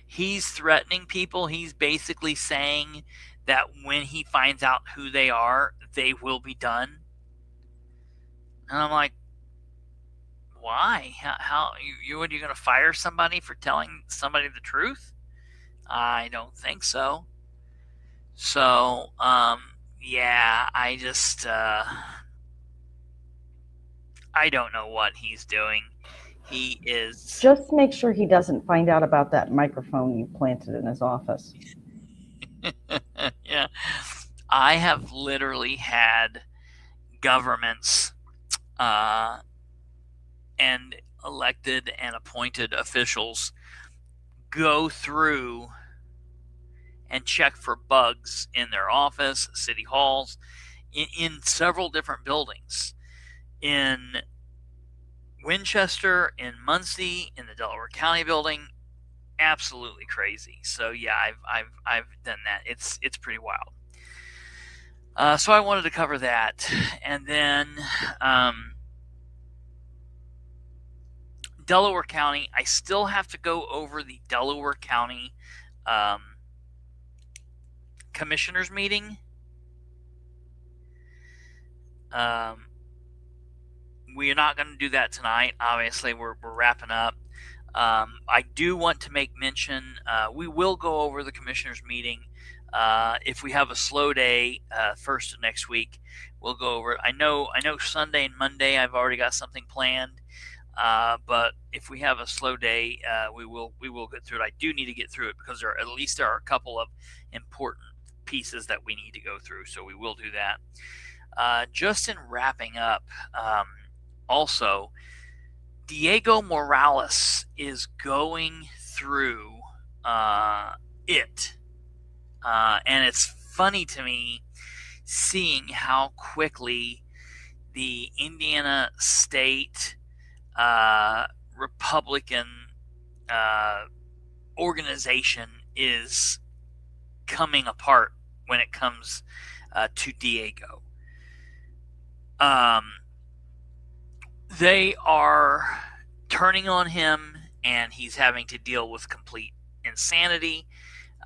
He's threatening people. He's basically saying that when he finds out who they are, they will be done. And I'm like, why? How you going to fire somebody for telling somebody the truth? I don't think so. So, yeah, I just, I don't know what he's doing. He is... Just make sure he doesn't find out about that microphone you planted in his office. Yeah. I have literally had governments and elected and appointed officials go through and check for bugs in their office, city halls, in several different buildings. In Winchester, in Muncie, in the Delaware County building, absolutely crazy. So yeah, I've done that. It's pretty wild. So I wanted to cover that, and then Delaware County. I still have to go over the Delaware County commissioners meeting. We are not going to do that tonight. Obviously, we're wrapping up. I do want to make mention, we will go over the commissioners meeting. If we have a slow day first of next week, we'll go over it. I know Sunday and Monday I've already got something planned, but if we have a slow day, we will get through it. I do need to get through it because there are a couple of important pieces that we need to go through, so we will do that. Just in wrapping up, also, Diego Morales is going through it. And it's funny to me seeing how quickly the Indiana State Republican organization is coming apart when it comes to Diego. They are turning on him, and he's having to deal with complete insanity.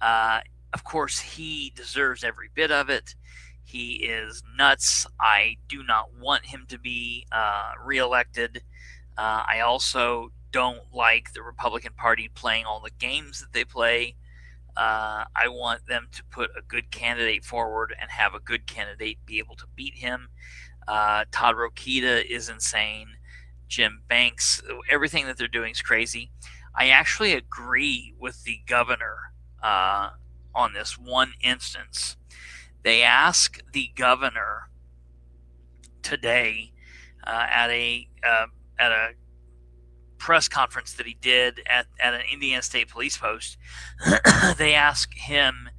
Of course, he deserves every bit of it. He is nuts. I do not want him to be reelected. I also don't like the Republican Party playing all the games that they play. I want them to put a good candidate forward and have a good candidate be able to beat him. Todd Rokita is insane. Jim Banks, everything that they're doing is crazy. I actually agree with the governor on this one instance. They asked the governor today at a press conference that he did at an Indiana State police post. They asked him,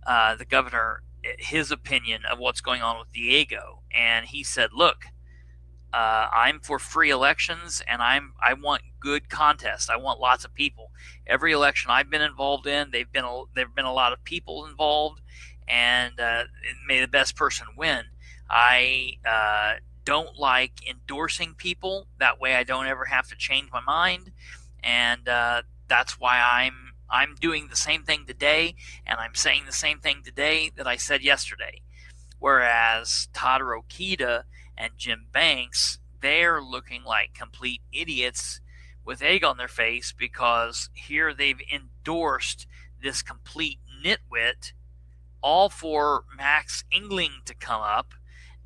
the governor, his opinion of what's going on with Diego, and he said, "Look, I'm for free elections, and I want good contests. I want lots of people. Every election I've been involved in, there've been a lot of people involved, and may the best person win. I don't like endorsing people. That way, I don't ever have to change my mind, and that's why I'm doing the same thing today, and I'm saying the same thing today that I said yesterday." Whereas Todd Rokita and Jim Banks, they're looking like complete idiots with egg on their face, because here they've endorsed this complete nitwit, all for Max Engling to come up,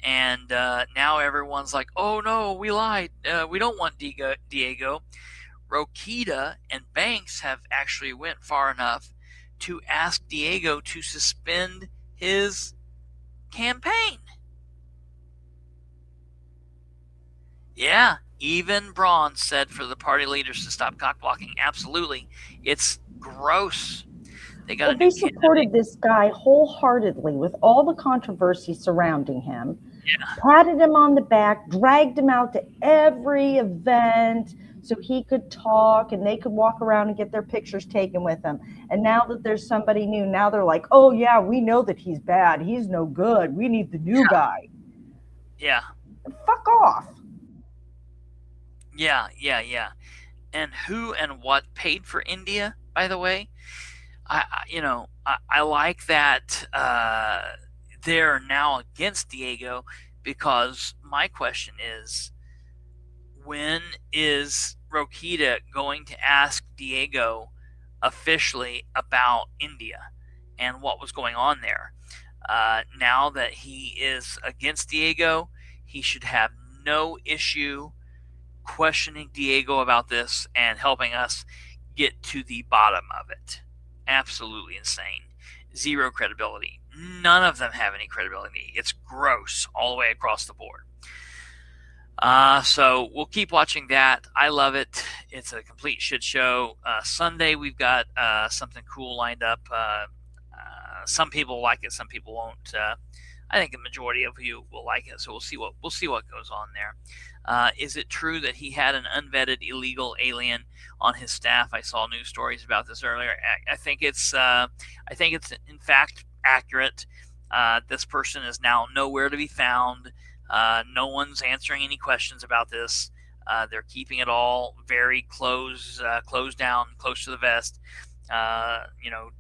and now everyone's like, "Oh no, we lied. We don't want Diego." Rokita and Banks have actually went far enough to ask Diego to suspend his campaign. Yeah, even Braun said for the party leaders to stop cock blocking. Absolutely. It's gross. They supported this guy wholeheartedly with all the controversy surrounding him. Yeah. Patted him on the back, dragged him out to every event so he could talk and they could walk around and get their pictures taken with him. And now that there's somebody new, now they're like, "Oh yeah, we know that he's bad. He's no good. We need the new guy." Yeah. Fuck off. Yeah. And who and what paid for India, by the way? I like that they're now against Diego, because my question is, when is Rokita going to ask Diego officially about India and what was going on there? Now that he is against Diego, he should have no issue questioning Diego about this and helping us get to the bottom of it. Absolutely insane. Zero credibility. None of them have any credibility. It's gross all the way across the board. So we'll keep watching that. I love it. It's a complete shit show. Sunday we've got something cool lined up. Some people like it, some people won't. I think the majority of you will like it. So we'll see what goes on there. Is it true that he had an unvetted illegal alien on his staff? I saw news stories about this earlier. I think it's in fact accurate. This person is now nowhere to be found. No one's answering any questions about this. They're keeping it all very closed down, close to the vest. A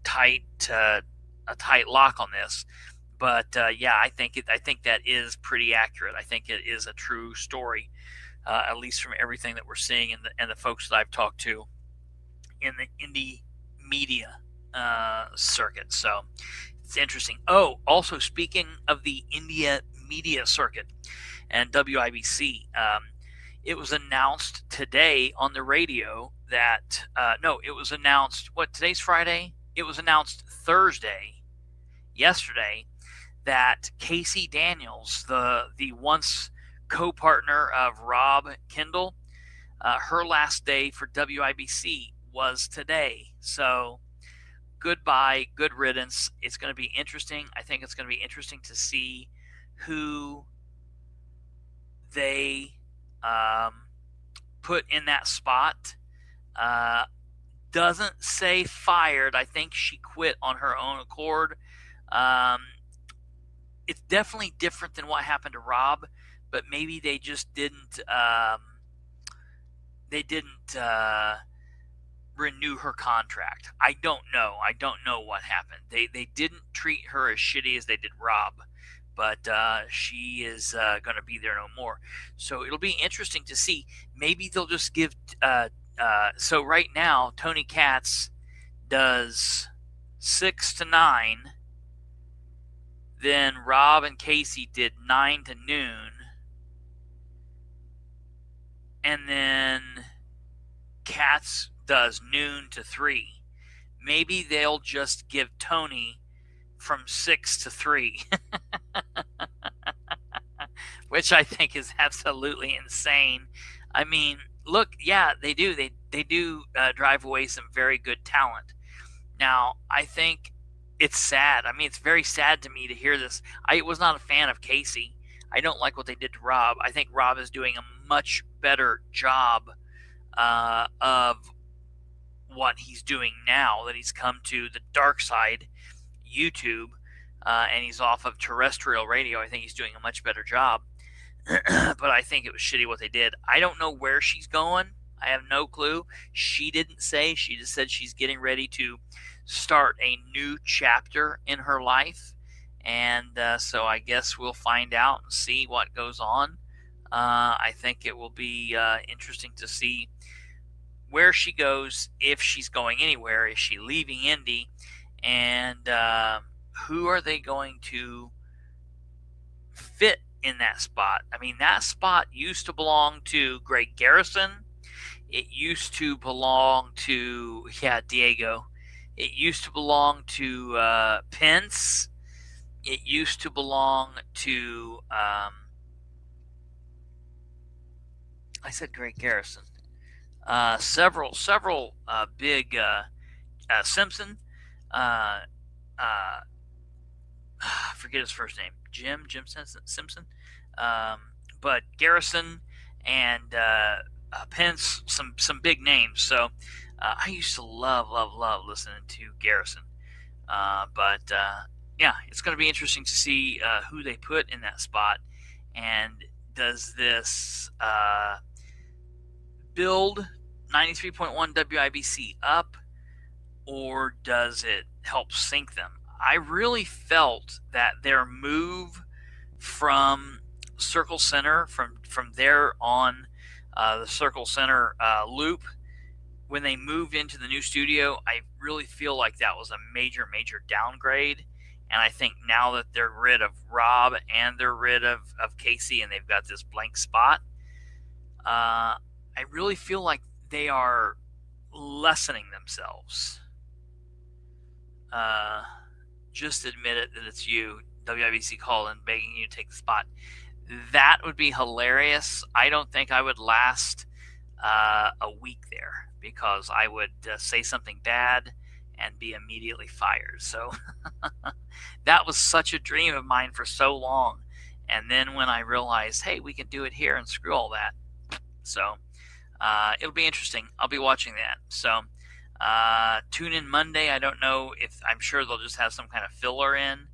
tight lock on this. But yeah, I think that is pretty accurate. I think it is a true story, at least from everything that we're seeing and the folks that I've talked to in the indie media circuit. So it's interesting. Oh, also speaking of the India media circuit and WIBC, it was announced today on the radio that it was announced. Today's Friday? It was announced yesterday, that Casey Daniels, the once co-partner of Rob Kendall, her last day for WIBC was today. So goodbye, good riddance. It's going to be interesting. I think it's going to be interesting to see who they put in that spot. Doesn't say fired. I think she quit on her own accord. It's definitely different than what happened to Rob, but maybe they just didn't renew her contract. I don't know. I don't know what happened. They didn't treat her as shitty as they did Rob, but she is going to be there no more. So it'll be interesting to see. Maybe they'll just give. So right now, Tony Katz does 6 to 9. Then Rob and Casey did 9 to noon. And then Katz does noon to 3. Maybe they'll just give Tony from 6 to 3. Which I think is absolutely insane. I mean, look, yeah, they do. They do drive away some very good talent. Now, I think it's sad. I mean, it's very sad to me to hear this. I was not a fan of Casey. I don't like what they did to Rob. I think Rob is doing a much better job of what he's doing now that he's come to the dark side, YouTube, and he's off of terrestrial radio. I think he's doing a much better job. But I think it was shitty what they did. I don't know where she's going. I have no clue. She didn't say. She just said she's getting ready to start a new chapter in her life. And so I guess we'll find out and see what goes on. I think it will be interesting to see where she goes, if she's going anywhere. Is she leaving Indy? And who are they going to fit in that spot? I mean, that spot used to belong to Greg Garrison. It used to belong to, Diego. It used to belong to Pence. It used to belong to, I said Greg Garrison. Several big, Simpson. I forget his first name. Jim Simpson. But Garrison and Pence, some big names. So I used to love listening to Garrison. But yeah, it's going to be interesting to see who they put in that spot. And does this build 93.1 WIBC up, or does it help sink them? I really felt that their move from Circle Center, from there on the Circle Center loop, when they moved into the new studio, I really feel like that was a major downgrade. And I think now that they're rid of Rob and they're rid of Casey and they've got this blank spot, I really feel like they are lessening themselves. Just admit it that it's you, WIBC calling, begging you to take the spot. That would be hilarious. I don't think I would last a week there, because I would say something bad and be immediately fired. So that was such a dream of mine for so long. And then when I realized, hey, we can do it here and screw all that. So it'll be interesting. I'll be watching that. So tune in Monday. I don't know if, I'm sure they'll just have some kind of filler in,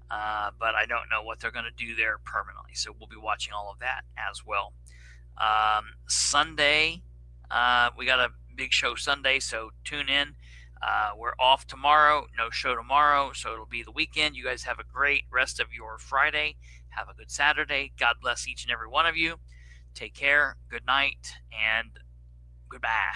but I don't know what they're going to do there permanently. So we'll be watching all of that as well. Sunday, we got a big show Sunday, so tune in. We're off tomorrow, no show tomorrow, so it'll be the weekend. You guys have a great rest of your Friday. Have a good Saturday. God bless each and every one of you. Take care. Good night and goodbye.